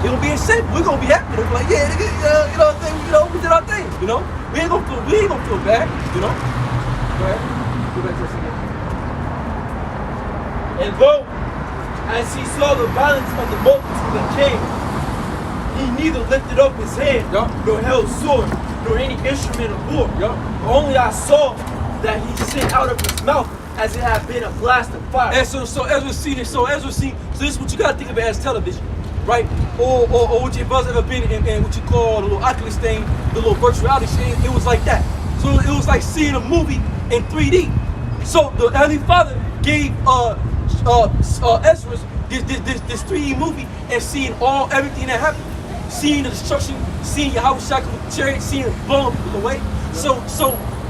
Speaker 2: they gonna be insane. We're gonna be happy. They're like, yeah, nigga, you know what I'm saying? We did our thing, you know? We ain't gonna feel bad, you know? Go ahead. Go back to this again.
Speaker 4: And lo, as he saw the violence of the multitude that came, he neither lifted up his hand, nor held sword, nor any instrument of war. Only I saw that he sent out of his mouth as it had been a blast of fire.
Speaker 2: And so Ezra seen it. So this is what you gotta think of it as television, right? Or what your buzz ever been in what you call the little Oculus thing, the little virtual reality shit. It was like that. So it was like seeing a movie in 3D. So the Heavenly Father gave Ezra this 3D movie and seeing everything that happened, seeing the destruction, seeing Yahweh Shai with the chariot, seeing it blow people away. So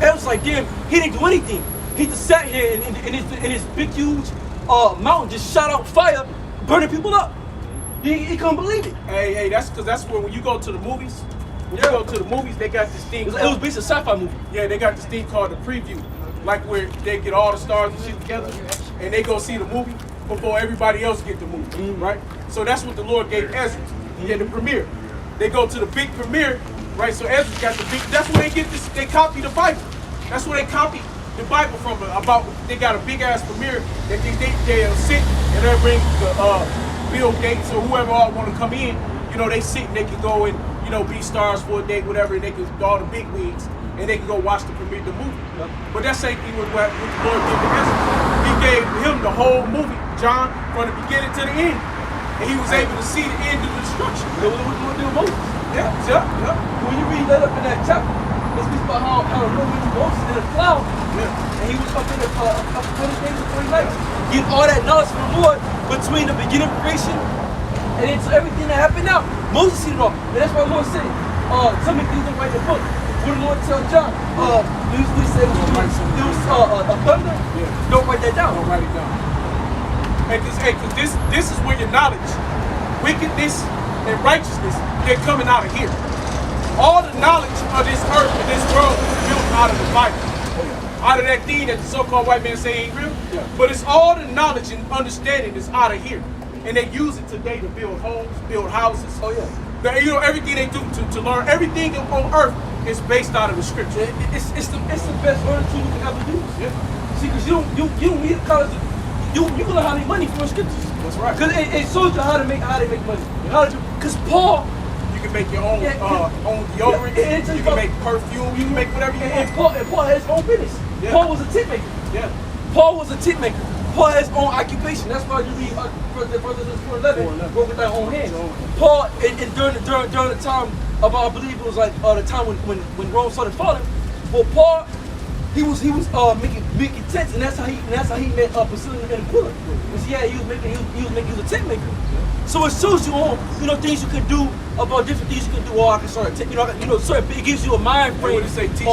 Speaker 2: it was like, damn, he didn't do anything. He just sat here and his big huge mountain just shot out fire, burning people up. He couldn't believe it.
Speaker 3: Hey, that's where when you go to the movies. When you go to the movies, they got this thing.
Speaker 2: It was based on a sci-fi movie.
Speaker 3: Yeah, they got this thing called the preview, like where they get all the stars and shit together, and they go see the movie before everybody else get the movie, right? So that's what the Lord gave Ezra. He had the premiere. They go to the big premiere, right? So Ezra got the big. That's where they get this. They copy the Bible. That's where they copy the Bible from. They got a big ass premiere that they'll sit and they'll bring Bill Gates or whoever all want to come in. You know, they sit and they can go and be stars for a day, whatever. And they can all the big wigs and they can go watch the premiere, the movie. But that same thing with what the Lord did to Ezra. He gave him the whole movie, John, from the beginning to the end, and he was able to see the end of the destruction.
Speaker 2: With Moses.
Speaker 3: Yeah.
Speaker 2: When you read that up in that chapter, It speaks about how Moses in a cloud, and he was up in the 20 days and 20 nights. Getting all that knowledge from the Lord between the beginning of creation and into everything that happened now. Moses seen it all. And that's why the Lord said, some of these don't write the book. What did the Lord tell John? We said it was a thunder. Don't write that down.
Speaker 3: Don't write it down. Because this is where your knowledge, wickedness, and righteousness, they're coming out of here. All the knowledge of this earth and this world is built out of the Bible. Out of that thing that the so-called white man say ain't real. But it's all the knowledge and understanding is out of here. And they use it today to build homes, build houses. Everything they do to learn everything on earth is based out of the scripture.
Speaker 2: It's the best learning tool you can ever use. See, because you don't need a college. You can learn how to make money from the scriptures.
Speaker 3: That's right.
Speaker 2: Because it shows you how to make money. Because Paul,
Speaker 3: you can make your own deodorant. You can make perfume. You can make whatever you want.
Speaker 2: And Paul had his own business. Paul was a tent maker. Paul was a tent maker. Paul had his own occupation. That's why you read Brothers 4:11 wrote with their own hands. Paul, and during the time of, I believe it was like the time when Rome started falling. Well, Paul, he was making tents, and that's how he met Priscilla and Aquila. Because he was a tent maker. So it shows you on things you can do about different things you can do. I can start it gives you a mind frame.
Speaker 3: What do you say? Teach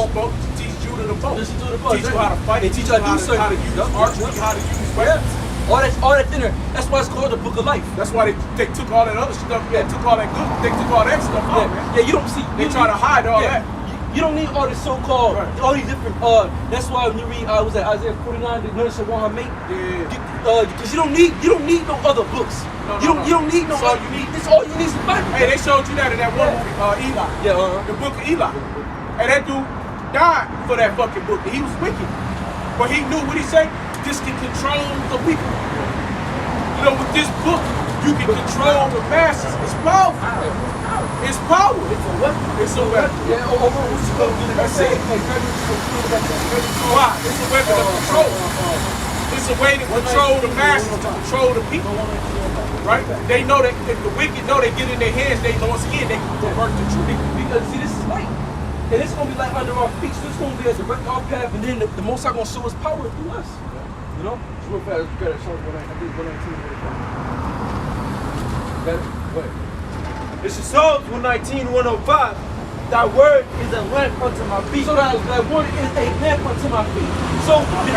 Speaker 3: you to the boat. Teach you how to fight.
Speaker 2: They teach you how to use
Speaker 3: archery, how to use weapons.
Speaker 2: All that's in there. That's why it's called the Book of Life.
Speaker 3: That's why they took all that other stuff. They took all that stuff out, man.
Speaker 2: Yeah, you don't see.
Speaker 3: They try to hide all that.
Speaker 2: You don't need all this so-called, all these different. That's why when you read, was that Isaiah 49, the nurse want her mate. Because you don't need no other books. You don't need no. All you need. It's all you need is the Bible.
Speaker 3: Hey, they showed you that in that one movie, Eli. The book of Eli. And that dude died for that fucking book. He was wicked, but he knew what he said. This can control the people. With this book, you can control the masses. It's powerful. It's power. It's a weapon. It's a weapon. That's it. Why? It's a weapon of control. It's a way to control the masses, to control the people. Right? They know that if the wicked know they get in their hands, they know again they can pervert the truth.
Speaker 2: Because see, this is light. And it's gonna be like under our feet. So it's gonna be a direct our path, and then the Most High gonna show us power through us. Just real fast, I think 119. Better? Go ahead.
Speaker 4: This is Psalms 119, 105. Thy word is a lamp unto my feet.
Speaker 2: So that word is a lamp unto my feet. So, what's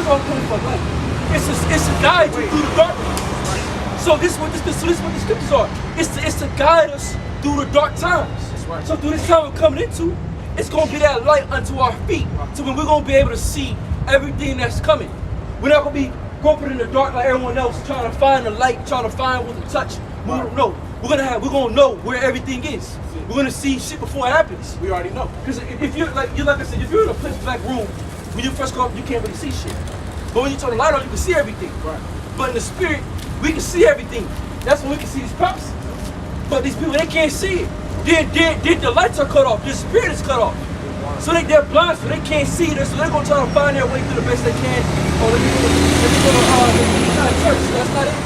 Speaker 2: all coming from? Like, it's to guide you through the darkness. So this is what the scriptures are. It's to guide us through the dark times. So through this time we're coming into, it's gonna be that light unto our feet. So when we're gonna be able to see everything that's coming. We're not gonna be groping in the dark like everyone else, trying to find the light, trying to find what to touch. No, we're gonna know where everything is. We're gonna see shit before it happens.
Speaker 3: We already know.
Speaker 2: Because if you're like I said, if you're in a pitch black room, when you first come up, you can't really see shit. But when you turn the light on, you can see everything.
Speaker 3: Right.
Speaker 2: But in the spirit, we can see everything. That's when we can see these prophets. But these people, they can't see it. Then the lights are cut off. Their spirit is cut off. So they're blind, so they can't see this. So they're gonna try to find their way through the best they can. Or let me go to church. That's not it.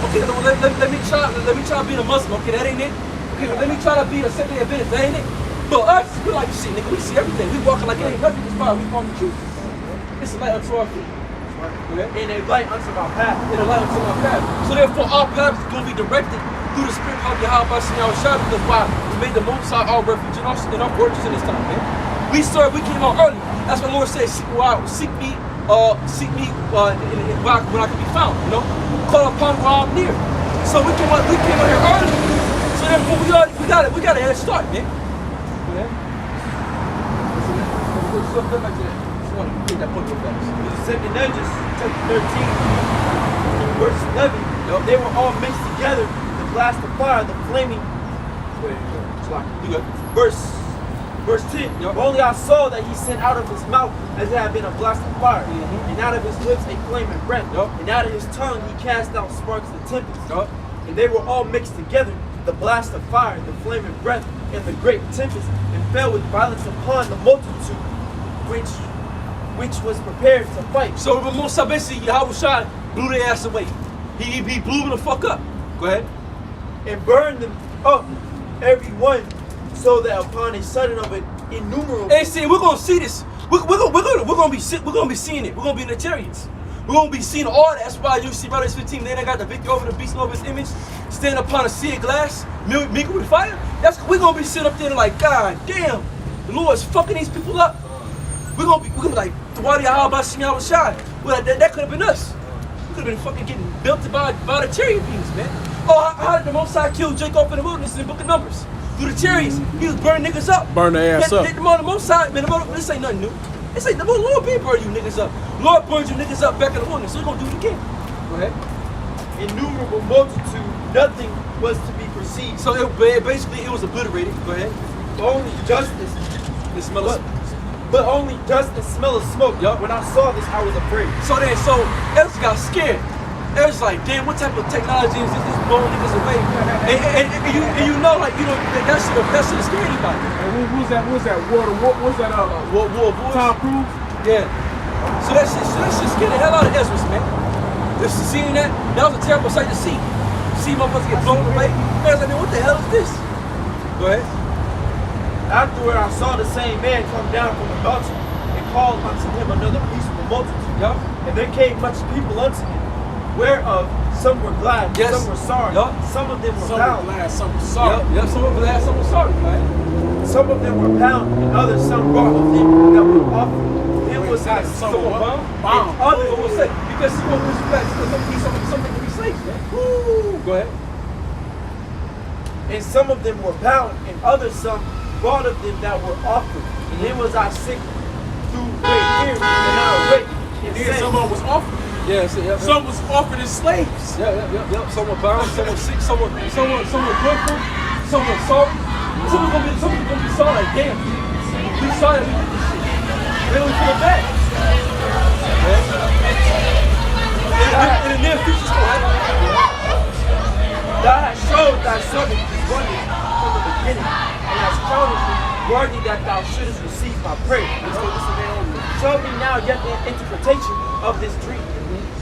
Speaker 2: Okay, let me try being a Muslim. Okay, that ain't it. Okay, let me try to be a Seventh-day Adventist. That ain't it. But us, we like shit, nigga. We see everything. We walking like it ain't nothing. It's fine. We on the truth. It's a light unto our feet.
Speaker 4: And a light unto my path.
Speaker 2: And a light unto my path. So therefore, our path is gonna be directed through the Spirit of Yahweh Shah, because why? We made the Most High our refuge and our fortress in this time, man. We came out early. That's what the Lord said, seek me when I can be found, Call upon while I'm near. So we came out here early. So therefore we got a head start, man.
Speaker 4: Second Judges, chapter 13, verse 11. They were all mixed together, the blast of fire, the flaming. Verse 10. Only I saw that he sent out of his mouth as it had been a blast of fire, and out of his lips a flaming breath, and out of his tongue he cast out sparks of tempest. And they were all mixed together, the blast of fire, the flaming breath, and the great tempest, and fell with violence upon the multitude, which was prepared to fight.
Speaker 2: So the Most High basically, Yahweh Shah blew their ass away. He blew them the fuck up. Go ahead.
Speaker 4: And burned them up, every one so that upon a sudden of it innumerable.
Speaker 2: Hey, see, we're gonna see this. We're gonna be seeing it. We're gonna be in the chariots. We're gonna be seeing all that. That's why you see Brothers 15. Then they got the victory over the beast and over his image, stand upon a sea of glass, mingled with fire. We're gonna be sitting up there like, God damn, the Lord's fucking these people up. We're gonna be like, Tawadi Al-Bashim Al-Shai. Well, that could have been us. We could have been fucking getting belted by the chariot beams, man. Oh, how did the Most High kill Jacob in the wilderness in the book of Numbers? Through the chariots. He was burning niggas up.
Speaker 1: Burn their ass up.
Speaker 2: The Most High, man, this ain't nothing new. This ain't the Lord be burning you niggas up. Lord burned you niggas up back in the wilderness, so we're gonna do it again. Go ahead.
Speaker 4: Innumerable multitude, nothing was to be perceived.
Speaker 2: So it was obliterated. Go ahead.
Speaker 4: Only justice.
Speaker 2: The smell of
Speaker 4: But only dust and smell of smoke.
Speaker 2: Yup.
Speaker 4: When I saw this, I was afraid.
Speaker 2: So Ellis got scared. Ellis like, damn, what type of technology is this? This blowing niggas away. And you know, like, you know, that shit scare anybody.
Speaker 5: And who's that? What's that? What's that?
Speaker 2: War
Speaker 5: Tom Cruise?
Speaker 2: Yeah. So that shit scared the hell out of Ezra, man. Just seeing that was a terrible sight to see. See motherfuckers get blown away. Man, I was like, man, what the hell is this? Go ahead.
Speaker 4: Afterward, I saw the same man come down from the mountain and called unto him another peaceable multitude.
Speaker 2: Yup.
Speaker 4: And there came much people unto him, whereof some were glad,
Speaker 2: Yes.
Speaker 4: some were sorry,
Speaker 2: Yup.
Speaker 4: some of them were
Speaker 5: Some were
Speaker 4: bound.
Speaker 5: glad, some were sorry.
Speaker 2: Yep, some were glad, some were sorry, man.
Speaker 4: Some of them were bound, and others some brought of them that were offered. It was
Speaker 5: Wait,
Speaker 4: as
Speaker 5: some
Speaker 4: some
Speaker 5: were
Speaker 4: were
Speaker 5: what?
Speaker 4: bound.
Speaker 5: Bound.
Speaker 4: And others
Speaker 2: What was that? Because some of us blacks, some can be slaves, man. Woo! Go ahead.
Speaker 4: and some of them were bound, and others some brought of them that were offered. And it was I sick through great fear, and I awake. And
Speaker 5: Then
Speaker 4: said,
Speaker 5: someone was offered.
Speaker 2: Yeah, so, yep.
Speaker 5: Some was offered as slaves.
Speaker 2: Yep. Some were bound, some were sick, some were grateful, some were sorry. Some were gonna be sorry, like, damn, we sorry we did this shit. They don't feel bad. In the near future, gonna happen.
Speaker 4: Thou hast showed thy servant these wonders from the beginning, and hast counted me worthy that thou shouldest receive my praise. Show me now yet the interpretation of this dream.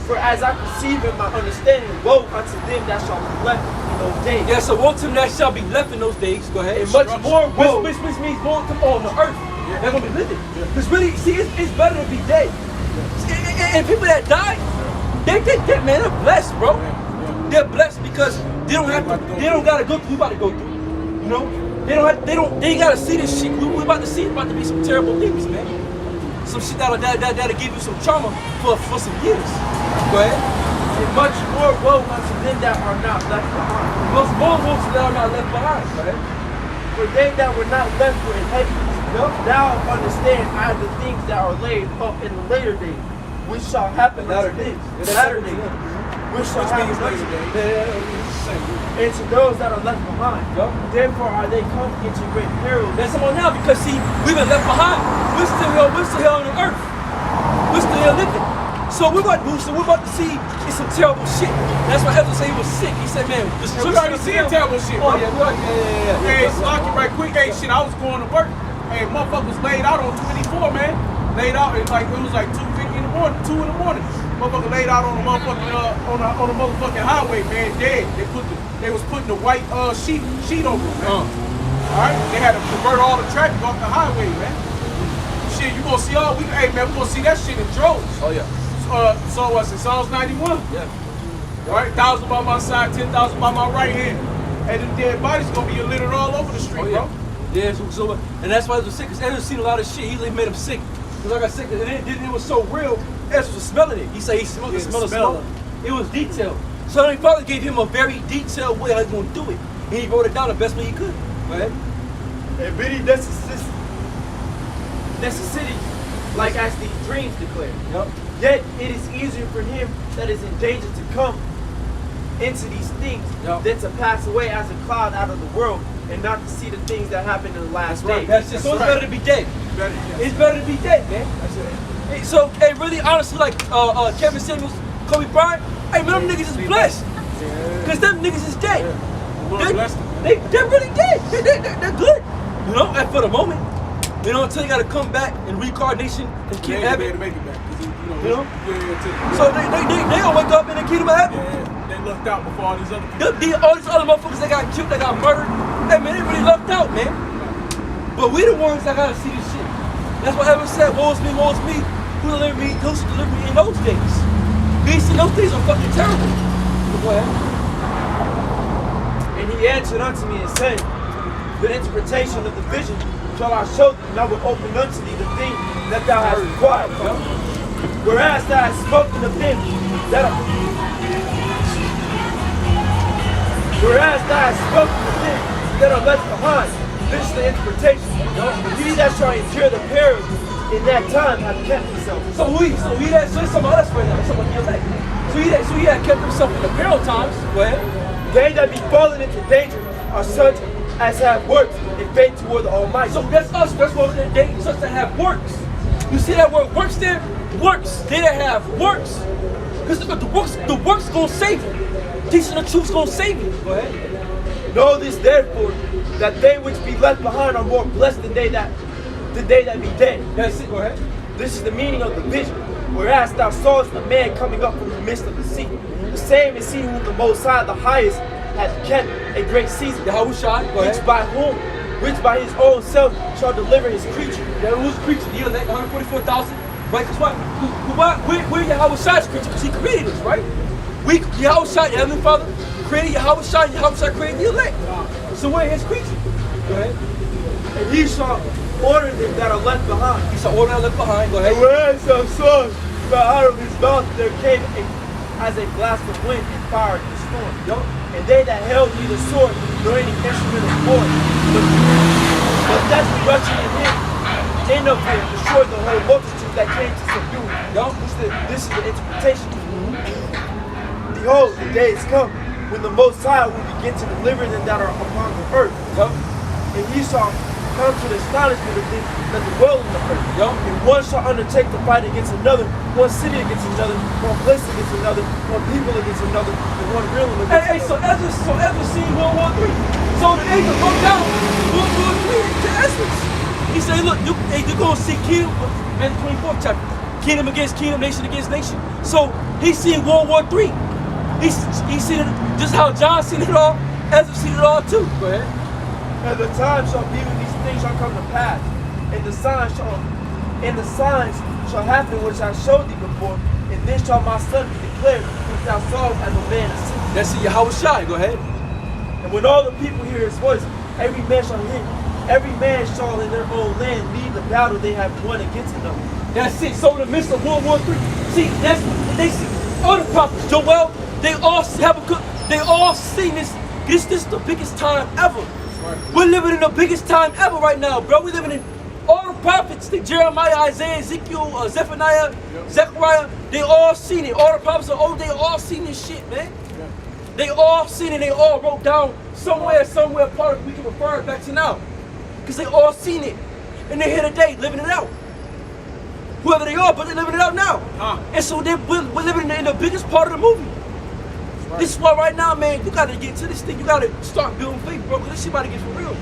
Speaker 4: For as I perceive in my understanding, woe unto them that shall be left in those days.
Speaker 2: Yeah, so woe to them that shall be left in those days. Go ahead.
Speaker 4: And much more woe.
Speaker 2: Which means woe to them on the earth. They're gonna be living. Because really, see, it's better to be dead. And people that die, they man, they're blessed, bro. They're blessed because they don't gotta go through. We about to go through. You know, they ain't gotta see this shit. We about to see it's about to be some terrible things, man. Some shit that'll give you some trauma for some years. Go ahead.
Speaker 4: And much more woe unto them that are not left behind.
Speaker 2: Most more wolves that are not left behind. Go ahead.
Speaker 4: For they that were not left were in heaviness. Thou understand I the things that are laid up in the later days, which shall happen
Speaker 2: Latter
Speaker 4: unto them.
Speaker 2: days.
Speaker 4: The latter days. Which shall happen unto them. And to those that are left behind.
Speaker 2: Yup.
Speaker 4: Therefore are they come into great peril.
Speaker 2: There's someone now because see, we've been left behind. We're still here on the earth. We're still here living. So we're about to see some terrible shit. That's why Ezra said he was sick. He said, man, this
Speaker 5: We already seen terrible shit,
Speaker 2: Oh
Speaker 5: bro.
Speaker 2: yeah, we already, yeah.
Speaker 5: Hey, Slocky, right quick. Hey, shit, I was going to work. Hey, motherfucker was laid out on 24, man. Laid out, it was like 2:50 in the morning, 2 in the morning. Motherfucker laid out on the motherfucking on the motherfucking highway, man, dead. They was putting the white sheet over him, man. All right, they had to convert all the traffic off the highway, man. Shit, you gonna see hey man, we gonna see that shit in droves.
Speaker 2: Oh yeah.
Speaker 5: So what's it? Psalms 91.
Speaker 2: Yeah.
Speaker 5: All right, 1,000 by my side, 10,000 by my right hand, and the dead bodies gonna be littered all over the street,
Speaker 2: Oh yeah.
Speaker 5: bro.
Speaker 2: Yeah, so and that's why Ezra was sick. Because Ezra seen a lot of shit. He made him sick. Because like I said, it was so real. Ezra was smelling it. He said he smelled the smell of smoke. It was detailed. So he probably gave him a very detailed way how he's gonna do it, and he wrote it down the best way he could. Right?
Speaker 4: And many necessity, like as these dreams declare.
Speaker 2: Yep.
Speaker 4: Yet it is easier for him that is in danger to come into these things
Speaker 2: Yep.
Speaker 4: than to pass away as a cloud out of the world and not to see the things that happen in the last days.
Speaker 2: That's just so it's better to be dead.
Speaker 5: Yes.
Speaker 2: It's better to be dead, man.
Speaker 5: That's it.
Speaker 2: Hey, so, hey, really, honestly, like Kevin Samuels, Kobe Bryant, hey, man, them niggas is blessed. Because them niggas is dead.
Speaker 5: Lord bless them.
Speaker 2: They're really dead. They're good. You know, and for the moment, you know, until you got to come back in reincarnation and keep
Speaker 5: They
Speaker 2: having.
Speaker 5: to make it back.
Speaker 2: You know?
Speaker 5: Yeah.
Speaker 2: So they'll wake up in the kingdom of heaven.
Speaker 5: Yeah, they left out before all these other people.
Speaker 2: All these other motherfuckers that got killed, that got murdered, hey, man, they really left out, man. But we the ones that gotta see this shit. That's what Evan said, woe is me, who delivered me, those who delivered me in those days. Those days are fucking terrible. Go ahead.
Speaker 4: And he answered unto me and said, the interpretation of the vision shall I show thee, and I will open unto thee the thing that thou hast required from me. Whereas thou hast spoken of them that are left behind, this is the interpretation. He that shall endure the perils in that time hath kept himself.
Speaker 2: So he that, so it's some other spirit now, someone he elect. So he that kept himself in the peril times, go ahead.
Speaker 4: They that be fallen into danger are such as have works in faith toward the Almighty.
Speaker 2: So that's us, that's what they such that have works. You see that word works there? Works. They that have works. Because the works gonna save you. Teaching the truth's gonna save you. Go ahead.
Speaker 4: Know this therefore, that they which be left behind are more blessed than they that be dead.
Speaker 2: That's it, go ahead.
Speaker 4: This is the meaning of the vision. Whereas thou sawest a man coming up from the midst of the sea. The same is he whom the Most High, the highest, hath kept a great season.
Speaker 2: Yahushua, go ahead.
Speaker 4: Which by his own self shall deliver his creature.
Speaker 2: Yeah, who's creature? The elect, 144,000. Right? Because we're Yahushua's creature, because he created us, right? Yahushua, the Heavenly Father, created Yahushua, and Yahushua created the elect. So we're his creature. Go ahead.
Speaker 4: And he shall order them that are left behind.
Speaker 2: He shall order them left behind. Go ahead.
Speaker 4: And whereas thou sawest out of his mouth there came as a blast of wind and fire and storm.
Speaker 2: Yup.
Speaker 4: And they that held neither sword nor any instrument of war, but that destruction in him, in of him, destroyed the whole multitude that came to subdue him.
Speaker 2: Yup.
Speaker 4: This is the interpretation. Behold, the day is come when the Most High will begin to deliver them that are upon the earth.
Speaker 2: Yup.
Speaker 4: And ye shall come to the astonishment of them that dwell on the earth.
Speaker 2: Yup.
Speaker 4: And one shall undertake to fight against another, one city against another, one place against another, one people against another, and one realm against
Speaker 2: Hey, so Ezra seen World War III. So the angel broke down World War III to Ezra. He said, look, you're going to see kingdom, in the 24th chapter, kingdom against kingdom, nation against nation. So he's seen World War III. He's seen it, just how John seen it all, Ezra seen it all too. Go ahead.
Speaker 4: And the time shall be when these things shall come to pass, and the signs shall happen which I showed thee before, and then shall my son be declared, which thou sawest as a man asleep.
Speaker 2: That's it, Yahushua. Go ahead.
Speaker 4: And when all the people hear his voice, every man shall in their own land lead the battle they have won against another.
Speaker 2: That's it. So in the midst of World War III, see, that's what they see. All the prophets, Joel, they all seen this. This is the biggest time ever. We're living in the biggest time ever right now, bro. We're living in all the prophets, the Jeremiah, Isaiah, Ezekiel, Zephaniah, Zechariah, they all seen it. All the prophets are old, they all seen this shit, man. They all seen it, they all wrote down somewhere part of we can refer it back to now. Because they all seen it. And they're here today living it out. Whoever they are, but they're living it out now. And so we're living in the biggest part of the movie. Right. This is why right now, man, you gotta get to this thing. You gotta start building faith, bro, because this shit about to get for real.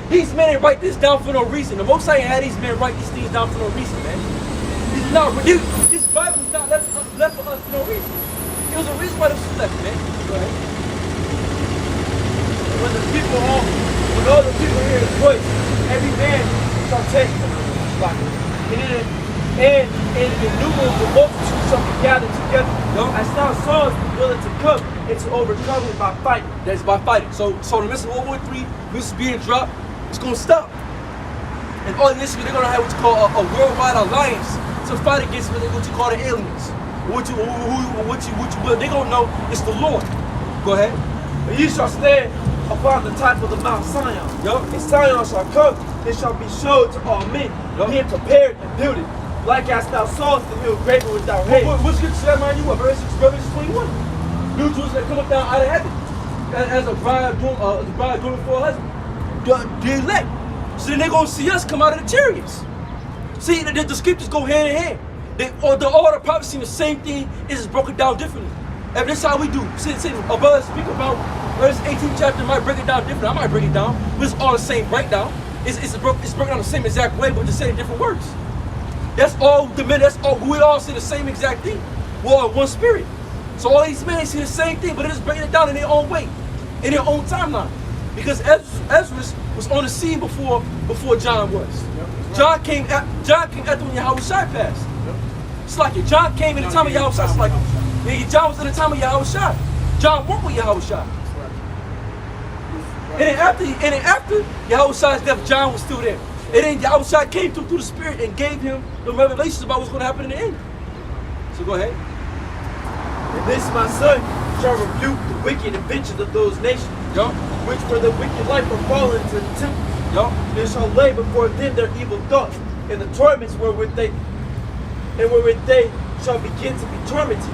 Speaker 2: These men ain't write this down for no reason. The Most High had these men write these things down for no reason, man. This Bible's not left for us for no reason. There was a reason why this was left, man. Go ahead.
Speaker 4: When all the people hear his voice, every man shall take and innumerable multitudes shall be gathered together. As thou sawest be willing to come and to overcome him by fighting.
Speaker 2: That's by fighting. So in the midst of World War III, this is being dropped, it's gonna stop. And all this, they're gonna have what you call a worldwide alliance to fight against what you call the aliens. What you will, they gonna know it's the Lord. Go ahead.
Speaker 4: And ye shall stand upon the top of the Mount Zion. And Zion shall come, it shall be showed to all men, being prepared and builded. Like as thou sawest the hill graven without head.
Speaker 2: What scripture that mind you of? Verse 21. New Jews that come up down out of heaven as a bride doing for her husband. The elect. So then they're going to see us come out of the chariots. See, the scriptures go hand in hand. All the prophets see the same thing, it's just broken down differently. And this is how we do. See, a brother speak about verse 18 chapter might break it down differently. I might break it down, but it's all the same breakdown. It's broken down the same exact way, but just saying different words. That's all the men, we all see the same exact thing. We're all one spirit. So all these men see the same thing, but they're just breaking it down in their own way, in their own timeline. Because Ezra was on the scene before John was. John came after when Yahushua passed. It's like it. John came in the time of Yahushua. It's like John was in the time of Yahushua. John walked with Yahushua. And then after Yahushua's death, John was still there. And then Yahushua came through the Spirit and gave him the revelations about what's going to happen in the end. So go ahead.
Speaker 4: And this, my son, shall rebuke the wicked inventions of those nations, which for the wicked life are fallen into the temple. And shall lay before them their evil thoughts, and the torments wherewith they shall begin to be tormented,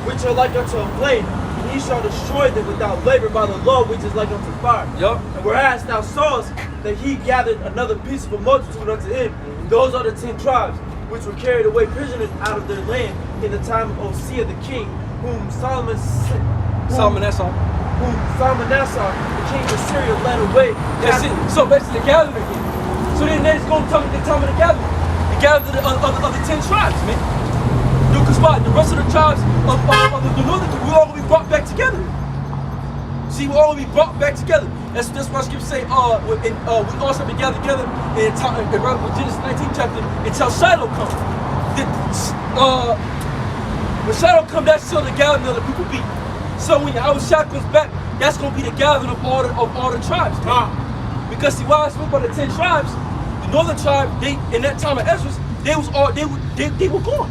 Speaker 4: which are like unto a flame. And he shall destroy them without labor by the law, which is like unto fire. And whereas thou sawest that he gathered another piece of a multitude unto him, those are the 10 tribes, which were carried away prisoners out of their land in the time of Hosea the king, whom Salmanassar, the king of Syria, led away.
Speaker 2: That's it. So basically the gathering again. So then it's going to tell me the time of the gathering. The gathering of the 10 tribes, man. Because why? The rest of the tribes of the northern, we all going to be brought back together. See, we all going to be brought back together. That's why Scripture say, we also be gathered together in Genesis 19 chapter until Shiloh comes. When Shiloh comes, that's still the gathering of the people be. So when Yahushua comes back, that's going to be the gathering of all the tribes. Because see, why I spoke about the 10 tribes, the northern tribe, in that time of Ezra, they were gone.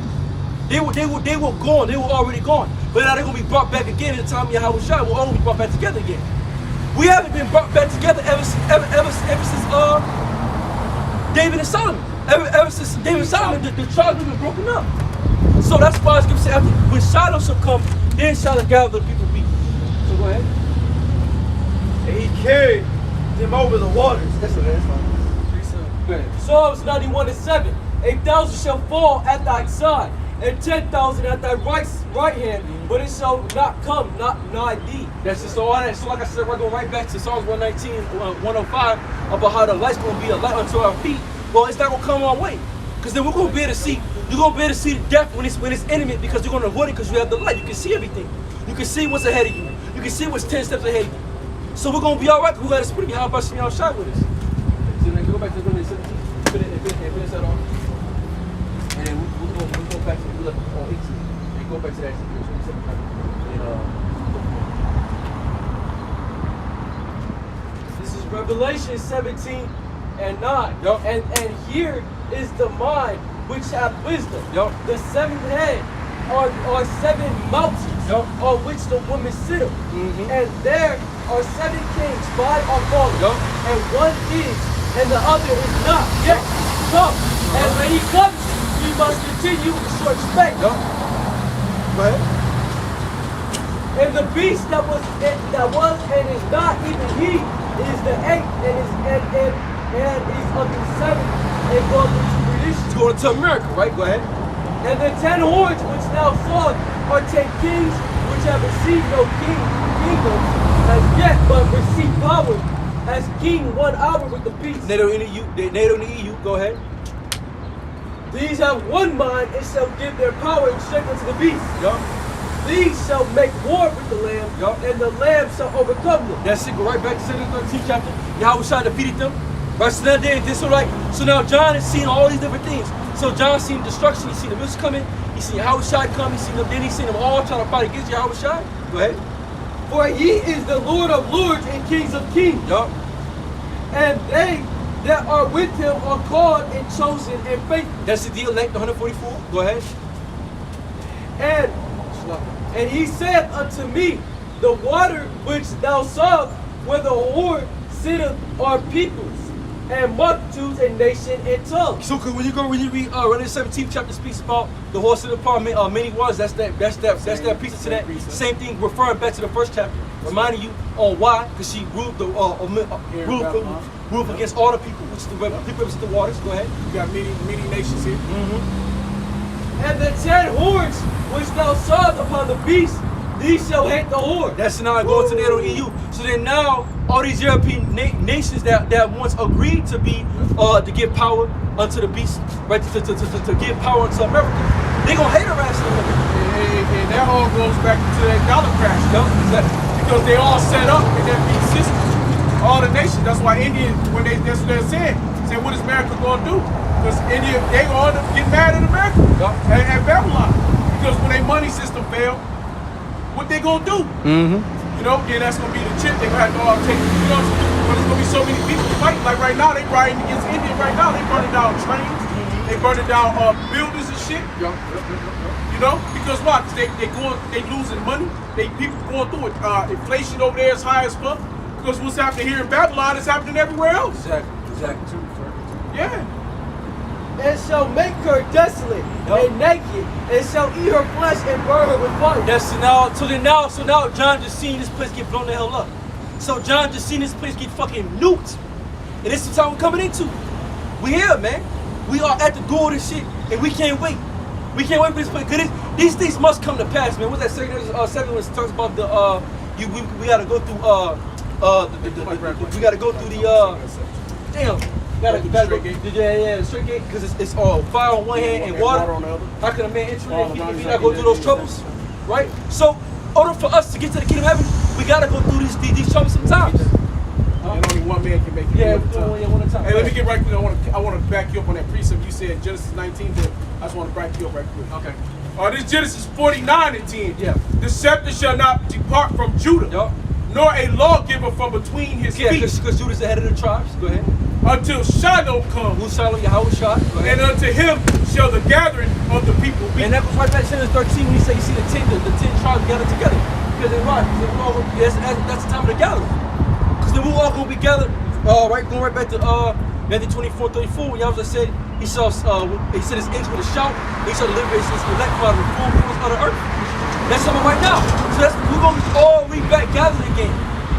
Speaker 2: They were gone. They were already gone. But now they're going to be brought back again in the time of Yahushua. We'll all be brought back together again. We haven't been brought back together ever since David and Solomon. Ever since David and Solomon, the tribes have been broken up. So that's why it's going to say, when Shiloh shall come, then shall the gather the people be. So go ahead.
Speaker 4: And he carried them over the waters. That's what it is.
Speaker 7: Psalms 91:7. 8,000 shall fall at thy side, and 10,000 at thy right hand, but it shall not come, not nigh thee.
Speaker 2: That's just all that. So like I said, we're going right back to Psalms 119, 105, about how the light's going to be a light unto our feet. Well, it's not going to come our way. Because then we're going to be able to see, you're going to be able to see the death when it's intimate, because you're going to avoid it because you have the light. You can see everything. You can see what's ahead of you. You can see what's 10 steps ahead of you. So we're going to be all right because we got a spirit behind us and y'all shot with us. So then go back to 17, finish that off. And then we'll go back to 18. And go back to that 27.
Speaker 7: This is Revelation 17 and 9.
Speaker 2: Yup.
Speaker 7: And here is the mind which hath wisdom.
Speaker 2: Yup.
Speaker 7: The 7th head are 7 mountains,
Speaker 2: Yup.
Speaker 7: on which the woman sitteth. And there are 7 kings, 5 are fallen,
Speaker 2: Yup.
Speaker 7: and 1 is, and the other is not yet come. And when he comes, we must continue a short space.
Speaker 2: Yup. Go ahead.
Speaker 7: And the beast that was and is not, even he is the 8th and is of the 7th and goes into perdition.
Speaker 2: It's going to America, right? Go ahead.
Speaker 7: And the 10 horns which now fall are 10 kings which have received no kingdom as yet, but receive power as king 1 hour with the beast.
Speaker 2: NATO in the EU. Go ahead.
Speaker 7: These have one mind and shall give their power and strength unto the beast.
Speaker 2: Yup.
Speaker 7: These shall make war with the Lamb,
Speaker 2: Yup.
Speaker 7: and the Lamb shall overcome them.
Speaker 2: That's it. Go right back to Genesis 13 chapter. Yahushua defeated them. Right, so now John has seen all these different things. So John seen destruction. He seen the mist coming. He seen Yahushua come. He seen them. Then he seen them all trying to fight against Yahushua. Go ahead.
Speaker 7: For he is the Lord of lords and kings of kings.
Speaker 2: Yup.
Speaker 7: And they that are with him are called and chosen and faithful.
Speaker 2: That's the elect, the 144. Go ahead.
Speaker 7: And he said unto me, the water which thou sawest, where the whore sitteth, are peoples and multitudes and nation and tongues.
Speaker 2: So when you read Revelation 17th chapter, speaks about the horse of the parliament, many waters. That's that piece to that. Same thing, referring back to the first chapter, reminding you on why, because she ruled ruled against all the people, which is the people of the waters. Go ahead.
Speaker 5: You got many nations here.
Speaker 7: And the 10 horns which thou sawest upon the beast, these shall hate the whore.
Speaker 2: That's now going to the EU. So then now all these European nations that once agreed to be to give power unto the beast, right? To give power unto America, they gonna hate her ass in America.
Speaker 5: And that all goes back to that dollar crash,
Speaker 2: Yup, exactly.
Speaker 5: because they all set up in that beast system. all the nations. That's why India, when that's what they're saying, say what is America gonna do? Because India, they all get mad at America and Babylon. Because when their money system fail, what they gonna do? You know, and that's gonna be the chip they gonna have to all take. You know, but there's gonna be so many people fighting. Like right now, they riding against India. Right now, they burning down trains, they burning down buildings and shit. You know, because what? They losing money. People going through it. Inflation over there is high as fuck. Because what's happening here in Babylon is happening everywhere else.
Speaker 2: Exactly.
Speaker 5: Yeah.
Speaker 7: And shall make her desolate and naked, and shall eat her flesh and burn her with fire.
Speaker 2: So now John just seen this place get blown the hell up. So John just seen this place get fucking nuked. And this is the time we're coming into. We here, man. We are at the door of this shit, and we can't wait. We can't wait for this place. Cause these things must come to pass, man. What's that second when it talks about the we gotta go through we gotta go through the straight gate, because it's all fire on one hand and water
Speaker 5: on the other.
Speaker 2: How can a man enter in if he not go through those troubles? Right? So in order for us to get to the kingdom of heaven, we gotta go through these troubles sometimes.
Speaker 5: And only one man can make it.
Speaker 2: Yeah, one at a time.
Speaker 5: Hey, let me get right quick. I want to back you up on that precept you said, Genesis 19, but I just want to back you up right quick.
Speaker 2: Okay.
Speaker 5: This Genesis 49 and 10.
Speaker 2: Yeah.
Speaker 5: The scepter shall not depart from Judah, nor a lawgiver from between his feet.
Speaker 2: Yeah, because Judah's the head of the tribes. Go ahead.
Speaker 5: Until Shiloh comes.
Speaker 2: Who's Shiloh? Yahweh Shah.
Speaker 5: And unto him shall the gathering of the people be.
Speaker 2: And that goes right back to Genesis 13 when he said, you see the 10 tribes gathered together. Because they're right. That's the time of the gathering. Because then we're all going to be gathered. Going right back to Matthew 24:34, when Yahweh said, he said his angel with a shout, he shall deliver his elect from out of the four corners of the earth. That's something right now. So we're going to be all back gathered again,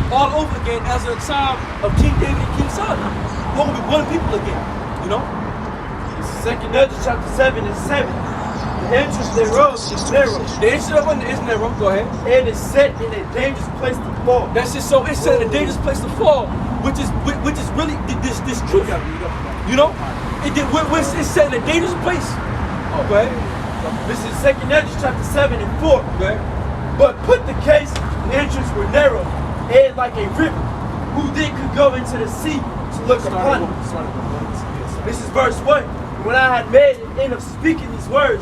Speaker 2: all over again, as in the time of King David and King Solomon. We're going to be one people again, you know?
Speaker 4: 2 Ezra chapter 7 and 7. The entrance thereof is narrow.
Speaker 2: The entrance thereof is narrow, go ahead.
Speaker 4: And is set in a dangerous place to fall.
Speaker 2: That's just so it's set in a dangerous place to fall, which is really this truth. You know? It's set in a dangerous place.
Speaker 4: Okay. This is 2 Ezra chapter 7 and 4.
Speaker 2: Okay.
Speaker 4: But put the case, the entrance were narrow, and like a river, who then could go into the sea to look upon it. This is verse 1. When I had made an end of speaking these words,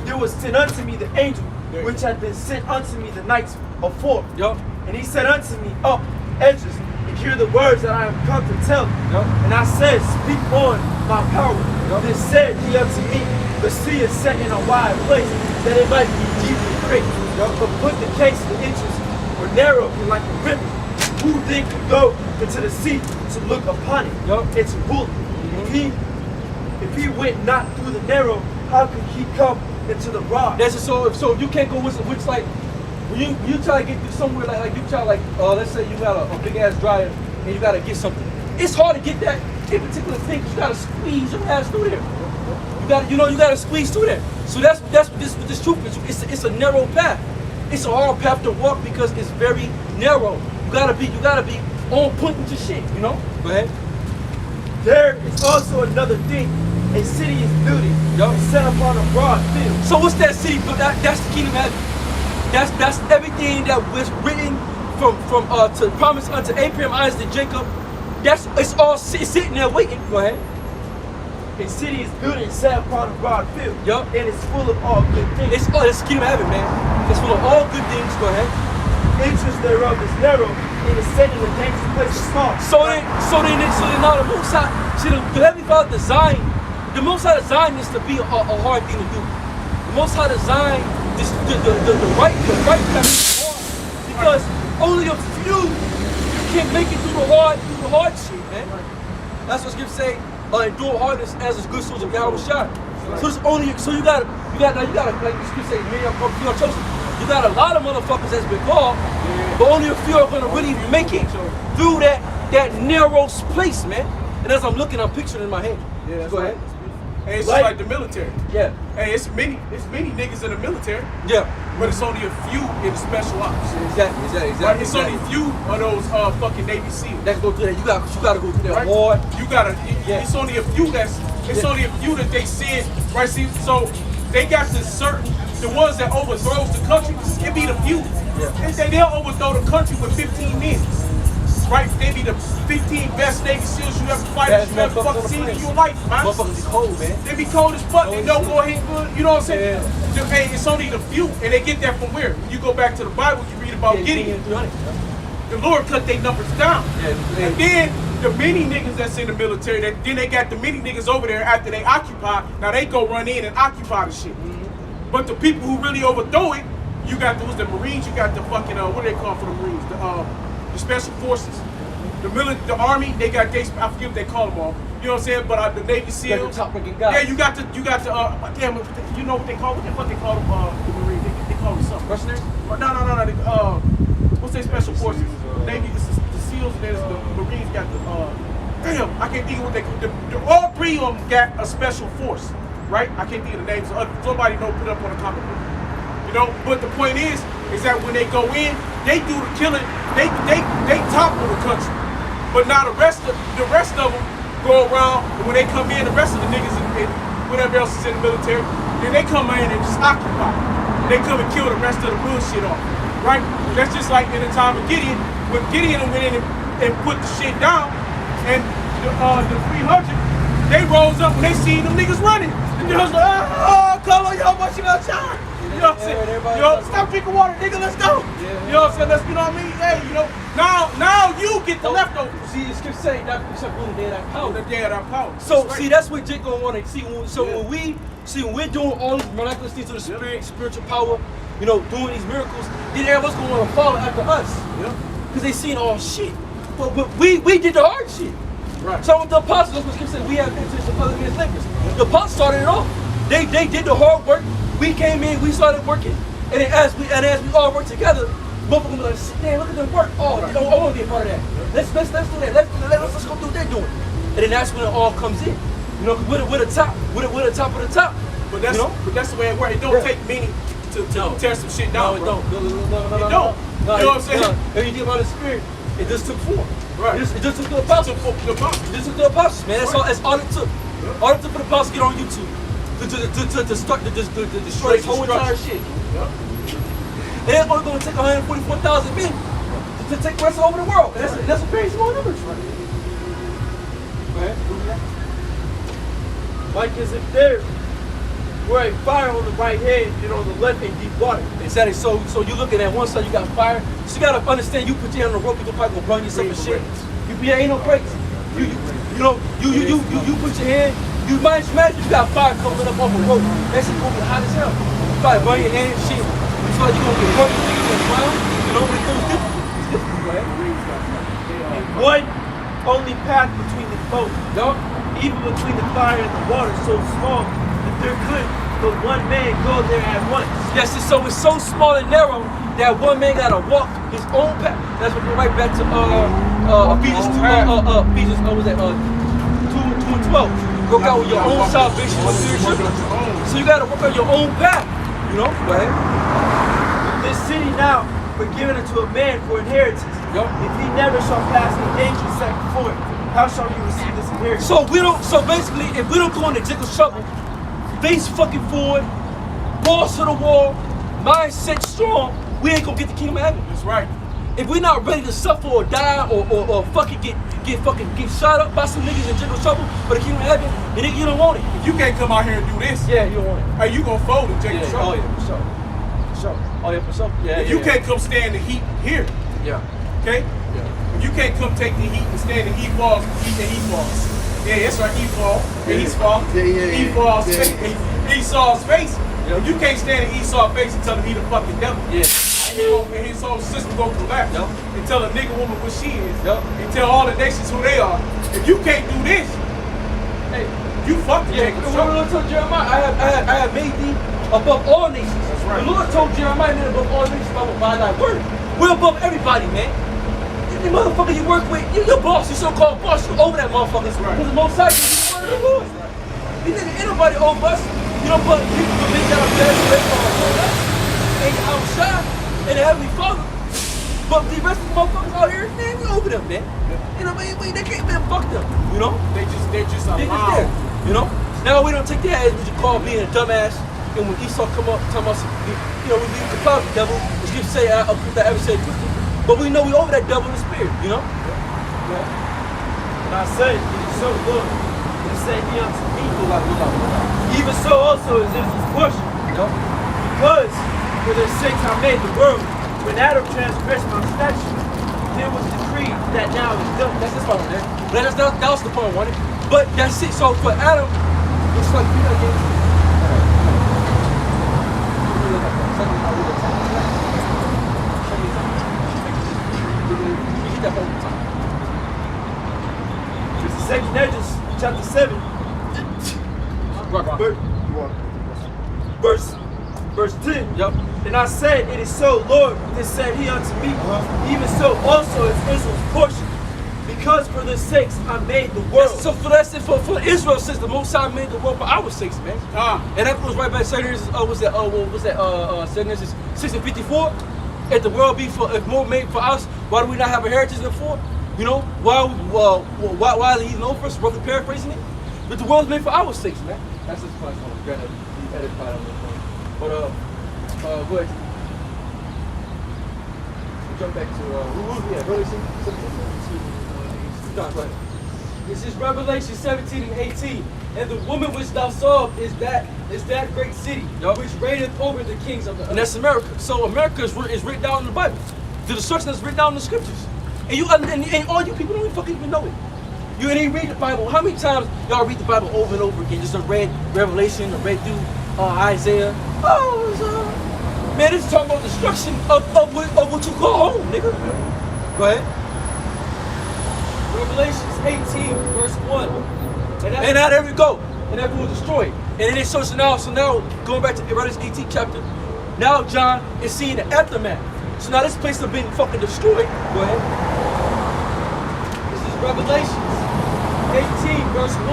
Speaker 4: there was sent unto me the angel, which had been sent unto me the nights afore. And he said unto me, Up, Esdras, and hear the words that I am come to tell you. And I said, Speak on, my power. Then said he unto me, The sea is set in a wide place, that it might be deep and great. But put the case, the entrance were narrow and like a river. Who then could go into the sea to look upon it and to rule it? If he went not through the narrow, how could he come into the broad?
Speaker 2: That's so if you can't go which like when you try to get through somewhere like you try let's say you got a big ass dryer and you gotta get something. It's hard to get that in particular thing because you gotta squeeze your ass through there. You gotta squeeze through there. So that's what this truth is. It's a narrow path. It's a hard path to walk because it's very narrow. You gotta be on point with your shit, you know? Go ahead.
Speaker 4: There is also another thing. A city is building and set upon a broad field.
Speaker 2: So what's that city? That's the kingdom of heaven. That's everything that was written from to promise unto Abraham, Isaac, and Jacob. It's all sitting there waiting. Go ahead.
Speaker 4: A city is building and set upon a broad field. And it's full of all good things.
Speaker 2: It's the kingdom of heaven, man. It's full of all good things. Go ahead.
Speaker 4: Entrance thereof is narrow, and is set in a dangerous place to fall.
Speaker 2: So then now the Most High, see the Heavenly Father designed. The Most High designed this to be a hard thing to do. The Most High designed this the right path because only a few can make it through the hard shit, man. That's what Scripture say. Endure hardness as a good soldier of Yahweh Shai. So it's only you gotta like the Scripture say, man, you are chosen. You got a lot of motherfuckers that's been called, but only a few are gonna really make it through that narrow place, man. And as I'm looking, I'm picturing it in my head.
Speaker 5: Yeah,
Speaker 2: go ahead.
Speaker 5: Hey, it's just like the military.
Speaker 2: Yeah.
Speaker 5: Hey, it's many niggas in the military.
Speaker 2: Yeah.
Speaker 5: But it's only a few in the special ops.
Speaker 2: Exactly.
Speaker 5: Right? It's only a few of those fucking Navy SEALs.
Speaker 2: Let's go through that. You gotta go through that hard.
Speaker 5: It's only a few only a few that they send, right? See, so they got the ones that overthrows the country, it be the few.
Speaker 2: Yeah.
Speaker 5: They'll overthrow the country with 15 men. right? They be the 15 best Navy SEALs you ever fight,
Speaker 4: Best
Speaker 5: you ever
Speaker 4: motherfuckers
Speaker 5: fucking
Speaker 4: on the
Speaker 5: seen in
Speaker 4: planet.
Speaker 5: your life, man.
Speaker 4: Motherfuckers be cold, man.
Speaker 5: They be cold as fuck. They don't go ahead good. You know what I'm saying? Hey, it's only the few, and they get that from where? When you go back to the Bible, you read about Gideon. The Lord cut their numbers down. And then the many niggas that's in the military, then they got the many niggas over there after they occupy. Now they go run in and occupy the shit. But the people who really overthrow it, you got the Marines, you got the fucking what do they call for the Marines? The special forces. The Army, they got I forget what they call them all. You know what I'm saying? But the Navy SEALs. Yeah, you got the damn, you know what they call them? What they call them? The Marines. They call them something. Mercenaries? No. What's their special forces? Navy, the SEALs, and there's the Marines got the damn, I can't think of what they call all three of them got a special force, right? I can't think of the names. Somebody know, put up on a comic book. You know, but the point is that when they go in, they do the killing, they topple the country. But now the rest of them go around, and when they come in, the rest of the niggas and whatever else is in the military, then they come in and just occupy. They come and kill the rest of the bullshit off. Right? That's just like in the time of Gideon, when Gideon went in and put the shit down, and the 300, they rose up when they seen them niggas running. And they was like, oh, come on, yo, what you gonna shine? You know what I'm saying? Yo, stop drinking water, nigga, let's go. You know what I'm saying? You know what I mean? Hey, you know, now you get the leftovers.
Speaker 2: See, the scripture say that we shall rule the day of that power.
Speaker 5: The day of that power.
Speaker 2: So,
Speaker 5: right.
Speaker 2: see, that's what Jake gonna want to see. When we're doing all these miraculous things to the spirit, spiritual power, you know, doing these miracles, then everyone's gonna want to follow after us. Because they seen all shit. But we did the hard shit.
Speaker 5: Right.
Speaker 2: So with the apostles, that's what scripture said, we have interest of other men's labors. The apostles started it off. They did the hard work. We came in, we started working, and then as we all work together, both of them like, damn, look at them work. Oh, I want to be a part of that. Let's do that. Let's go do what they're doing. And then that's when it all comes in. You know, we're the top. We're the top of the top.
Speaker 5: But that's the way it works. It don't take many to tear some shit down.
Speaker 2: No, it don't. No.
Speaker 5: You know what I'm saying?
Speaker 2: If you think about the spirit, it just took form.
Speaker 5: Right.
Speaker 2: It just took the apostles. It just took the apostles, man. That's all it took. All it took for the apostles to get on YouTube. To destroy this whole entire shit. And it's only going to take 144,000 men to take the rest over the world. And that's a very small number.
Speaker 4: Like as if there were a fire on the right hand and on the left a deep water.
Speaker 2: Exactly. So you're looking at one side, you got fire. So you gotta understand, you put your hand on the rope, you're probably gonna burn yourself and shit. Ain't no breaks. You put your hand. You might imagine you got fire coming up off a rope. That shit gonna be hot as hell. You probably burn your hand and shit. You feel like you're gonna get burnt, you're gonna get drowned. You know, when it comes different. It's different, right?
Speaker 4: And one only path between the both. Even between the fire and the water, so small that there could but one man go there at once.
Speaker 2: Yes, and so it's so small and narrow that one man gotta walk his own path. That's what we're right back to Ephesians 2, Ephesians, what was that, 2 and 12. Work out with your own salvation with fear and trembling. So you gotta work on your own path, you know? Go ahead.
Speaker 4: This city now were given unto a man for inheritance. If he never shall pass the danger set before it, how shall you receive this inheritance?
Speaker 2: So basically, if we don't go into Jacob's trouble, face fucking forward, balls to the wall, mindset strong, we ain't gonna get the kingdom of heaven.
Speaker 5: That's right.
Speaker 2: If we're not ready to suffer or die or fucking get shot up by some niggas in Jacob's trouble for the kingdom of heaven, then nigga, you don't want it.
Speaker 5: If you can't come out here and do this,
Speaker 2: Yeah, you don't want it.
Speaker 5: hey, you gonna fold in Jacob's trouble.
Speaker 2: Oh yeah, for sure. For sure. Oh yeah, for sure. Yeah,
Speaker 5: If you can't come stand the heat here,
Speaker 2: Yeah.
Speaker 5: okay? If you can't come take the heat and stand the heat falls, Yeah, that's right, he fall. He's fall. He falls. Esau's face. If you can't stand the Esau's face and tell him he the fucking devil. And his whole system gonna collapse. And tell a nigga woman what she is. And tell all the nations who they are. If you can't do this, hey, you fucked the Jacob.
Speaker 2: The Lord told Jeremiah, I have made thee above all nations.
Speaker 5: That's right.
Speaker 2: The Lord told Jeremiah, man, above all nations by thy word. We're above everybody, man. The motherfucker you work with, you your boss, your so-called boss, you over that motherfucker.
Speaker 5: Right.
Speaker 2: Because the most high is the word of the Lord. You nigga, ain't nobody over us. You know, but people can make that a bad place for us. Ain't outside and the Heavenly Father. But the rest of the motherfuckers out here, man, we over them, man. You know, man, they can't, man, fuck them. You know?
Speaker 5: They're just
Speaker 2: They just
Speaker 5: allowed.
Speaker 2: there. You know? Now we don't take that as what you call being a dumbass. And when Esau come up, talking about, you know, we the cloud the devil, as you say, I ever said, but we know we over that devil in the spirit, you know?
Speaker 4: And I said, it is so good. And said he unto me, even so also is Israel's portion. Because for their sakes I made the world. When Adam transgressed my statute, there was decreed that now is done.
Speaker 2: That's this part there. That was the point I wanted. But that's it. So for Adam, it's like you know,
Speaker 4: It's the second Edges, chapter 7. Verse 10.
Speaker 2: Yep.
Speaker 4: And I said, it is so, Lord, then said he unto me, even so also is Israel's portion. Because for their sakes I made the world.
Speaker 2: So for that's it. For Israel says the Most High made the world for our sakes, man. And that goes right back. Second was that? Second is 654. If the world be for, if more made for us, why do we not have a heritage before? You know, why are they even over us? Roughly paraphrasing it. But the world's made for our sakes, man. That's just part of the edit part of it. But go ahead. We'll jump back to Revelation 17.
Speaker 4: This is Revelation 17 and 18. And the woman which thou saw is that great city, which reigneth over the kings of the earth.
Speaker 2: And that's America. So America is written down in the Bible. The destruction is written down in the scriptures. And all you people don't even fucking even know it. You ain't read the Bible. How many times y'all read the Bible over and over again? Just read Revelation, read through Isaiah. Man, this is talking about destruction of what you call home, nigga. Go ahead.
Speaker 4: Revelations 18, verse 1.
Speaker 2: And now there we go. And that was destroyed. And then it's so now going back to Revelation 18 chapter. Now John is seeing the aftermath. So now this place has been fucking destroyed. Go ahead.
Speaker 4: This is Revelations 18, verse 1.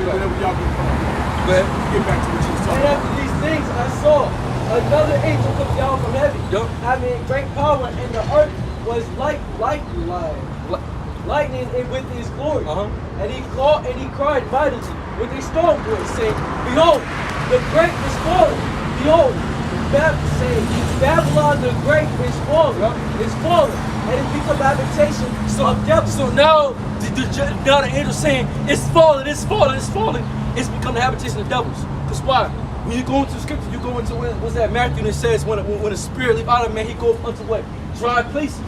Speaker 5: Whatever y'all get from.
Speaker 2: Go ahead.
Speaker 5: Get back to what you was
Speaker 4: And
Speaker 5: talking about.
Speaker 4: after these things I saw another angel come down from heaven, having great power, and the earth was lightning and with his glory. And he cried mightily with a strong voice, saying, Behold, the great is fallen. Behold, Babylon the great is fallen, and it become habitation of devils.
Speaker 2: So now the angel saying, it's fallen. It's become the habitation of devils. Because why? When you go into the scripture, you go into what's that Matthew, and it says when the spirit leave out of man, he goes unto what? Dry places.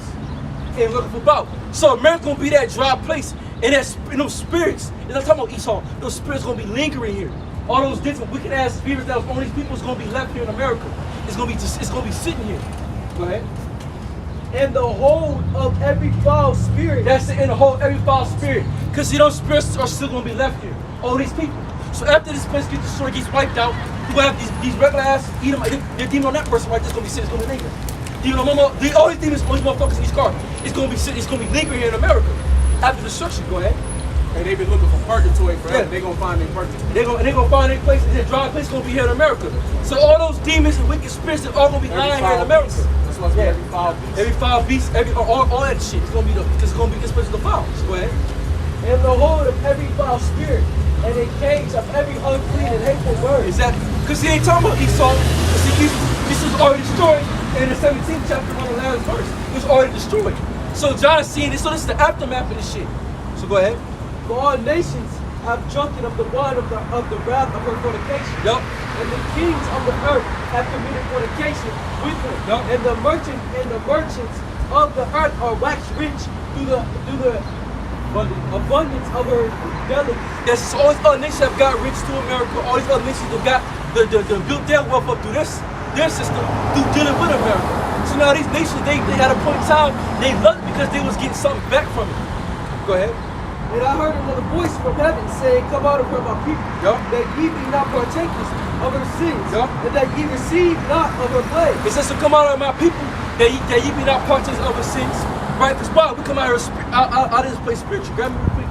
Speaker 2: And looking for about. So America gonna be that dry place. And those spirits, and I'm talking about Esau, those spirits gonna be lingering here. All those different wicked ass spirits that was on these people is gonna be left here in America. It's gonna be sitting here. Go ahead.
Speaker 4: And the hold of every foul spirit.
Speaker 2: That's it, in the whole every foul spirit. Because those spirits are still gonna be left here. All these people. So after this place gets destroyed, gets wiped out, you gonna have these regular ass eat them. They're demon on that person right there. It's gonna be sitting. It's gonna be lingering. All these demons, all these motherfuckers in these cars. It's gonna be sitting. It's gonna be lingering here in America. After destruction, go ahead.
Speaker 5: And they've been looking for purgatory forever. They're gonna find their purgatory.
Speaker 2: They're gonna find their place. Their dry place gonna be here in America. So all those demons and wicked spirits are all gonna be lying here in America.
Speaker 5: That's why it's every foul beast.
Speaker 2: Every foul beast, all that shit. It's gonna be because it's gonna be this place of the foul. So go ahead.
Speaker 4: And the hold of every foul spirit, and a cage of every unclean and hateful word.
Speaker 2: Exactly. Because he ain't talking about Esau. This was already destroyed in the 17th chapter, on the last verse. It was already destroyed. So John is seeing this. So this is the aftermath of this shit. So go ahead.
Speaker 4: For all nations have drunken of the wine of the wrath of her fornication. And the kings of the earth have committed fornication with her. And the merchants of the earth are waxed rich through the abundance of her delicacies.
Speaker 2: Yes, so all these other nations have got rich to America. All these other nations have got the built their wealth up through their system through dealing with America. So now these nations, they at a point in time, they loved it because they was getting something back from it. Go ahead.
Speaker 4: And I heard another voice from heaven saying, Come out of her, my people, that ye be not partakers of her sins, and that ye receive not of her plagues.
Speaker 2: It says to come out of my people, that ye be not partakers of her sins. Right? Because why? We come out of this place spiritual. Grab me real quick.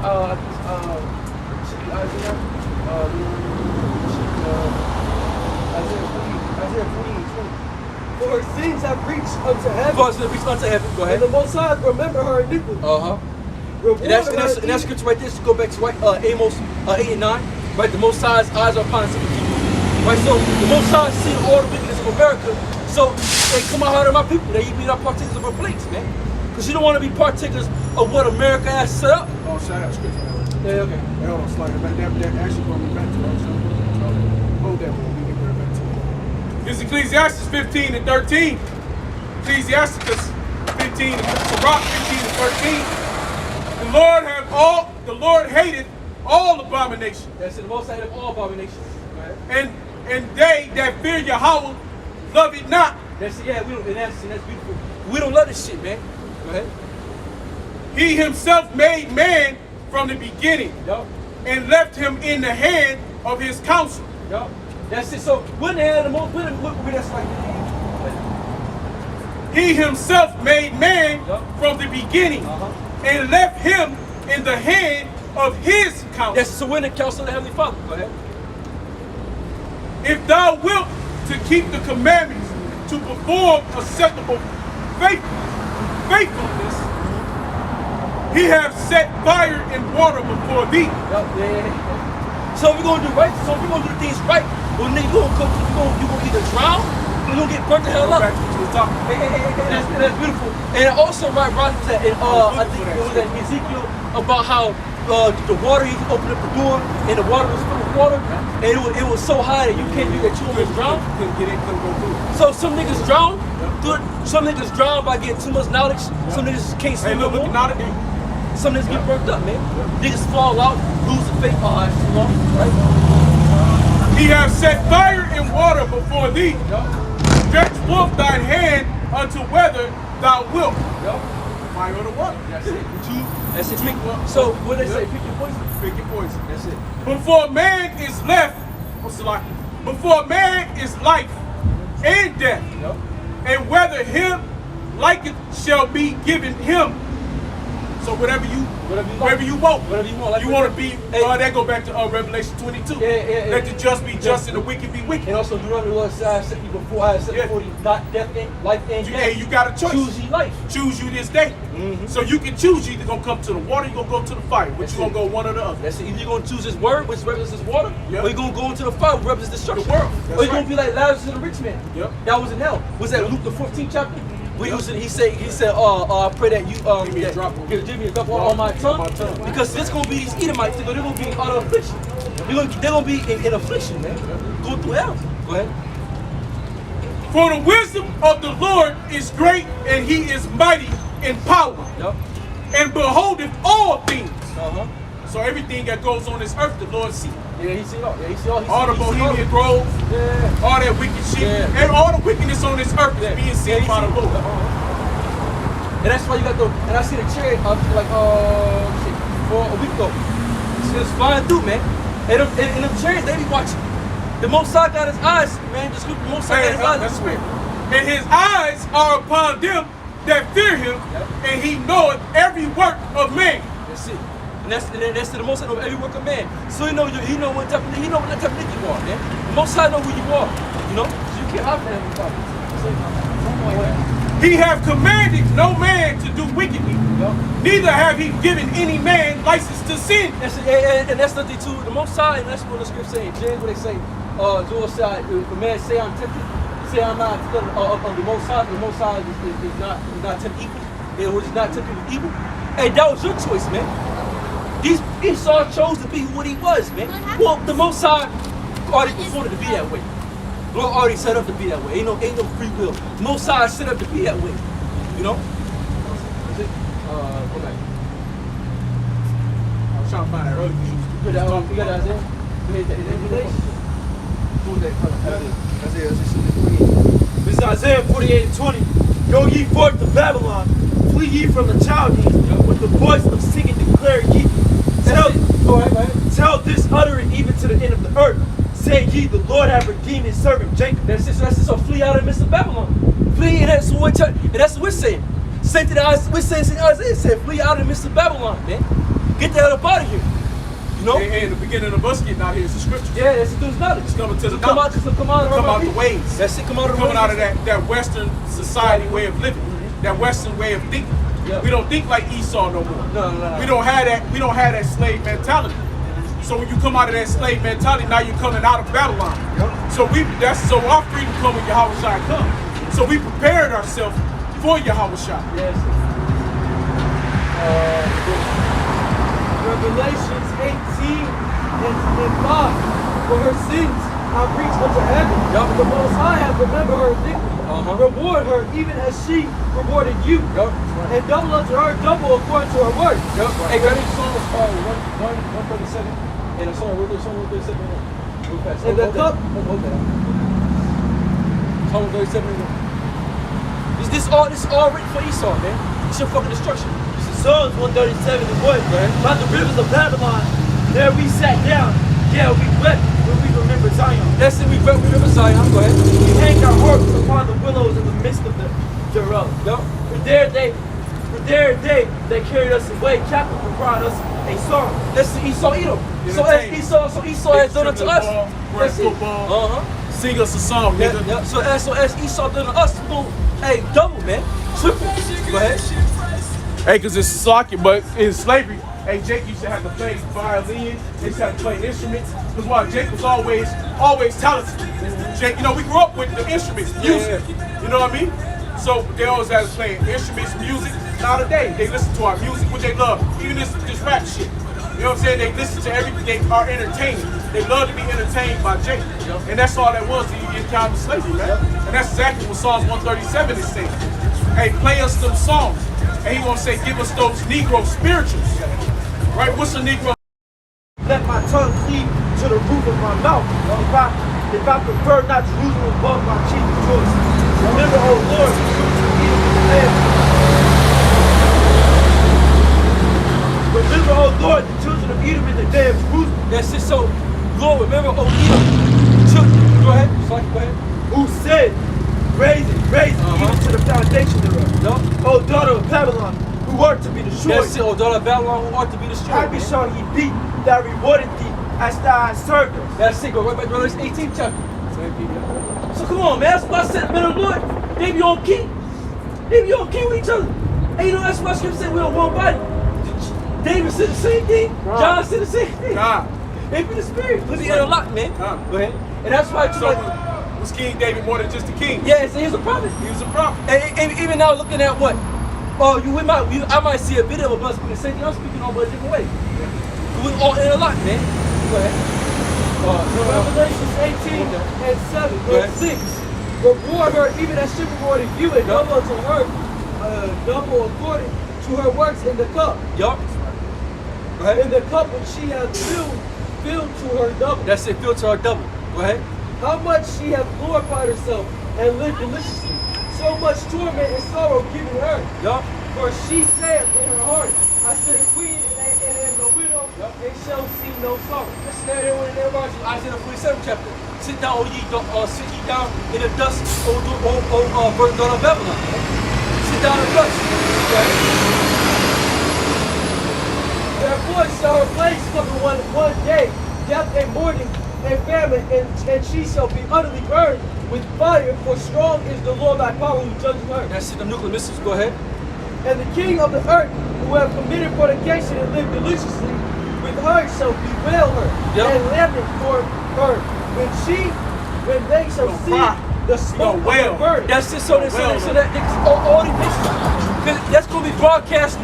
Speaker 2: Isaiah 48:20.
Speaker 4: For her sins have reached unto heaven.
Speaker 2: For her sins have reached unto heaven. Go ahead.
Speaker 4: And the Most High remember her iniquity.
Speaker 2: And that's scripture right there. So go back to Amos 8 and 9. Right, the Most High's eyes are upon us. Right, so the Most High see all the wickedness of America. So they come out of my people. They be not partakers of our plagues, man. Because you don't want to be partakers of what America has set up.
Speaker 5: Oh, shout out scripture.
Speaker 2: Yeah, okay.
Speaker 5: Hey, hold on, slide it back. That actually brought me back to it. Hold that one. We get right back to it. It's Ecclesiastes 15 and 13. Ecclesiastes 15 and Sirach 15 and 13. The Lord hated all abominations.
Speaker 2: That's the most hated of all abominations. Right.
Speaker 5: And they that fear Yahweh love it not.
Speaker 2: That's yeah, we don't, and that's beautiful. We don't love this shit, man. Go ahead.
Speaker 5: He himself made man from the beginning,
Speaker 2: Yup.
Speaker 5: and left him in the hand of his counsel.
Speaker 2: Yup. That's it. So when they had the most, that's like.
Speaker 5: He himself made man from the beginning, and left him in the hand of his counsel.
Speaker 2: That's so when the counsel of the Heavenly Father. Go ahead.
Speaker 5: If thou wilt to keep the commandments, to perform acceptable faithfulness, he hath set fire and water before thee.
Speaker 2: Yup, yeah. So if we're gonna do right, so if we're gonna do things right, well, nigga, you gonna either drown or you gonna get burnt the hell up.
Speaker 5: Back to the top.
Speaker 2: That's beautiful. And also, right, Ron was that in I think it was in Ezekiel about how the water, he opened up the door and the water was full of water, and it was so high that you almost drown.
Speaker 5: Couldn't get it, couldn't go through it.
Speaker 2: So some niggas drown. Some niggas drown by getting too much knowledge. Some niggas can't
Speaker 5: Hey,
Speaker 2: swim
Speaker 5: look,
Speaker 2: no
Speaker 5: look,
Speaker 2: more.
Speaker 5: not a
Speaker 2: Some niggas get burnt up, man. Niggas fall out, lose the faith. Oh, that's too long, right?
Speaker 5: He hath set fire and water before thee. Stretch forth thine hand unto whether thou wilt. Fire or the water.
Speaker 2: That's it. That's it. So what they say? Pick your poison.
Speaker 5: Pick your poison.
Speaker 2: That's it.
Speaker 5: Before man is left, before man is life and death, and whether him like it shall be given him. So whatever you want. Like you want to be, that go back to Revelation 22. Let the just be just and the wicked be wicked.
Speaker 2: And also Deuteronomy Lord said, I said before, I said before not death and life and death.
Speaker 5: Hey, you got a choice.
Speaker 2: Choose ye life.
Speaker 5: Choose you this day. So you can choose, you either gonna come to the water, you gonna go to the fire. But you gonna go one or the other.
Speaker 2: That's it. Either you're gonna choose his word, which represents his water, or you're gonna go into the fire, which represents destruction.
Speaker 5: The world.
Speaker 2: Or you're gonna be like Lazarus and the rich man. That was in hell. Was that Luke the 14th chapter? He said, I pray that you give me a drop on my tongue, because it's gonna be these Edomites. They're gonna be in utter affliction. They're gonna be in affliction, man. Go through hell. Go ahead.
Speaker 5: For the wisdom of the Lord is great, and he is mighty in power, and beholdeth all things. So everything that goes on this earth, the Lord sees.
Speaker 2: Yeah, he see all. Yeah, he see all.
Speaker 5: All the Bohemian Grove, all that wicked shit, and all the wickedness on this earth is being seen by the Lord.
Speaker 2: And that's why you got and I see the chariot for a week ago. It's just flying through, man. And them chariots, they be watching. The Most High got his eyes, man. Just look, the Most High got his eyes.
Speaker 5: That's weird. And his eyes are upon them that fear him, and he knoweth every work of man.
Speaker 2: That's it. And that's the Most High know every work of man. So he know what type of nigga you are, man. The Most High know who you are, you know. So you can't hide from him.
Speaker 5: He have commanded no man to do wickedly, neither have he given any man license to sin.
Speaker 2: And that's the thing too. The Most High, and that's what the scripture say in James, where they say, Joel said, if a man say I'm tempted, say I'm not of the Most High. The Most High is not tempted evil. It was not tempted with evil. And that was your choice, man. Esau chose to be what he was, man. Well, the Most High already wanted to be that way. The Lord already set up to be that way. Ain't no free will. The Most High set up to be that way. You know? That's it. Go back.
Speaker 5: I was trying to find that earlier.
Speaker 2: You got that, Isaiah? This is Isaiah 48:20. Go ye forth to Babylon, flee ye from the Chaldees, with the voice of singing declare ye. Tell this uttering even to the end of the earth. Say ye, the Lord hath redeemed his servant Jacob. That's it. So flee out of the midst of Babylon. Flee, and that's what we're saying. Same thing we're saying. Isaiah said, flee out of the midst of Babylon, man. Get the hell up out of here. You know?
Speaker 5: And the beginning of us getting out here is the scripture.
Speaker 2: Yeah, that's the knowledge.
Speaker 5: It's coming to the
Speaker 2: knowledge. Come out
Speaker 5: the ways.
Speaker 2: That's it. Come out of the ways.
Speaker 5: Coming out of that Western society way of living, that Western way of thinking. We don't think like Esau no more.
Speaker 2: No.
Speaker 5: We don't have that slave mentality. So when you come out of that slave mentality, now you're coming out of Babylon. So our freedom come when Yahweh Shai comes. So we prepared ourselves for Yahweh Shai.
Speaker 2: Yes.
Speaker 4: Revelations 18 and 5. For her sins I reached unto heaven. The Most High hath remembered her iniquity. Reward her even as she rewarded you. And double unto her double according to her word.
Speaker 2: Hey, got any songs 137? And a song, what's the song 137?
Speaker 4: And the cup.
Speaker 2: Song 137. This is all written for Esau, man. It's your fucking destruction.
Speaker 4: Psalms 137 and 1. By the rivers of Babylon, there we sat down. Yeah, we wept when we remembered Zion.
Speaker 2: That's it, we remember Zion. Go ahead.
Speaker 4: We hanged our harps upon the willows in the midst of the thereof. For there they carried us away captive and brought us a song.
Speaker 2: That's Esau Edom. So Esau has done unto us.
Speaker 5: That's football. Sing us a song, nigga.
Speaker 2: Yeah. So as Esau done to us, hey, double, man. Triple. Go ahead.
Speaker 5: Hey, cause it's slocky, but in slavery, hey, Jake used to have to play violin. They used to have to play instruments. Cause why? Jake was always talented. Jake, you know, we grew up with the instruments, music. You know what I mean? So they always had to play instruments, music. Nowadays, they listen to our music, what they love. Even this rap shit. You know what I'm saying? They listen to everything. They are entertained. They love to be entertained by Jake. And that's all that was in time of slavery, man. And that's exactly what Psalms 137 is saying. Hey, play us them songs. And he gonna say, give us those Negro spirituals. Right? What's a Negro?
Speaker 4: Let my tongue cleave to the roof of my mouth. If I prefer not Jerusalem above my chief rejoice. Remember, O Lord, remember, O Lord, the children of Edom in the day of Jerusalem.
Speaker 2: That's it. So, Lord, remember, O Edom, children. Go ahead. Sorry, go ahead.
Speaker 4: Who said, raise it, even to the foundation thereof. O daughter of Babylon, who art to be destroyed.
Speaker 2: That's it. O daughter of Babylon, who art to be destroyed.
Speaker 4: Happy shall he be that rewarded thee as thou hast served us.
Speaker 2: That's it. Go right back to Revelation 18 chapter. So come on, man. That's why I said, men of the Lord, they be on key. They be on key with each other. And you know, that's why Scripture said we're on one body. David said the same thing. John said the same thing. They be the spirit. Let me add a lot, man. Go ahead. And that's why
Speaker 5: So was King David more than just a king?
Speaker 2: yeah, so he's a prophet.
Speaker 5: He was a prophet.
Speaker 2: And even now, looking at what? I might see a bit of a buzz speaking the same thing I'm speaking on, but a different way. We all in a lot, man. Go ahead.
Speaker 4: Revelations 18 and 7 and 6. Reward her even as she rewarded you, and double unto her, double according to her works in the cup.
Speaker 2: Yup. Go ahead.
Speaker 4: In the cup which she hath filled to her double.
Speaker 2: That's it, filled to her double. Go ahead.
Speaker 4: How much she hath glorified herself and lived deliciously. So much torment and sorrow given her.
Speaker 2: Yup.
Speaker 4: For she saith in her heart, I sit a queen and am no widow, and shall see no sorrow.
Speaker 2: Let's stand here with everybody. Isaiah 47 chapter. Sit down, sit ye down in the dust, daughter of Babylon. Sit down in the dust. Okay.
Speaker 4: Therefore shall her place come in one day, death and mourning and famine, and she shall be utterly burned with fire, for strong is the Lord thy power who judges her.
Speaker 2: That's it, the nuclear missiles. Go ahead.
Speaker 4: And the king of the earth, who have committed fornication and lived deliciously, with her shall bewail her, and lament for her. When they shall see the smoke of her burning.
Speaker 2: That's it, so that all these bitches, that's going to be broadcast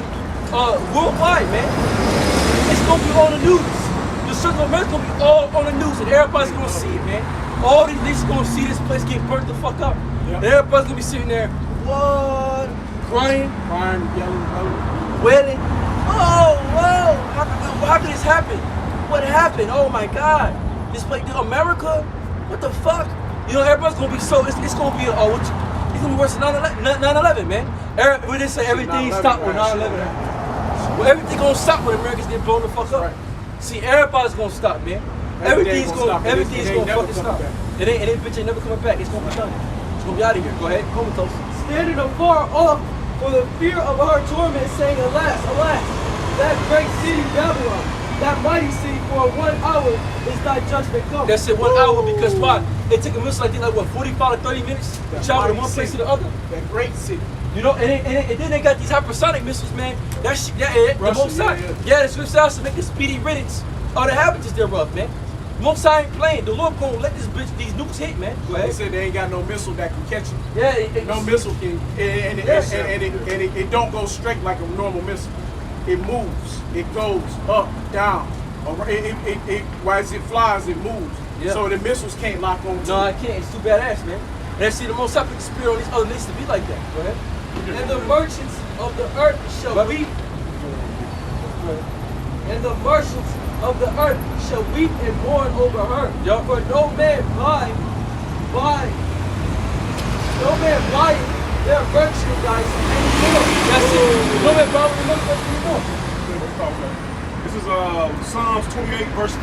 Speaker 2: worldwide, man. It's going to be on the news. The Circle of America is going to be all on the news, and everybody's going to see it, man. All these niggas going to see this place get burnt the fuck up. And everybody's going to be sitting there, what? Crying,
Speaker 5: yelling,
Speaker 2: wailing. Oh, whoa! How could this happen? What happened? Oh my God! This place, America? What the fuck? You know, everybody's gonna be so. It's gonna be it's gonna be worse than 9/11, man. We didn't say everything stopped with 9/11. Well, everything gonna stop when Americans get blown the fuck up. See, everybody's gonna stop, man. Everything's gonna fucking stop. It ain't bitch ain't never coming back. It's gonna be done. It's gonna be out of here. Go ahead, comatose.
Speaker 4: Standing afar off for the fear of her torment, saying, alas, alas, that great city Babylon, that mighty city, for 1 hour is thy judgment come.
Speaker 2: That's it, 1 hour, because why? It took a missile, I think, like what, 45 to 30 minutes to travel from one place to the other.
Speaker 5: That great city.
Speaker 2: You know, and then they got these hypersonic missiles, man. That shit, the Most High. Yeah, the Swiss house to make a speedy riddance of the inhabitants thereof, man. Most High ain't playing. The Lord gonna let these nukes hit, man. Go ahead.
Speaker 5: They said they ain't got no missile that can catch you.
Speaker 2: Yeah,
Speaker 5: no missile can, and it don't go straight like a normal missile. it moves. It goes up, down. As it flies, it moves.
Speaker 2: Yeah.
Speaker 5: So the missiles can't lock on to
Speaker 2: No, I
Speaker 5: it.
Speaker 2: can't. It's too badass, man. And see, the most I put the spirit on these other nations to be like that. Go ahead.
Speaker 7: And the merchants of the earth shall weep. And the merchants of the earth shall weep and mourn over her.
Speaker 2: Yup.
Speaker 7: For no man buyeth their merchandise anymore.
Speaker 2: That's it. No man bother with no anymore.
Speaker 3: This is Psalms 28, verse 4.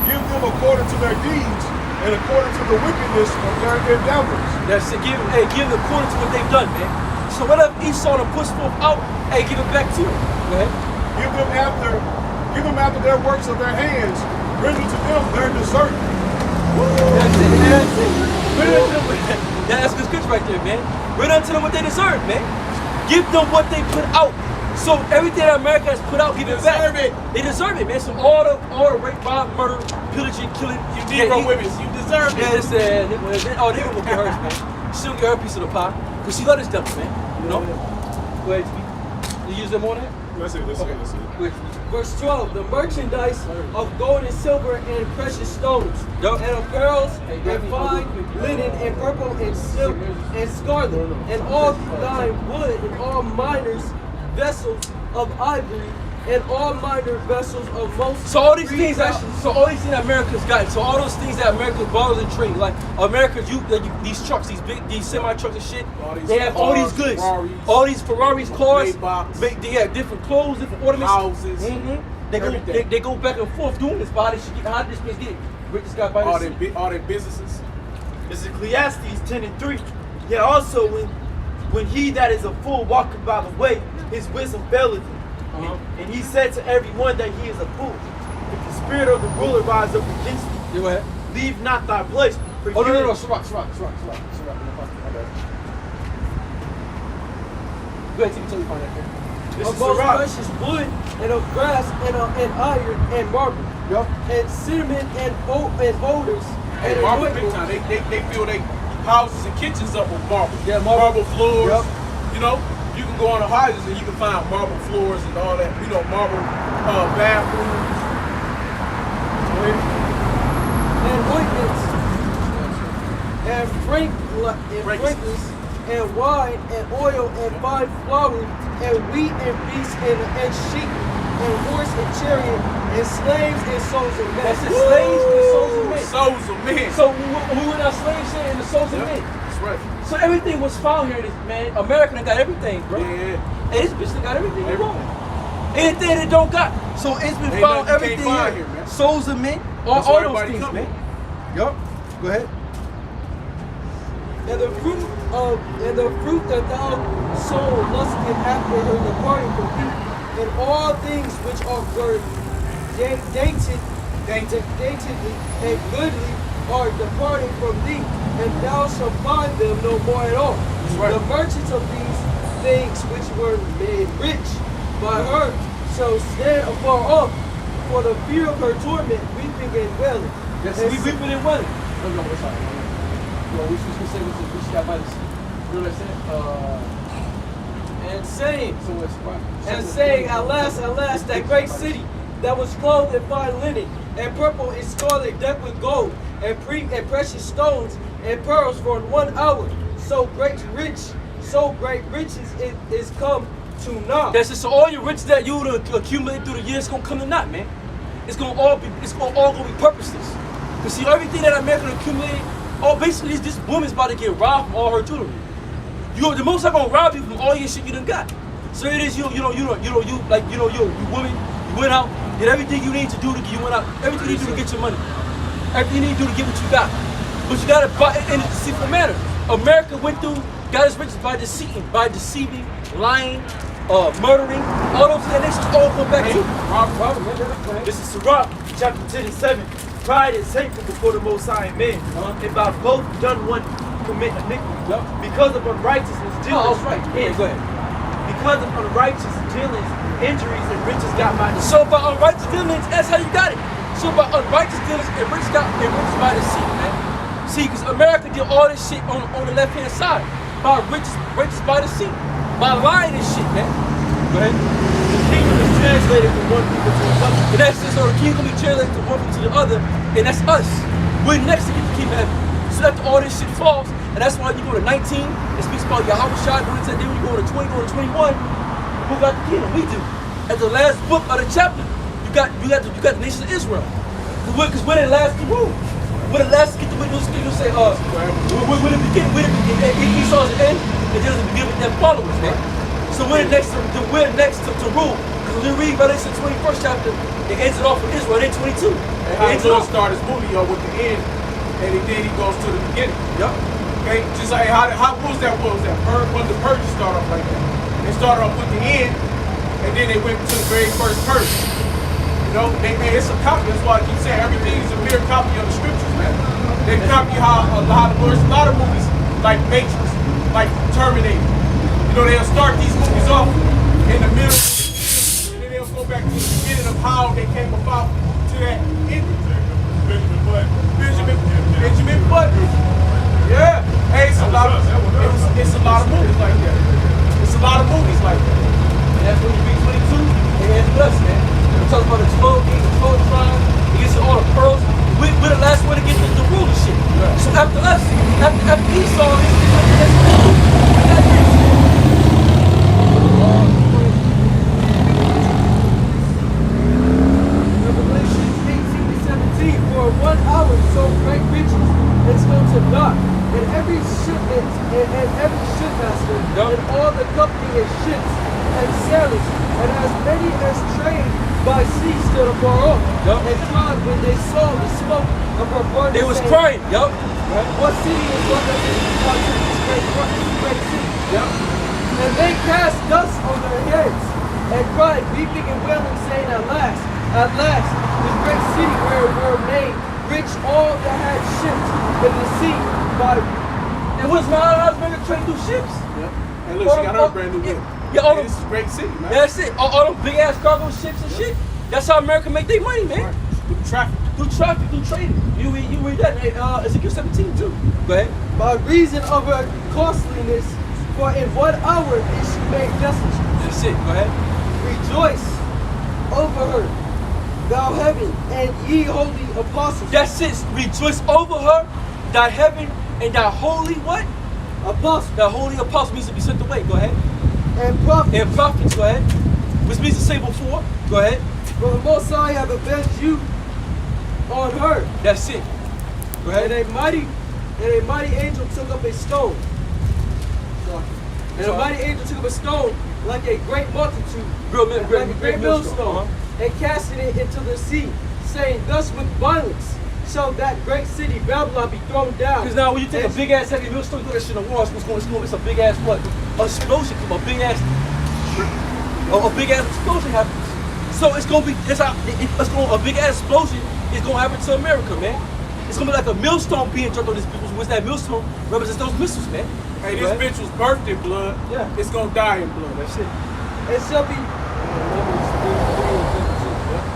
Speaker 3: Give them according to their deeds and according to the wickedness of their endeavors.
Speaker 2: That's it. Give them according to what they've done, man. So whatever Esau to push forth out, hey, give it back to him. Go ahead.
Speaker 3: Give them after their works of their hands. Render to them their desert.
Speaker 2: That's it. That's it. That's good scripture right there, man. Render unto them what they deserve, man. Give them what they put out. So everything that America has put out, give it back. They deserve it, man. So all the rape, rob, murder, pillaging, killing.
Speaker 5: You Negro women, you deserve it.
Speaker 2: Yeah, they will get hers, man. She'll get her piece of the pie. Because she love this devil, man. You know? Go ahead, speak. You use them more than that?
Speaker 3: Let's see.
Speaker 2: Quick.
Speaker 7: Verse 12, the merchandise of gold and silver and precious stones,
Speaker 2: Yup.
Speaker 7: and of pearls and fine linen and purple and silk and scarlet, and all thine wood and all miners' vessels of ivory, and all minor vessels of most.
Speaker 2: So all these
Speaker 7: free
Speaker 2: things,
Speaker 7: vessels.
Speaker 2: so all these things that America's got, so all those things that America's borrows and trade, like America's these trucks, these semi trucks and shit, they have all these goods, all these Ferraris, cars, they have different clothes, different ornaments,
Speaker 5: houses,
Speaker 2: They go back and forth doing this. How did this place get richest guy by
Speaker 5: all their businesses.
Speaker 4: It's Ecclesiastes 10:3. Yet also when he that is a fool walketh by the way, his wisdom faileth him. And he said to everyone that he is a fool. If the spirit of the ruler rise up against thee,
Speaker 2: Go ahead.
Speaker 4: leave not thy place.
Speaker 2: Oh no, Sirach. Go ahead, tell me find that there.
Speaker 4: This
Speaker 7: Of
Speaker 4: is
Speaker 7: most
Speaker 4: Sirach.
Speaker 7: precious wood and of brass and iron and marble,
Speaker 2: Yup.
Speaker 7: and cinnamon and odors
Speaker 5: Hey,
Speaker 7: and
Speaker 5: marble big
Speaker 7: anointment.
Speaker 5: time. They fill their houses and kitchens up with marble.
Speaker 2: Yeah, marble.
Speaker 5: floors.
Speaker 2: Yep.
Speaker 5: You know, you can go on the houses and you can find marble floors and all that. You know, marble bathrooms.
Speaker 7: And ointments, and fragrance, and wine, and oil, and fine flour, and wheat, and beasts, and sheep, and horse, and chariot, and slaves, and souls of men.
Speaker 2: That's the slaves and the souls of men.
Speaker 5: Souls of men.
Speaker 2: So who were our slaves saying and the souls of men?
Speaker 5: That's right.
Speaker 2: So everything was found here, man. America done got everything, bro.
Speaker 5: Yeah.
Speaker 2: And this bitch done got everything. They want. Anything they don't got. So it's been
Speaker 5: Ain't
Speaker 2: found
Speaker 5: nothing you
Speaker 2: everything
Speaker 5: can't find
Speaker 2: here.
Speaker 5: here, man.
Speaker 2: Souls of men, all
Speaker 5: That's why
Speaker 2: those
Speaker 5: everybody
Speaker 2: things,
Speaker 5: come
Speaker 2: man.
Speaker 5: here.
Speaker 2: Yup. Go ahead.
Speaker 7: And the fruit that thou soul lusted after her departing from thee, and all things which are daintily and goodly are departing from thee, and thou shalt find them no more at all.
Speaker 5: right.
Speaker 7: The merchants of these things which were made rich by her shall stand afar off for the fear of her torment, weeping and wailing.
Speaker 2: Yes,
Speaker 7: And
Speaker 2: we weeping and wailing. No, what's up? Well, we should say we got by the sea. You know what I'm saying?
Speaker 7: and saying,
Speaker 2: So it's right.
Speaker 7: and saying, alas, that great city that was clothed in fine linen, and purple and scarlet, decked with gold, and precious stones, and pearls for in 1 hour. So great riches is come to naught.
Speaker 2: That's just so all your riches that you would accumulate through the years gonna come to naught, man. It's gonna all be purposeless. Cause see everything that America accumulated, basically this woman's about to get robbed from all her jewelry. The most are gonna rob you from all your shit you done got. So it is you woman, you went out, did everything you need to do you went out, everything you need to do to get your money. Everything you need to do to get what you got. But you gotta buy it in a deceitful manner. America went through, got its riches by deceiving, lying, murdering, all those things, they should all go back to Robert.
Speaker 4: This is Sirach, chapter 10:7. Pride is hateful before the Most High and men, and by both done one commit iniquity. Because of unrighteousness, dealings.
Speaker 2: Right. Yeah, go ahead.
Speaker 4: Because of unrighteous dealings, injuries and riches got by the
Speaker 2: So by unrighteous dealings, that's how you got it. So by unrighteous dealings, and riches by the sea, man. See, because America did all this shit on the left-hand side. By riches by the sea. By lying and shit, man. Go ahead.
Speaker 4: The kingdom
Speaker 2: translated from one people to another. And that's just so the king gonna be translated from one people to the other, and that's us. We're next to get the kingdom of heaven. So after all this shit falls, and that's why you go to 19, it speaks about Yahweh Shai, then when you go to 20, go to 21, who got the kingdom? We do. At the last book of the chapter, you got the nation of Israel. Because when it last to rule. When it last to get the witness, you say, when it begin, Esau's end, and then it begin with their followers, man. So we're next to rule. Because when you read Revelation 21st chapter, it ends it off with Israel, then 22.
Speaker 3: And how the Lord started his movie with the end, and then he goes to the beginning.
Speaker 2: Yep.
Speaker 3: Okay, just like what was that? When the purges started off like that. They started off with the end, and then they went to the very first purge. You know, it's a copy. That's why I keep saying everything is a mere copy of the scriptures, man. They copy how a lot of movies, like Matrix, like Terminator. You know, they'll start these movies off in the middle, and then they'll go back to the beginning of how they came about to that ending. Benjamin Button. Yeah. Hey, it's a lot of movies like that. It's a lot of movies like that.
Speaker 2: And that's when you read 22, it ends with us, man. We're talking about the 12 kings, the 12 tribes, it gets all the pearls. We're the last one to get the rulership. Right. So after us, after Esau,
Speaker 7: Revelation 18 to 17, for 1 hour so great riches and stones of God, and every shipmaster, and all the company of ships and sailors, and as many as trained by sea stood afar off, and cried when they saw the smoke of her burning.
Speaker 2: They was crying, yup.
Speaker 7: What city is one of this great city?
Speaker 2: Yep.
Speaker 7: And they cast dust on their heads, and cried, weeping and wailing, saying, at last, this great city where were made rich all that had ships in the sea by.
Speaker 2: And what's my husband trade through ships?
Speaker 3: Yep. And look, she got her brand new whip.
Speaker 2: Yeah,
Speaker 3: this is a great city, man.
Speaker 2: Yeah, that's it. All them big ass cargo ships and shit. That's how America make their money, man.
Speaker 3: Through traffic.
Speaker 2: Through trading. You read that in Ezekiel 17 too. Go ahead.
Speaker 7: By reason of her costliness, for in 1 hour is she made desolate.
Speaker 2: That's it. Go ahead.
Speaker 7: Rejoice over her, thou heaven, and ye holy apostles.
Speaker 2: That's it. Rejoice over her, thy heaven, and thy holy what?
Speaker 7: Apostles.
Speaker 2: Thy holy apostle means to be sent away. Go ahead.
Speaker 7: And prophets.
Speaker 2: And prophets. Go ahead. Which means to say before. Go ahead.
Speaker 7: For the Most High have avenged you on her.
Speaker 2: That's it. Go ahead.
Speaker 7: And a mighty angel took up a stone. And a mighty angel took up a stone like a great multitude, like a great millstone, and casting it into the sea, saying, thus with violence shall that great city Babylon be thrown down.
Speaker 2: Because now when you take a big ass heavy millstone, you throw that shit in the water, it's a big ass what? Explosion from a big ass explosion happens. So it's gonna be a big ass explosion is gonna happen to America, man. It's gonna be like a millstone being dropped on these people. What's that millstone represents those missiles, man.
Speaker 3: Hey, this bitch was birthed in blood.
Speaker 2: Yeah.
Speaker 3: It's gonna die in blood.
Speaker 2: That's it.
Speaker 7: It shall be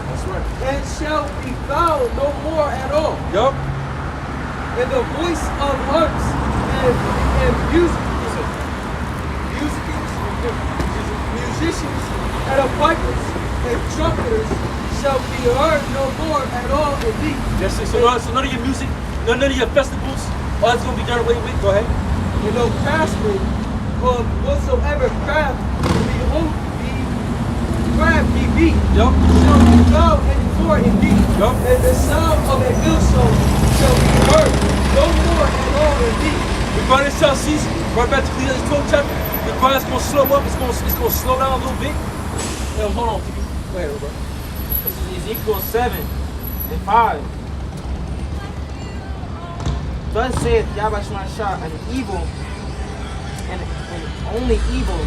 Speaker 3: That's right.
Speaker 7: and shall be found no more at all.
Speaker 2: Yup.
Speaker 7: And the voice of harps and musicians and of pipers and trumpeters shall be heard no more at all in thee.
Speaker 2: That's it. So none of your music, none of your festivals, all that's gonna be done away with. Go ahead.
Speaker 7: And no craftsman of whatsoever craft be,
Speaker 2: Yup.
Speaker 7: shall be found any more in thee.
Speaker 2: Yup.
Speaker 7: And the sound of a millstone shall be heard no more at all in thee.
Speaker 2: The grind itself ceases. Right back to Ecclesiastes 12 chapter. The grind's gonna slow up. It's gonna slow down a little bit. Hold on, TP. Go ahead, bro.
Speaker 8: This is Ezekiel 7 and 5. Thus saith Yahweh Shemashah, an evil and only evil.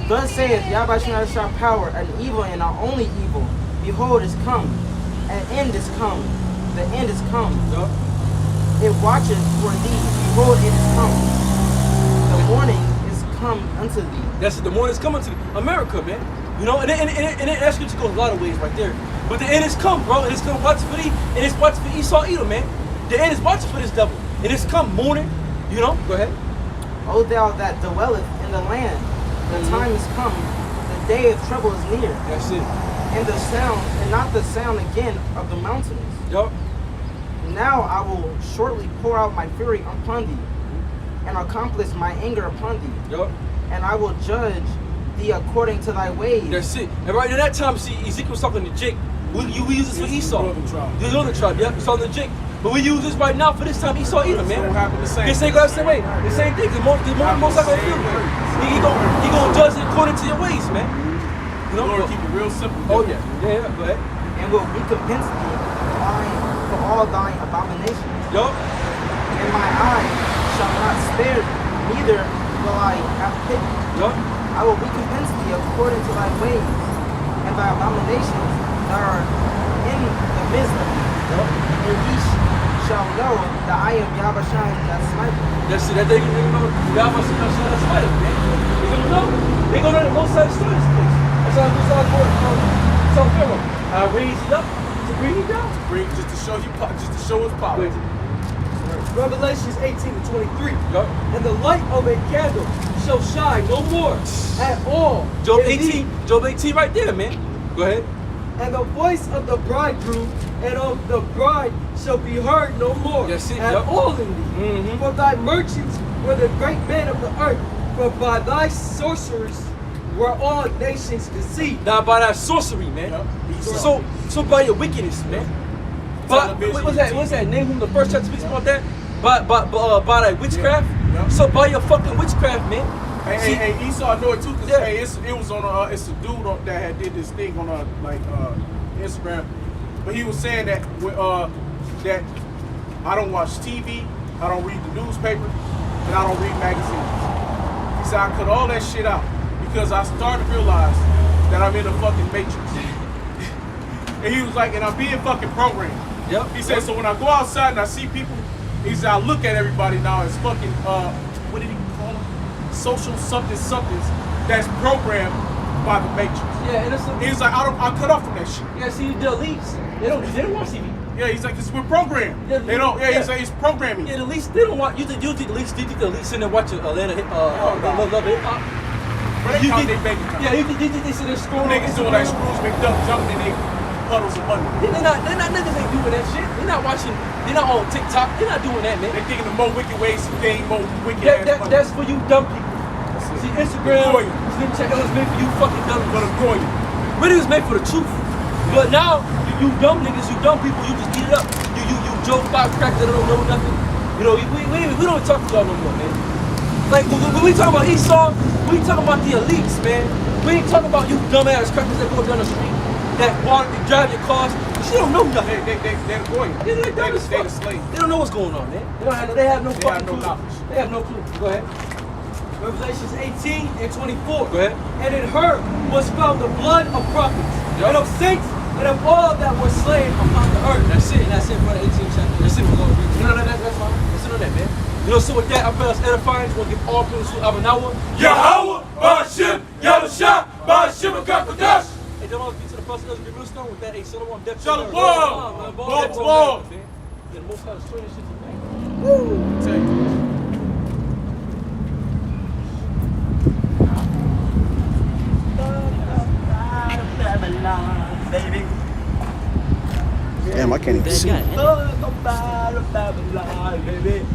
Speaker 8: Thus saith Yahweh Shemashah power, an evil and our only evil. Behold, is come. An end is come. The end is come. It watcheth for thee. Behold, it is come. The morning is come unto thee.
Speaker 2: That's it. The morning is coming to America, man. You know, and that scripture goes a lot of ways right there. But the end is come, bro. And it's gonna watch for thee, and it's watching for Esau Edom, man. The end is watching for this devil. And it's come morning, you know. Go ahead.
Speaker 8: O thou that dwelleth in in the land. The time is come. The day of trouble is near.
Speaker 2: That's it.
Speaker 8: And the sound, and not the sound again of the mountains.
Speaker 2: Yup.
Speaker 8: Now I will shortly pour out my fury upon thee, and accomplish my anger upon thee.
Speaker 2: Yup.
Speaker 8: And I will judge thee according to thy ways.
Speaker 2: That's it. And right in that time, see, Ezekiel was talking to Jake. We use this for Esau. The northern tribe, yep. It's on the Jake. But we use this right now for this time Esau Edom, man.
Speaker 5: It's gonna happen the same.
Speaker 2: This ain't gonna the same way. The same thing. The most I gonna feel, man. He gonna judge it according to your ways, man. You know,
Speaker 5: Lord, keep it real simple.
Speaker 2: Oh yeah, yeah. Go ahead.
Speaker 8: And will recompense thee for all thine abominations.
Speaker 2: Yup.
Speaker 8: And my eye shall not spare thee, neither will I have pity.
Speaker 2: Yup.
Speaker 8: I will recompense thee according to thy ways, and thy abominations that are in the midst of thee. And ye shall know that I am Yahweh that smited.
Speaker 2: That's it. That they gonna know. Yahweh that's right, man. They gonna know. They gonna know the most side story of this place. That's how it's all for. It's all Pharaoh. I raise it up to bring it down.
Speaker 5: Just to show you, just to show his power.
Speaker 2: Wait.
Speaker 7: Revelations 18:23.
Speaker 2: Yup.
Speaker 7: And the light of a candle shall shine no more at all.
Speaker 2: Job
Speaker 7: in thee.
Speaker 2: 18. Job 18 right there, man. Go ahead.
Speaker 7: And the voice of the bridegroom and of the bride shall be heard no more
Speaker 2: That's it,
Speaker 7: at
Speaker 2: yup.
Speaker 7: all in thee.
Speaker 2: Mhm.
Speaker 7: For thy merchants were the great men of the earth, for by thy sorceries were all nations deceived.
Speaker 2: Now by that sorcery, man.
Speaker 5: Yep.
Speaker 2: So by your wickedness, man. But
Speaker 5: Television,
Speaker 2: what's that? Name him the first chapter speaks about that. By that witchcraft.
Speaker 5: Yep.
Speaker 2: So by your fucking witchcraft, man. See,
Speaker 5: Hey, Esau, I know it too, cause
Speaker 2: Yeah.
Speaker 5: hey, it was on it's a dude that had did this thing on Instagram, but he was saying that that I don't watch TV, I don't read the newspaper, and I don't read magazines. He said I cut all that shit out because I started to realize that I'm in a fucking matrix. And he was like, and I'm being fucking programmed.
Speaker 2: Yep.
Speaker 5: He said, so when I go outside and I see people, he said, I look at everybody now as fucking, what did he call them? Social somethings that's programmed by the matrix.
Speaker 2: Yeah, and it's
Speaker 5: He's like, I cut off from that shit.
Speaker 2: yeah. See the elites. They don't watch TV.
Speaker 5: Yeah, he's like, cause we're programmed.
Speaker 2: Yeah,
Speaker 5: They don't. Yeah,
Speaker 2: yeah.
Speaker 5: he's like, it's programming.
Speaker 2: Yeah, the elites. They don't watch. You think the elites? Do you think the elites sitting there watching Atlanta Love Hip Hop?
Speaker 5: But they
Speaker 2: You
Speaker 5: count
Speaker 2: think-
Speaker 5: their bank account.
Speaker 2: Yeah, you think they sit there scrolling?
Speaker 5: Niggas doing like Scrooge McDuck jumping in their puddles of money.
Speaker 2: They're not niggas ain't doing that shit. They're not watching. They're not on TikTok. They're not doing that, man.
Speaker 5: They thinking of more wicked ways to gain more wicked ass money.
Speaker 2: That's for you dumb people. See, Instagram,
Speaker 5: Goy.
Speaker 2: Snapchat, it was made for you fucking dumb
Speaker 5: But I'm going.
Speaker 2: Really was made for the truth. But now, you dumb niggas, you dumb people, you just eat it up. You joke about crackers that don't know nothing. You know, we don't talk to y'all no more, man. Like, when we talk about Esau, we talking about the elites, man. We ain't talking about you dumbass crackers that go down the street, that water, that drive your cars. She don't know nothing.
Speaker 5: They're going.
Speaker 2: Yeah, they're dumb as
Speaker 5: They're
Speaker 2: fuck.
Speaker 5: the slave.
Speaker 2: They don't know what's going on, man. They have no
Speaker 5: They
Speaker 2: fucking
Speaker 5: have no
Speaker 2: clue.
Speaker 5: knowledge.
Speaker 2: They have no clue. Go ahead.
Speaker 7: Revelations 18:24.
Speaker 2: Go ahead.
Speaker 7: And in her was found the blood of prophets,
Speaker 2: Yup.
Speaker 7: and of saints, and of all that were slain upon the earth.
Speaker 2: That's it. That's it for the 18th chapter. That's it for Lord. You know that's fine. Listen to that, man. You know, so with that, I pray us edifying. We'll give all praise to Abanawa.
Speaker 3: Yahweh, Ba'ashem, Yahusha, Ba'ashem, Kakadash.
Speaker 2: Hey, don't always be to the first of the real stone with that. Hey, Shalom, Death.
Speaker 5: Shalom.
Speaker 2: Ball.
Speaker 5: Ball.
Speaker 2: Yeah, the most kind of straight shit tonight.
Speaker 5: Tell you.
Speaker 1: Damn, I can't even see.
Speaker 7: Babylon, baby.